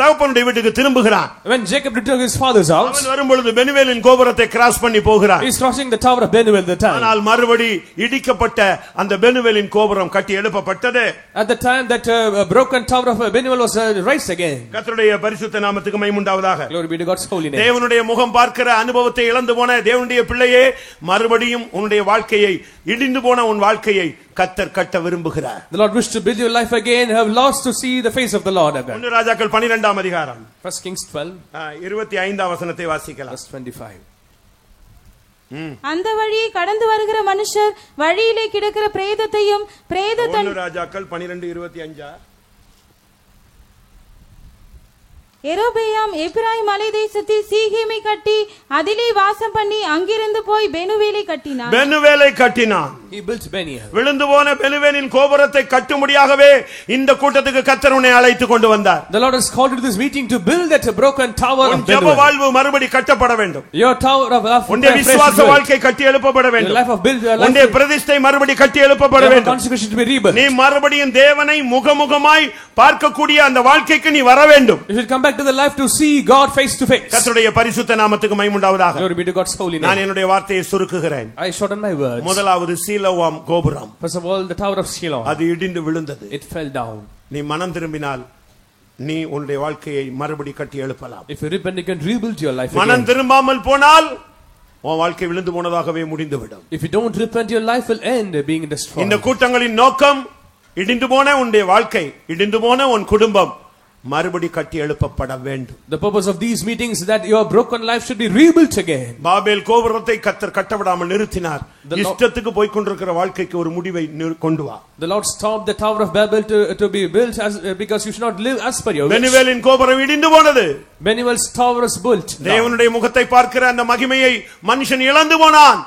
தகப்பனுடைய வீட்டுக்கு திரும்புகிறான். When Jacob returned to his father's house, அவன் வரும்பொழுது பெனுவேலின் கோபுரத்தை கிராஸ் பண்ணி போகிறான். he is crossing the tower of Benuel the time. ஆனால் மறுபடி இடிக்கப்பட்ட அந்த பெனுவேலின் கோபுரம் கட்டி எழுப்பப்பட்டது. At the time that broken tower of Benuel was raised again. கர்த்தருடைய பரிசுத்த நாமத்துக்கு மகிமை உண்டாவதாக. Glory be to God's holy name. தேவனுடைய முகம் பார்க்கிற அனுபவத்தை இழந்து போன தேவனுடைய பிள்ளையே மறுபடியும் உன்னுடைய வாழ்க்கையை இடிந்து போன உன் வாழ்க்கையை கர்த்தர் கட்ட விரும்புகிறார். The Lord wished to build your life again, have lost to see the face of the Lord again. 1 ராஜாக்கள் 12ஆம் அதிகாரம் 1 Kings 12 25ஆம் வசனத்தை வாசிக்கலாம். verse 25. அந்த வழியை கடந்து வருகிற மனுஷர் வழியிலே கிடக்கிற பிரேதத்தையும் 1 ராஜாக்கள் 12:25 எரோபெயாம் எப்பிராயீம் மலை தேசத்தில் சீகேமை கட்டி அதிலே வாசம் பண்ணி அங்கிருந்து போய் பெனுவேலை கட்டினான். பெனுவேலை கட்டினான். He built Beniel. விழுந்து போன பெனுவேலின் கோபுரத்தை கட்டும்படியாகவே இந்த கூட்டத்துக்கு கர்த்தர் உன்னை அழைத்து கொண்டு வந்தார். The Lord has called you to this meeting to build that broken tower of Benuel. ஜெப வாழ்வு மறுபடி கட்டப்பட வேண்டும். Your tower of உன்னுடைய விசுவாச வாழ்க்கை கட்டி எழுப்பப்பட வேண்டும். Your life of build your life. உன்னுடைய பிரதிஷ்டை மறுபடி கட்டி எழுப்பப்பட வேண்டும். Consecration to be rebuilt. நீ மறுபடியும் தேவனை முகமுகமாய் பார்க்கக்கூடிய அந்த வாழ்க்கைக்கு நீ வர வேண்டும். You should come back to the life to see God face to face. கர்த்தருடைய பரிசுத்த நாமத்துக்கு மகிமை உண்டாவதாக. Glory be to God's holy name. நான் என்னுடைய வார்த்தையை சுருக்குகிறேன். I shorten my words. முதலாவது சீலோவாம் கோபுரம். First of all, the tower of Shiloh. அது இடிந்து விழுந்தது. It fell down. நீ மனம் திரும்பினால் நீ உன்னுடைய வாழ்க்கையை மறுபடி கட்டி எழுப்பலாம். If you repent, you can rebuild your life மனம் again. திரும்பாமல் போனால் உன் வாழ்க்கை விழுந்து போனதாகவே முடிந்துவிடும். If you don't repent, your life will end being destroyed. இந்த கூட்டங்களின் நோக்கம் இடிந்து போன உன்னுடைய வாழ்க்கை, இடிந்து போன உன் குடும்பம் மறுபடி கட்டி எழுப்பப்பட வேண்டும். The purpose of these meetings is that your broken life should be rebuilt again. Babel கோபுரத்தை கர்த்தர் கட்டவிடாமல் நிறுத்தினார். இஷ்டத்துக்கு போய் கொண்டிருக்கிற வாழ்க்கைக்கு ஒரு முடிவை கொண்டு வா. The Lord stopped the tower of Babel to be built because you should not live as per your wish. பெனுவேலின் கோபுரம் இடிந்து போனது. Benuel's tower was built. தேவனுடைய முகத்தை பார்க்கிற அந்த மகிமையை மனுஷன் இழந்து போனான்.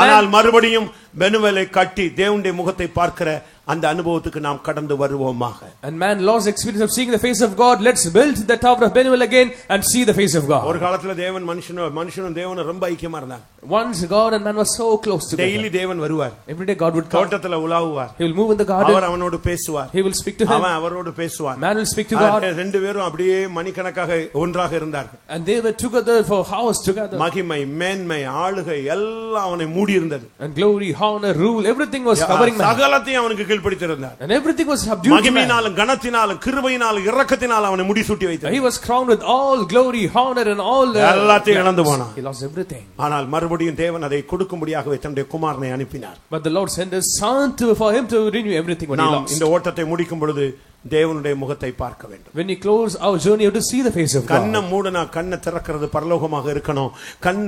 ஆனால் மறுபடியும் பெனுவேலை கட்டி தேவனுடைய முகத்தை பார்க்கிற அந்த அனுபவத்துக்கு நாம் கடந்து வருவோமாக. And man lost experience of seeing the face of God. Let's build the tower of Benuel again and see the face of God. ஒரு காலத்துல தேவன் மனுஷனும் தேவனும் ரொம்ப ஐக்கியமா இருந்தாங்க. Once God and man were so close together. Daily தேவன் வருவார். Every day God would come. தோட்டத்துல உலாவுவார். He will move in the garden. அவர் அவனோடு பேசுவார். He will speak to him. அவன் அவரோடு பேசுவார். Man will speak to God. ரெண்டு பேரும் அப்படியே மணிக்கணக்காக ஒன்றாக இருந்தார்கள். And they were together for hours together. மகிமை, மேன்மை, ஆளுகை எல்லாம் அவனை மூடி இருந்தது. And glory, honor, rule, everything was covering man. சகலத்தையும் அவனுக்கு கீழ்ப்படித்திருந்தார். And everything was subdued. மகிமையினாலும் கனத்தினாலும் கிருபையினாலும் இரக்கத்தினாலும் அவனை முடிசூட்டி வைத்தார். He was crowned with all glory, honor and all எல்லாத்தையும் இழந்து போனான். He lost everything. ஆனால் மறுபடியும் தேவன் அதை கொடுக்கும்படியாகவே தன்னுடைய குமாரனை அனுப்பினார். But the Lord sent his son for him to renew everything what he lost. இந்த ஓட்டத்தை முடிக்கும் பொழுது தேவனுடைய முகத்தை பார்க்க வேண்டும். When we close our journey, you have to see the face of God. கண்ணை மூடனா கண்ணை திறக்கிறது பரலோகமாக இருக்கணும்.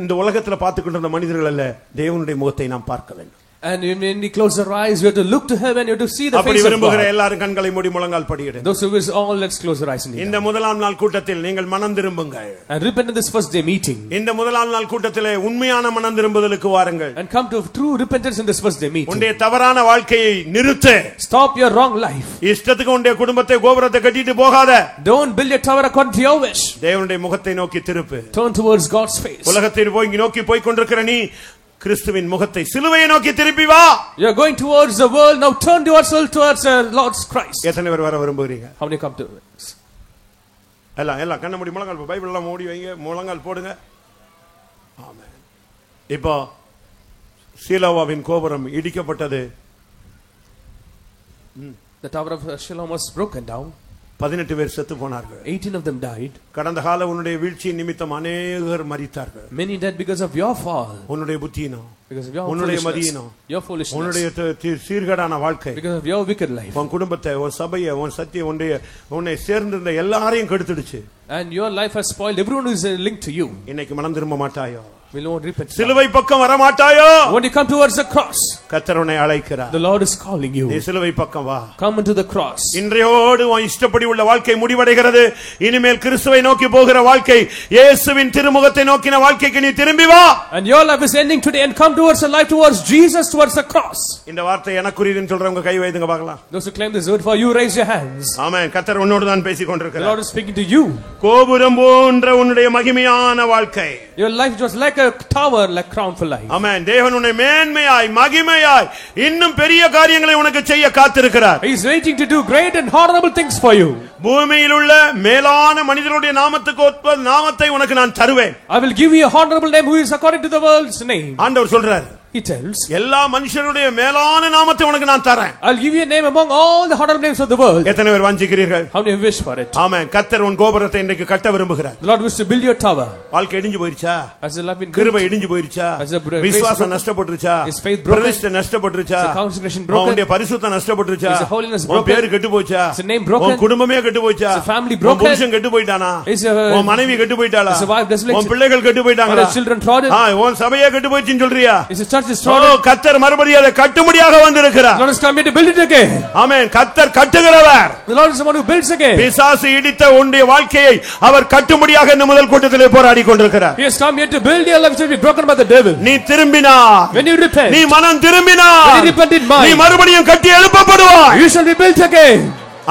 இந்த உலகத்துல பார்த்துக்கிட்டு இருந்த மனிதர்கள் அல்ல, தேவனுடைய முகத்தை நாம் பார்க்க வேண்டும். And when we close our eyes, we have to look to heaven, you have to see the face of God. அப்படி விரும்புகிற எல்லாரும் கண்களை மூடி முழங்கால் படியிடுங்க. Those who wish all, let's close our eyes. இந்த முதலாம் நாள் கூட்டத்தில் நீங்கள் மனம் திரும்புங்கள். And repent in this first day meeting. இந்த முதலாம் நாள் கூட்டத்திலே உண்மையான மனம் திரும்புதலுக்கு வாருங்கள். And come to true repentance in this first day meeting. உன்னுடைய தவறான வாழ்க்கையை நிறுத்து. Stop your wrong life. இஷ்டத்துக்கு உன்னுடைய குடும்பத்தை கோபுரத்தை கட்டிட்டு போகாத. Don't build your tower according to your wish. தேவனுடைய முகத்தை நோக்கி திருப்பு. Turn towards God's face. உலகத்தை நோக்கி போய் கொண்டிருக்கிற நீ கிறிஸ்துவின் முகத்தை சிலுவையை நோக்கி திருப்பி வா. You are going towards the world, now turn yourself towards Lord's Christ. எத்தனை பேர் வர விரும்புகிறீங்க? How many come to எல்லாம் கண்ண மூடி முழங்கால் பைபிள் எல்லாம் மூடி வைங்க, முழங்கால் போடுங்க. ஆமென். இப்போ சீலோவாவின் கோபுரம் இடிக்கப்பட்டது. The tower of Shiloh was broken down. 18 பேர் செத்து போனார்கள். 18 of them died. கடந்த கால உன்னுடைய வீழ்ச்சியின் நிமித்தம் அநேகர் மரித்தார்கள். Many died because of your fall. உன்னுடைய புத்தியினம், Because of your உன்னுடைய foolishness. மதியினம், Your foolishness. உன்னுடைய சீர்கேடான வாழ்க்கை, Because of your wicked life. உன் குடும்பத்தை, உன் சபையை, உன் சத்திய உன்னை சேர்ந்திருந்த எல்லாரையும் கெடுத்துடுச்சு. And your life has spoiled everyone who is linked to you. இன்னைக்கு மனம் திரும்ப மாட்டாயோ? Will not repent. சிலுவை பக்கம் வர மாட்டாயோ? When you come towards the cross, கர்த்தர் உன்னை அழைக்கிறார். the Lord is calling you. நீ சிலுவை பக்கம் வா. Come into the cross. இன்றையோடு உன் இஷ்டப்படி உள்ள வாழ்க்கை முடிவடைகிறது. இனிமேல் கிறிஸ்துவை நோக்கி போகிற வாழ்க்கை, இயேசுவின் திருமுகத்தை நோக்கின வாழ்க்கைக்கு நீ திரும்பி வா. And your life is ending today and come towards a life towards Jesus, towards the cross. இந்த வார்த்தை எனக்குரியதுன்னு சொல்றவங்க கை வைத்துங்க பார்க்கலாம். Those who claim this word for you, raise your hands. ஆமென். கர்த்தர் உன்னோடு தான் பேசிக் The கொண்டிருக்கிறார். Lord is speaking to you. கோபுரம் போன்ற உன்னுடைய மகிமையான வாழ்க்கை. Your life was like a tower, like crown for life. ஆமென். தேவன் உன்னை மேன்மையாய் மகிமையாய் இன்னும் பெரிய காரியங்களை உனக்கு செய்ய காத்திருக்கிறார். He is waiting to do great and honorable things for you. பூமியில் உள்ள மேலான மனிதனுடைய நாமத்துக்கு ஒத்த நாமத்தை உனக்கு நான் தருவேன். I will give you a honorable name who is according to the world's name. ஆண்டவர் சொல்றார். He tells, எல்லா மனுஷருடைய மேலான நாமத்தை உனக்கு நான் தரேன். I'll give you a name among all the honorable names of the world. எத்தனை பேர் வாஞ்சிக்கிறீர்கள்? How many wish for it? ஆமென். கர்த்தர் உன் கோபுரத்தை இன்றைக்கு கட்ட விரும்புகிறார். The Lord wishes to build your tower. வாழ்க்கை இடிஞ்சு போயிருச்சா? Has the life been கிருபை built? இடிஞ்சு போயிருச்சா? Has the grace விசுவாசம் broken? நஷ்டப்பட்டுருச்சா? Is faith broken? பிரதிஷ்டை நஷ்டப்பட்டுருச்சா? Is the consecration broken? உன்னுடைய பரிசுத்தம் நஷ்டப்பட்டுருச்சா? Is the holiness உன் broken? பேர் கெட்டு போச்சா? Is the name broken? உன் குடும்பமே கெட்டு போச்சா? Is the family உன் broken? புருஷன் கெட்டு போயிட்டானா? Is your உன் மனைவி கெட்டு போயிட்டாளா? Is the wife desolated? உன் பிள்ளைகள் கெட்டு Are போயிட்டாங்களா? the children trodden? உன் சபையே கெட்டு போயிடுச்சுன்னு சொல்றியா? Is the church destroyed? கர்த்தர் மறுபடியும் அதை கட்டும்படியாக வந்திருக்கிறார். The Lord is coming to build it again. ஆமென். கர்த்தர் கட்டுகிறவர். The Lord is the one who builds again. பிசாசு இடித்த உன்னுடைய வாழ்க்கையை அவர் கட்டும்படியாக இந்த முதல் கூட்டத்திலே போராடி கொண்டிருக்கிறார். He has come here to build your life to be broken by the devil. நீ திரும்பினாய், When you repent, நீ மனம் திரும்பினாய், when you repent in mind, நீ மறுபடியும் கட்டி எழுப்பப்படுவாய். you shall be built again.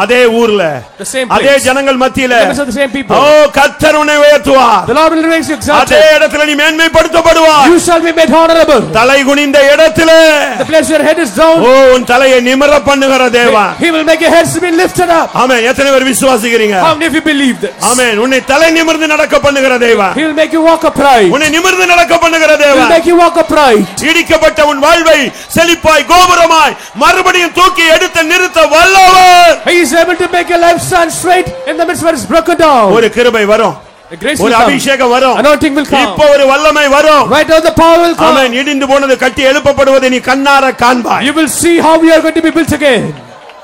அதே ஊர்ல, The same அதே place. ஜனங்கள் மத்தியில, The members of the same people. கர்த்தர் உன்னை உயர்த்துவார். The Lord will raise you அதே exalted. இடத்துல நீ மேன்மைப்படுத்தப்படுவாய். You shall be made honorable. தலை குனிந்த இடத்திலே The place your head is down, உன் தலையை நிமிர பண்ணுகிற தேவன். He will make your heads to be lifted up. ஆமென். எத்தனை பேர் விசுவாசிக்கிறீங்க? How many of you believe this? ஆமென். உன்னை தலை நிமிர்ந்து நடக்க பண்ணுகிற தேவன். He will make you walk upright. உன்னை நிமிர்ந்து நடக்க பண்ணுகிற He will தேவன். make you walk upright. இடிக்கப்பட்ட உன் வாழ்வை செழிப்பாய் கோபுரமாய் மறுபடியும் தூக்கி எடுத்து நிறுத்த வல்லவர். He is able to make your life stand straight in the midst where it's broken down. ஒரு கிருபை வரும், The grace ஒரு will come. அபிஷேகம் வரும், Anointing will come. இப்போ ஒரு வல்லமை வரும். Right now the power will come. ஆமென். இடிந்து போனது கட்டி எழுப்பப்படுவதை நீ கண்ணார காண்பாய். You will see how we are going to be built again.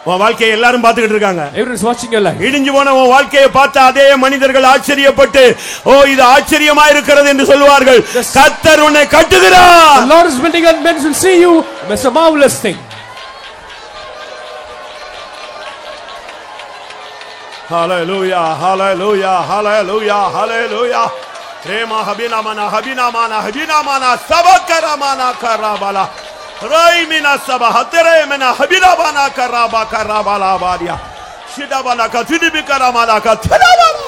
உன் வாழ்க்கையை எல்லாரும் பார்த்துக்கிட்டு இருக்காங்க. Everyone is watching your life. இடிஞ்சு போன உன் வாழ்க்கையை பார்த்த அதே மனிதர்கள் ஆச்சரியப்பட்டு, இது ஆச்சரியமா இருக்கிறது என்று சொல்வார்கள். கர்த்தர் உன்னை கட்டுகிறார். The Lord is building and men will see you. It's a marvelous thing. Hallelujah, hallelujah, hallelujah, hallelujah. Rema habina mana sabakara mana karabala. Raimina sabahatere mena habina mana karabala badia. Shidabala katidibikara mana katarabala.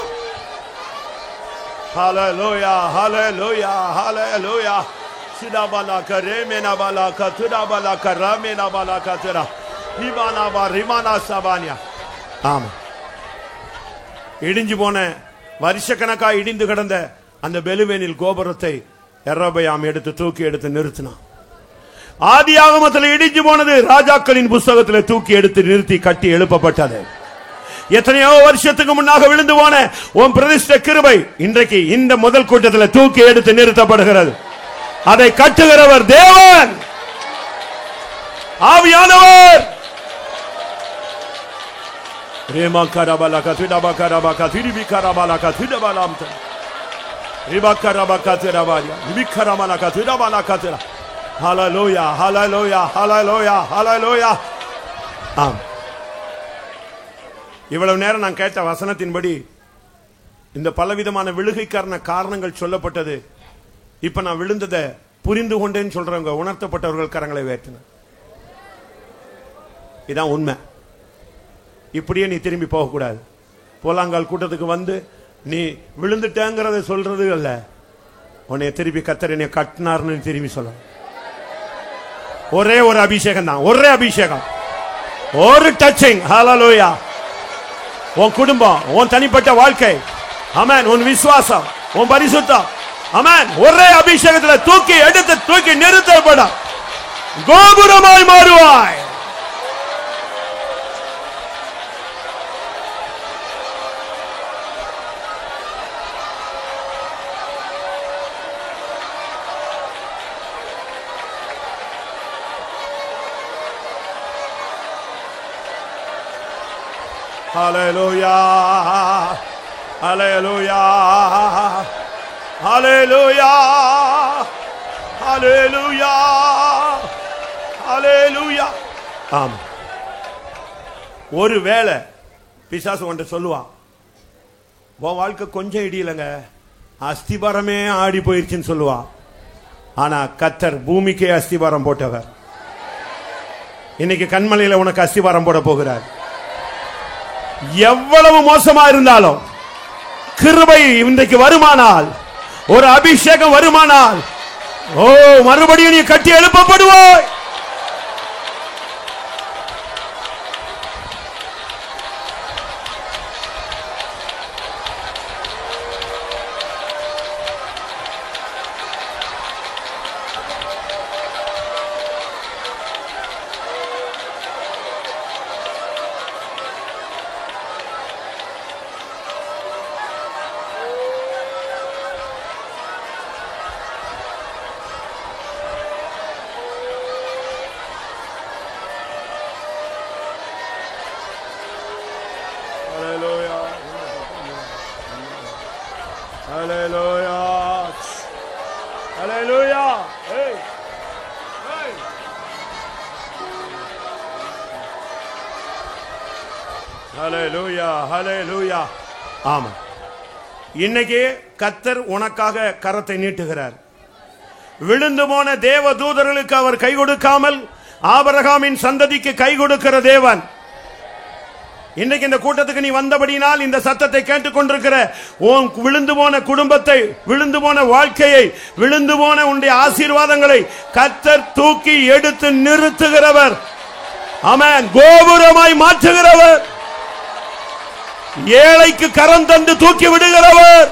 Hallelujah, hallelujah, hallelujah. Shidabala karemena bala katudabala karamena bala katira. Hibana barimana sabania. Amen. இடிஞ்சு போன வருஷக்கணக்காய் இடிந்து கிடந்த அந்த பெலுவேனில் கோபுரத்தை யெரொபெயாம் தூக்கி எடுத்து நிறுத்தினான். ஆதியாகமத்தில் இடிஞ்சு போனது ராஜாக்களின் புத்தகத்தில் தூக்கி எடுத்து நிறுத்தி கட்டி எழுப்பப்பட்டது. எத்தனையோ வருஷத்துக்கு முன்னாக விழுந்து போன உன் பிரதிஷ்ட கிருபை இன்றைக்கு இந்த முதல் கூட்டத்தில் தூக்கி எடுத்து நிறுத்தப்படுகிறது. அதை கட்டுகிறவர் தேவன், ஆவியானவர். Rema karabala katida bakaraba katiri bikarabala katida balamta. Riba karaba katira baria. Ribi karamala katida bala katira. Hallelujah, hallelujah, hallelujah, hallelujah. இவ்வளவு நேரம் நான் கேட்ட வசனத்தின்படி இந்த பலவிதமான விழுகைக்கான காரணங்கள் சொல்லப்பட்டது. இப்ப நான் விழுந்ததை புரிந்து கொண்டேன்னு சொல்றவங்க, உணர்த்தப்பட்டவர்கள் கரங்களை உயர்த்தினர். இதான் உண்மை. இப்படியே நீ திரும்பி போக கூடாது. போலாங்கால் கூட்டத்துக்கு வந்து நீ விழுந்துட்டேங்கிறத சொல்றது அல்ல, உன்னை திருப்பி கர்த்தர் என்னை கட்டினார்னு திரும்பி சொல்ல. ஒரே ஒரு அபிஷேகம் தான், ஒரே அபிஷேகம், ஒரு டச்சிங். ஹல்லேலூயா. உன் குடும்பம், உன் தனிப்பட்ட வாழ்க்கை, ஆமென், உன் விசுவாசம், உன் பரிசுத்தம், ஆமென், ஒரே அபிஷேகத்தில் தூக்கி எடுத்து தூக்கி நிறுத்தப்பட கோபுரமாய் மாறுவாய். ஹalleluya ஹalleluya ஹalleluya ஹalleluya ஹalleluya. ஆம், ஒருவேளை பிசாசு ஒன்றை சொல்லுவான், உன் வாழ்க்கை கொஞ்சம் இடியலங்க, அஸ்திபாரமே ஆடி போயிருச்சுன்னு சொல்லுவான். ஆனா கர்த்தர் பூமிக்கே அஸ்திபாரம் போட்டவர். இன்னைக்கு கண்மலையில உனக்கு அஸ்திபாரம் போட போகிறார். எவ்வளவு மோசமா இருந்தாலும் கிருபை இன்றைக்கு வருமானால், ஒரு அபிஷேகம் வருமானால், ஓ மறுபடியும் நீ கட்டி எழுப்பப்படுவாய். Hallelujah. Hallelujah. Hey. Hey. Hallelujah. Hallelujah. ஆமா, இன்னைக்கு கர்த்தர் உனக்காக கரத்தை நீட்டுகிறார். விழுந்து போன தேவ தூதர்களுக்கு அவர் கை கொடுக்காமல் ஆபிரகாமின் சந்ததிக்கு கை கொடுக்கிற தேவன். இன்னைக்கு இந்த கூட்டத்துக்கு நீ வந்தபடினால் இந்த சத்தத்தை கேட்டுக் கொண்டிருக்கிற உன் விழுந்து போன குடும்பத்தை, விழுந்து போன வாழ்க்கையை, விழுந்து போன உன்னுடைய ஆசீர்வாதங்களை கர்த்தர் தூக்கி எடுத்து நிறுத்துகிறவர். ஆமென். கோபுரமாய் மாற்றுகிறவர், ஏழைக்கு கரம் தந்து தூக்கி விடுகிறவர்,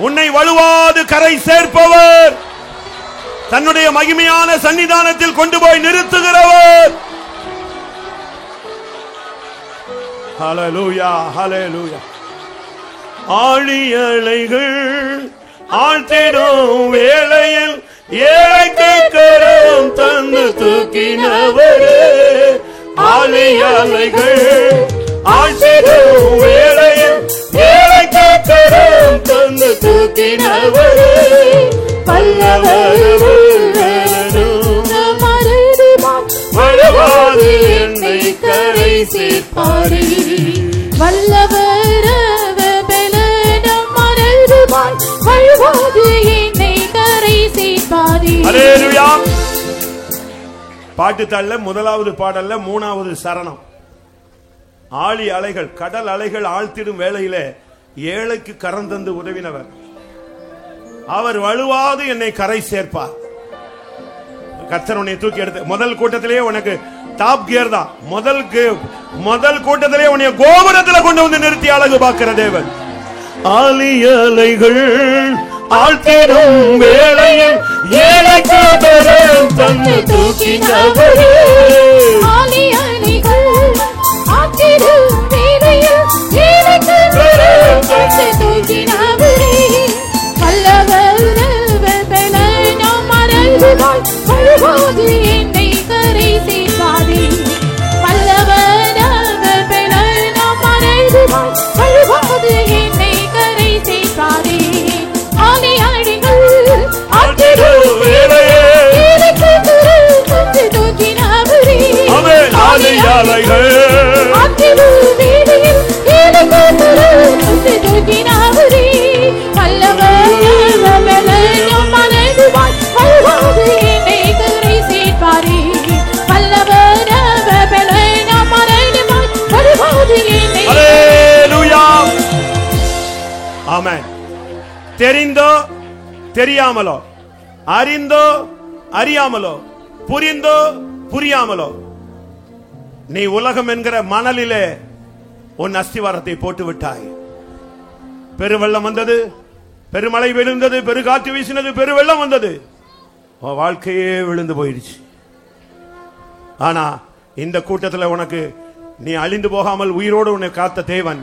உன்னை வலுவாது கரை சேர்ப்பவர், தன்னுடைய மகிமையான சன்னிதானத்தில் கொண்டு போய் நிறுத்துகிறவர். ஹalleluya ஹalleluya. ஆழியலைகள் ஆழ்த்திடும் வேளையில் ஏழைக்கு கரம் தந்து தூக்கினவரே. ஆழியலைகள் ஆழ்த்திடும் வேளையில் ஏழைக்கு கரம் தந்து தூக்கினவரே. பல்லவர் வலுவாது என்னை கரை சேர்ப்பாரே. வல்லவர் பெலனம் மறந்துமாய் வழுவாது என்னை கரை சேர்ப்பாரே. ஹalleluya. பாட்டுத்தாள்ல முதலாவது பாடல்ல மூணாவது சரணம். ஆழி அலைகள், கடல் அலைகள் ஆழ்த்திடும் வேளையிலே ஏழைக்கு கரம் தந்து உதவினவர். அவர் வலுவாது என்னை கரை சேர்ப்பார். கர்த்தர் உன்னை தூக்கி எடுத்து முதல் கூட்டத்திலேயே உனக்கு டாப் கியர் தான். முதல் கூட்டத்திலேயே உன்னை கோபுரத்தில் கொண்டு வந்து நிறுத்தி அழகு பார்க்கிற தேவன். ஆலியலைகள் ஆழ்த்திடும் வேளையில் ஏழைக்கு கரம் தந்து தூக்கினவரே. ஆலியலைகள் ஆழ்த்திடும் வேளையில் ஏழைக்கு கரம் தந்து தூக்கினவரே. வல்லவர் பெலனம் மறந்துமாய் வழுவாது என்னை கரை சேர்ப்பாரே. வல்லவர் பெலனம் மறந்துமாய் வழுவாது என்னை கரை சேர்ப்பாரே. ஆலியலைகள் ஆழ்த்திடும் வேளையில் ஏழைக்கு கரம் தந்து தூக்கினவரே. ஆலியலைகள் ஆழ்த்திடும் வேளையில் ஏழைக்கு கரம் தந்து தூக்கினவரே. வல்லவர் பெலனம் மறந்துமாய் வழுவாது என்னை கரை சேர்ப்பாரே. வல்லவர் பெலனம் மறந்துமாய் வழுவாது என்னை. ஹalleluya. ஆமென். தெரிந்தோ தெரியாமலோ, அறிந்தோ அறியாமலோ, புரிந்தோ புரியாமலோ, நீ உலகம் என்கிற மணலிலே உன் அஸ்திவாரத்தை போட்டு விட்டாய். பெருவெள்ளம் வந்தது, பெருமழை விழுந்தது, பெருகாற்று வீசினது, பெருவெள்ளம் வந்தது, உன் வாழ்க்கையே விழுந்து போயிடுச்சு. ஆனா இந்த கூட்டத்தில் உனக்கு நீ அழிந்து போகாமல் உயிரோடு உன்னை காத்த தேவன்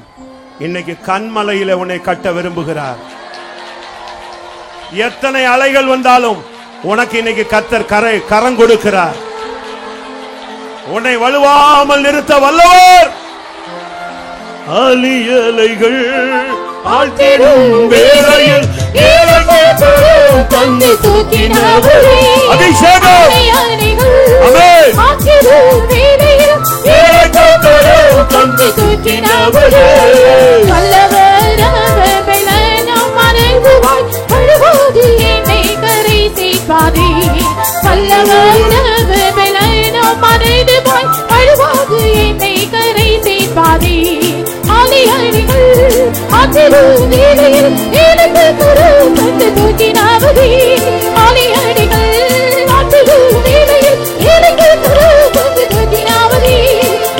இன்னைக்கு கண்மலையில உன்னை கட்ட விரும்புகிறார். எத்தனை அலைகள் வந்தாலும் உனக்கு இன்னைக்கு கர்த்தர் கரம் கொடுக்கிறார். உன்னை வலுவாமல் நிறுத்த வல்லவர். அலைகள் ஆழ்த்திடும் வேளையில் தந்து தூக்கினவரே அபிஷேகம். ஆமென். தந்து தூக்கினவரே வல்லவராக பெலனும் மறைவாய் அழுவாது என்னை கரை சேர்ப்பாதே. வல்லவராக பெலனும் மறைவாய் அழுவாது என்னை கரை சேர்ப்பாதே. ஆலையடிகள் ஆற்றிடும் வேளையில் எனக்கு குரு தந்து தூக்கினவரே. ஆலையடிகள் ஆற்றிடும் வேளையில் எனக்கு குரு தந்து தூக்கினவரே.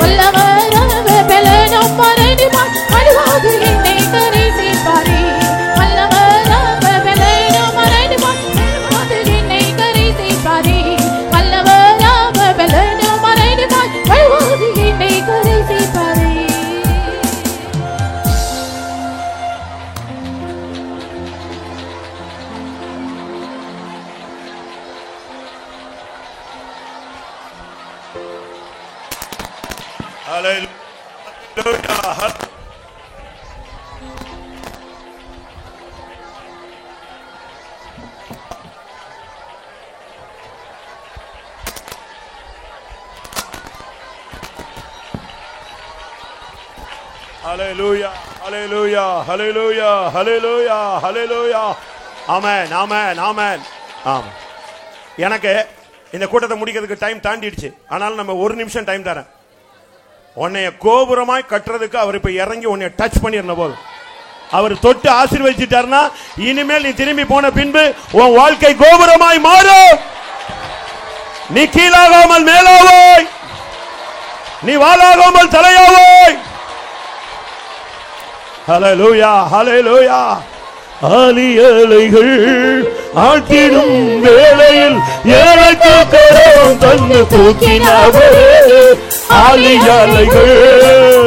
வல்லவராக பெலனும் மறைவாய் அழுவாது என்னை கரை சேர்ப்பாரே. வல்லவராக பெலனும் மறைவாய் அழுவாது என்னை கரை சேர்ப்பாரே. வல்லவராக பெலனும் மறைவாய் அழுவாது என்னை கரை சேர்ப்பாரே. Hallelujah, hallelujah, hallelujah, hallelujah, hallelujah. Amen, amen, amen. ஆமா. எனக்கு இந்த கூட்டத்தை முடிக்கிறதுக்கு டைம் தாண்டிடுச்சு. ஆனாலும் நம்ம ஒரு நிமிஷம் டைம் தரேன். உன்னைய கோபுரமாய் கட்டுறதுக்கு அவர் இப்ப இறங்கி உன்னை டச் பண்ணிருந்த போது அவர் தொட்டு ஆசீர்வதிச்சிட்டார்னா இனிமேல் நீ திரும்பி போன பின்பு உன் வாழ்க்கை கோபுரமாய் மாறும். நீ கீழாகாமல் மேலாவாய், நீ வாளாகாமல் தலையாவாய். ஹல்லேலூயா, ஹல்லேலூயா. அலைகள் ஆழ்த்திடும் வேளையில் எனக்கு கரம் தந்து தூக்கினவரே. அலைகள்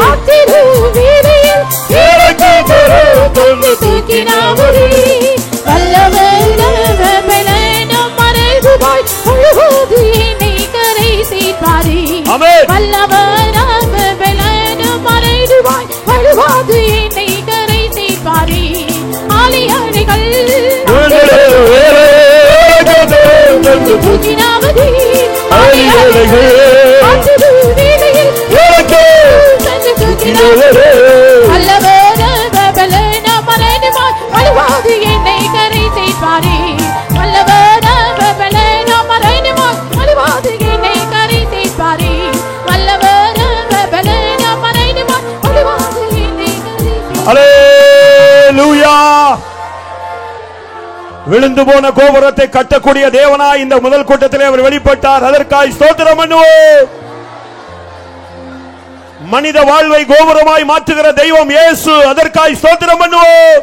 ஆற்றிடும் வேளையில் எனக்கு குரு தந்து தூக்கினவரே. வல்லவராக பெலனும் மறைவாய் அழுவாது என்னை கரை சேர்ப்பாரே. ஆமென். வல்லவராக பெலனும் மறைவாய் அழுவாது என்னை கரை சேர்ப்பாரே. ஆலையடிகள் தந்து தூக்கினவரே. அலைகள் ஆற்றிடும் வேளையில் எனக்கு தந்து தூக்கினவரே. வல்லவராக பெலனும் மறைவாய் அழுவாது என்னை கரை சேர்ப்பாரே. வல்லவராக பெலனும் மறைவாய் அழுவாது என்னை கரை சேர்ப்பாரே. வல்லவராக பெலனும் மறைவாய் அழுவாது என்னை கரை சேர்ப்பாரே. ஹல்லேலூயா. விழுந்து போன கோபுரத்தை கட்டக்கூடிய தேவனாய் இந்த முதல் கூட்டத்திலே அவர் வெளிப்பட்டார். அதற்காய் ஸ்தோத்திரம் பண்ணுவோம். மனித வாழ்வை கோபுரமாய் மாற்றுகிற தெய்வம் இயேசு. அதற்காய் ஸ்தோத்திரம் பண்ணுவோம்.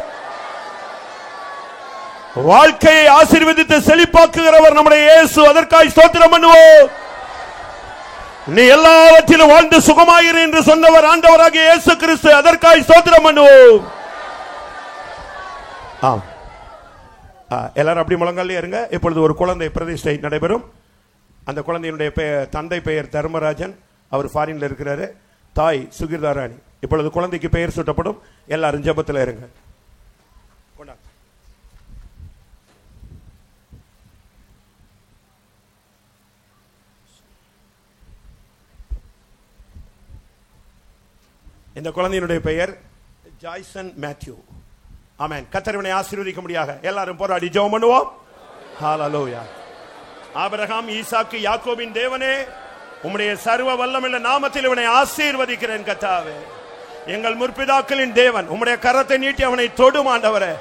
வாழ்க்கையை ஆசீர்வதித்து செழிப்பாக்குகிறவர் நம்முடைய இயேசு. அதற்காய் ஸ்தோத்திரம் பண்ணுவோம். நீ எல்லாவற்றிலும் வாழ்ந்து சுகமாயிரு என்று சொன்னவர் ஆண்டவராகிய இயேசு கிறிஸ்து. அதற்காய் ஸ்தோத்திரம் பண்ணுவோம். எல்லாரும் அப்படி முழங்காலே இருங்க. இப்பொழுது ஒரு குழந்தை பிரதிஷ்டை நடைபெறும். அந்த குழந்தையினுடைய தந்தை பெயர் தர்மராஜன். அவர் ஃபாரின்ல இருக்கிறாரு. தாய் சுகிர்தாராணி. இப்பொழுது குழந்தைக்கு பெயர் சூட்டப்படும். எல்லாரும் ஜெபத்தில் இருங்க. இந்த குழந்தையினுடைய பெயர் ஜாய்சன் மேத்யூ. ஆமென். கர்த்தர் இவனை ஆசீர்வதிக்க முடியாக எல்லாரும் போராடி ஜெபம் பண்ணுவோம். ஹல்லேலூயா. ஆபிரகாம், ஈசாக்கு, யாக்கோபின் தேவனே, உம்முடைய சர்வ வல்லமையுள்ள நாமத்தில் இவனை ஆசீர்வதிக்கிறேன் கர்த்தாவே. எங்கள் முற்பிதாக்களின் தேவன் உம்முடைய கரத்தை நீட்டி அவனை தொடும் ஆண்டவரே.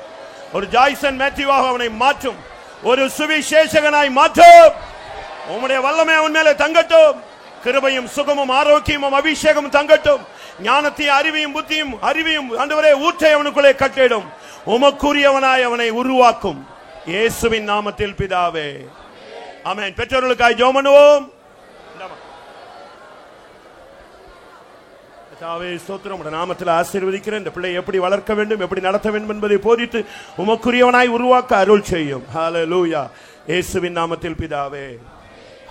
ஒரு ஜாய்சன் மேத்யூவாக அவனை மாற்றும். ஒரு சுவிசேஷகனாய் மாற்றும். உம்முடைய வல்லமை அவன் மேலே தங்கட்டும். கிருபையும் சுகமும் ஆரோக்கியமும் அபிஷேகமும் தங்கட்டும். ஞானத்தையும் அறிவையும் புத்தியும் அறிவையும் ஆண்டவரே ஊற்றை அவனுக்குள்ளே கட்டிடும். உமக்குரியவனாய் அவனை உருவாக்கும். இயேசுவின் நாமத்தில் பிதாவே, ஆமென். பெற்றோர்களுக்காய் ஜெபம் பண்ணுவோம். கர்த்தாவே ஸ்தோத்திரம். உம்முடைய நாமத்தில் ஆசீர்வதிக்கிறேன். இந்த பிள்ளை எப்படி வளர்க்க வேண்டும், எப்படி நடத்த வேண்டும் என்பதை போதித்து உமக்குரியவனாய் உருவாக்க அருள் செய்யும். ஹல்லேலூயா. இயேசுவின் நாமத்தில் பிதாவே.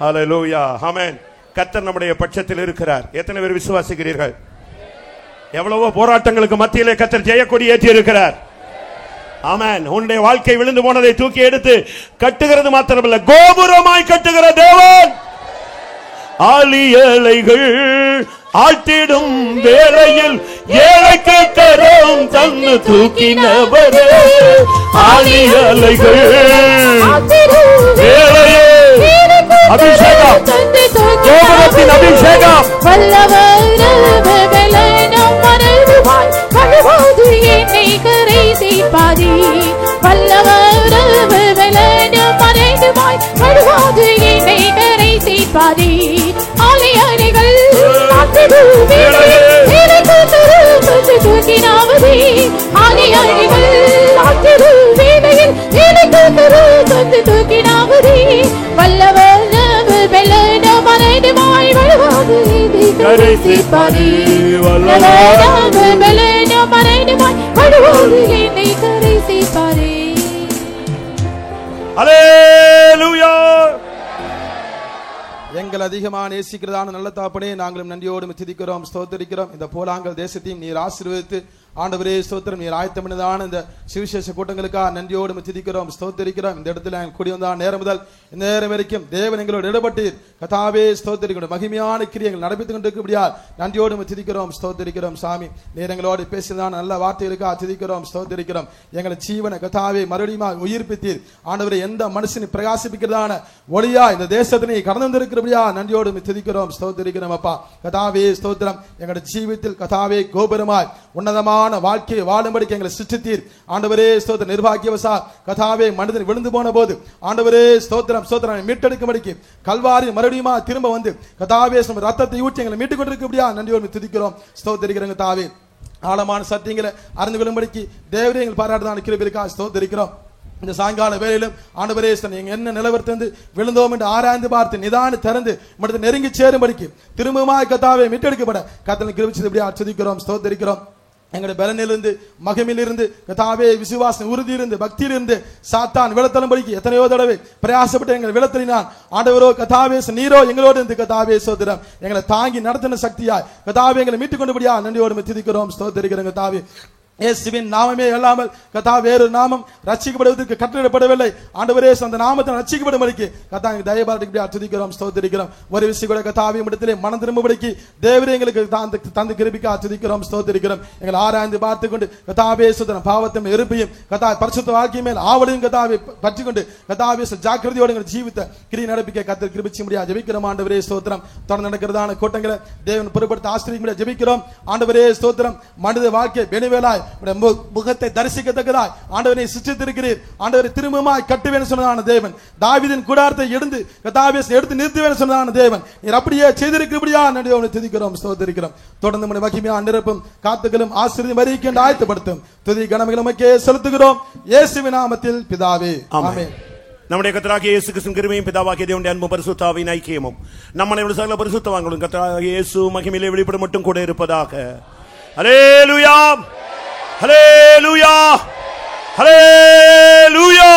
ஹல்லேலூயா. ஆமென். கர்த்தர் நம்முடைய பட்சத்தில் இருக்கிறார். எத்தனை பேர் விசுவாசிக்கிறீர்கள்? எவ்வளவோ போராட்டங்களுக்கு மத்தியிலே கர்த்தர் ஜெயக்கொடி ஏற்றி இருக்கிறார். ஆமென். உன்னுடைய வாழ்க்கை விழுந்து போனதை தூக்கி எடுத்து கட்டுகிறது மாத்திரமல்ல, கோபுரமாய் கட்டுகிற தேவன். ஆலியலைகள் ஆட்டிடும் வேளையில் ஏழைக்கு கரம் தந்து தூக்கினவரே. ஆலியலைகள் அபிஷேகம், கோபுரத்தின் அபிஷேகம். என்னை கரை சேர்ப்பாரே, வல்லவர் மறைந்துமாய் வருவாது என்னை கரை சேர்ப்பாரே. ஆலையானைகள் தூக்கினாவதே, ஆலையானைகள் வேளையில் எனக்கு தூக்கினாவதே. வல்லவர் மறைந்துமாய் வருவாது என்னை கரை சேர்ப்பாரே, வல்லவர் மறைந்துமாய் வருவாது என்னை கரை சேர்ப்பாரே. அல்லேலூயா. எங்கள் அதிகமாக நேசிக்கிறதான நல்ல தாப்பனே, நாங்களும் நன்றியோடு துதிக்கிறோம், ஸ்தோத்திரிக்கிறோம். இந்த போலாங்கல் தேசத்தையும் நீர் ஆசீர்வதித்து ஆண்டவரே ஸ்தோத்திரம், நீர் ஆயத்தமினதான இந்த சுவிசேஷ கூட்டங்களுக்காக நன்றியோடு துதிக்கிறோம், ஸ்தோத்திரிக்கிறோம். இந்த இடத்துல கூடி வந்தான நேரம் முதல் இந்த நேரம் வரைக்கும் தேவன் எங்களோடு இடப்பட்டு கதாவே ஸ்தோத்திரிக்கிறோம், மகிமையான கிரியைகள் நடப்பித்துக் கொண்டிருக்கிறபடியால் நன்றியோடு துதிக்கிறோம், ஸ்தோத்திரிக்கிறோம். சாமி, நீர் எங்களோடு பேசியதான நல்ல வார்த்தைகளுக்காக துதிக்கிறோம், ஸ்தோத்திரிக்கிறோம். எங்களை ஜீவனை கதாவே மறுபடியும் உயிர்ப்பித்தீர் ஆண்டவரே. எந்த மனுஷனை பிரகாசிப்பிக்கிறதான ஒளியா இந்த தேசத்தினை கடந்து வந்திருக்கிறபடியா நன்றியோடு துதிக்கிறோம், ஸ்தோத்திரிக்கிறோம். அப்பா கதாவே ஸ்தோத்திரம், எங்களுடைய ஜீவித்தில் கதாவே கோபுரமாய் உன்னதமான வாழ்க்கையை வாழும்படிக்கு எங்களை சிருஷ்டித்தீர் ஆண்டவரே. ஸ்தோத்திரம். நிர்பாகியவசா கதாவே மனிதன் விழுந்து போன போது ஆண்டவரே ஸ்தோத்திரம் ஸ்தோத்திரம் மீட்டெடுக்கும்படிக்கு கல்வாரி மறுபடியும் திரும்ப வந்து கதாவே ரத்தத்தை ஊற்றி எங்களை மீட்டுக் கொண்டிருக்கிறபடியா நன்றியோடு துதிக்கிறோம், ஸ்தோத்திரிக்கிறோம். தாவே ஆழமான சத்தியங்களை அறிந்து கொள்ளும்படிக்கு தேவரே எங்கள் பாராட்டுதான் கிருபைக்காக ஸ்தோத்திரிக்கிறோம். இந்த சாயங்கால வேளையிலும் ஆண்டவரே நீங்க என்ன நிலவரத்திலிருந்து விழுந்தோம் என்று ஆராய்ந்து பார்த்து நிதான திறந்து மனித நெருங்கி சேரும்படிக்கு திரும்பமாய் கதாவே மீட்டெடுக்கப்பட கத்தனை கிருபிச்சபடியா துதிக்கிறோம், ஸ்தோத்திரிக்கிறோம். எங்களுடைய பலனிலிருந்து மகிமையிலிருந்து கதாவே விசுவாசம் உறுதியிலிருந்து பக்தியிலிருந்து சாத்தான் விளத்தலும்படிக்கு எத்தனையோ தடவை பிரயாசப்பட்டு எங்களை விளத்தலினான் ஆண்டவரோ. கதாவே நீரோ எங்களோடு இருந்து கதாவே ஸ்தோத்திரம் எங்களை தாங்கி நடத்தின சக்தியாய் கதாவே எங்களை மீட்டுக் கொண்டுபடியா நன்றியோடு துதிக்கிறோம், ஸ்தோத்திரிக்கிறோம். கதாவே இயேசுவின் நாமமே அல்லாமல் கதா வேறு நாமம் ரட்சிக்கப்படுவதற்கு கட்டளையிடப்படவில்லை ஆண்டவரே. அந்த நாமத்தை ரட்சிக்கப்படும்படிக்கு கதா தயபாரத்துக்கு துதிக்கிறோம், ஸ்தோத்திரிக்கிறோம். ஒரு விஷயம் கூட கதாவின் இடத்திலே மனம் திரும்பும்படிக்கு தேவரே எங்களுக்கு தந்து கிருபிக்கா துதிக்கிறோம், ஸ்தோத்திரிக்கிறோம். எங்களை ஆராய்ந்து பார்த்து கொண்டு கதாவே சுதனம் பாவத்தையும் எருப்பையும் கதா பரிசுத்த வாழ்க்கை மேல் ஆவடையும் கதாவை பற்றி கொண்டு கதாவே ஜாக்கிரதையோடு எங்கள் ஜீவித்த கிரியை நடப்பிக்க கத்தர் கிருபிச்சு முடியாது ஜெபிக்கிறோம். ஆண்டவரே ஸ்தோத்திரம். தொடர்ந்து நடக்கிறதான கூட்டங்களை தேவன் பொறுப்படுத்த ஆசிரியர் ஜெபிக்கிறோம். ஆண்டவரே ஸ்தோத்திரம். மனித வாழ்க்கை பெணுவேலாய் முகத்தை தரிசிக்கத்தக்கதாய் ஆண்டவரை சிருஷ்டித்திருக்கிறீர் ஆண்டவரை திரும்பமாய் கட்டுவேன் சொன்னதான தேவன். தாவீதின் கூடாரத்தை எடுத்து நிறுத்துவேன் சொன்னதான தேவன். நீர் அப்படியே செய்திருக்கிறபடியா நன்றியோடு துதிக்கிறோம், ஸ்தோத்திரிக்கிறோம். தொடர்ந்து நம்முடைய மகிமையா நிரப்பும் காத்துக்களும் ஆசீர்வாதம் அறிவிக்க ஆயத்தப்படுத்தும் துதி கனமகிமை நமக்கே செலுத்துகிறோம் இயேசுவின் நாமத்தில் பிதாவே, ஆமென். நம்முடைய கர்த்தராகிய இயேசு கிறிஸ்துவின் கிருபையும் பிதாவாகிய தேவனுடைய அன்பும் பரிசுத்த ஆவியின் ஐக்கியமும் நம்முடைய சகல பரிசுத்தவான்களும் கர்த்தராகிய இயேசு மகிமையிலே வெளிப்பட மட்டும் கூட இருப்பதாக. ஹல்லேலூயா, ஹல்லேலூயா, ஹல்லேலூயா.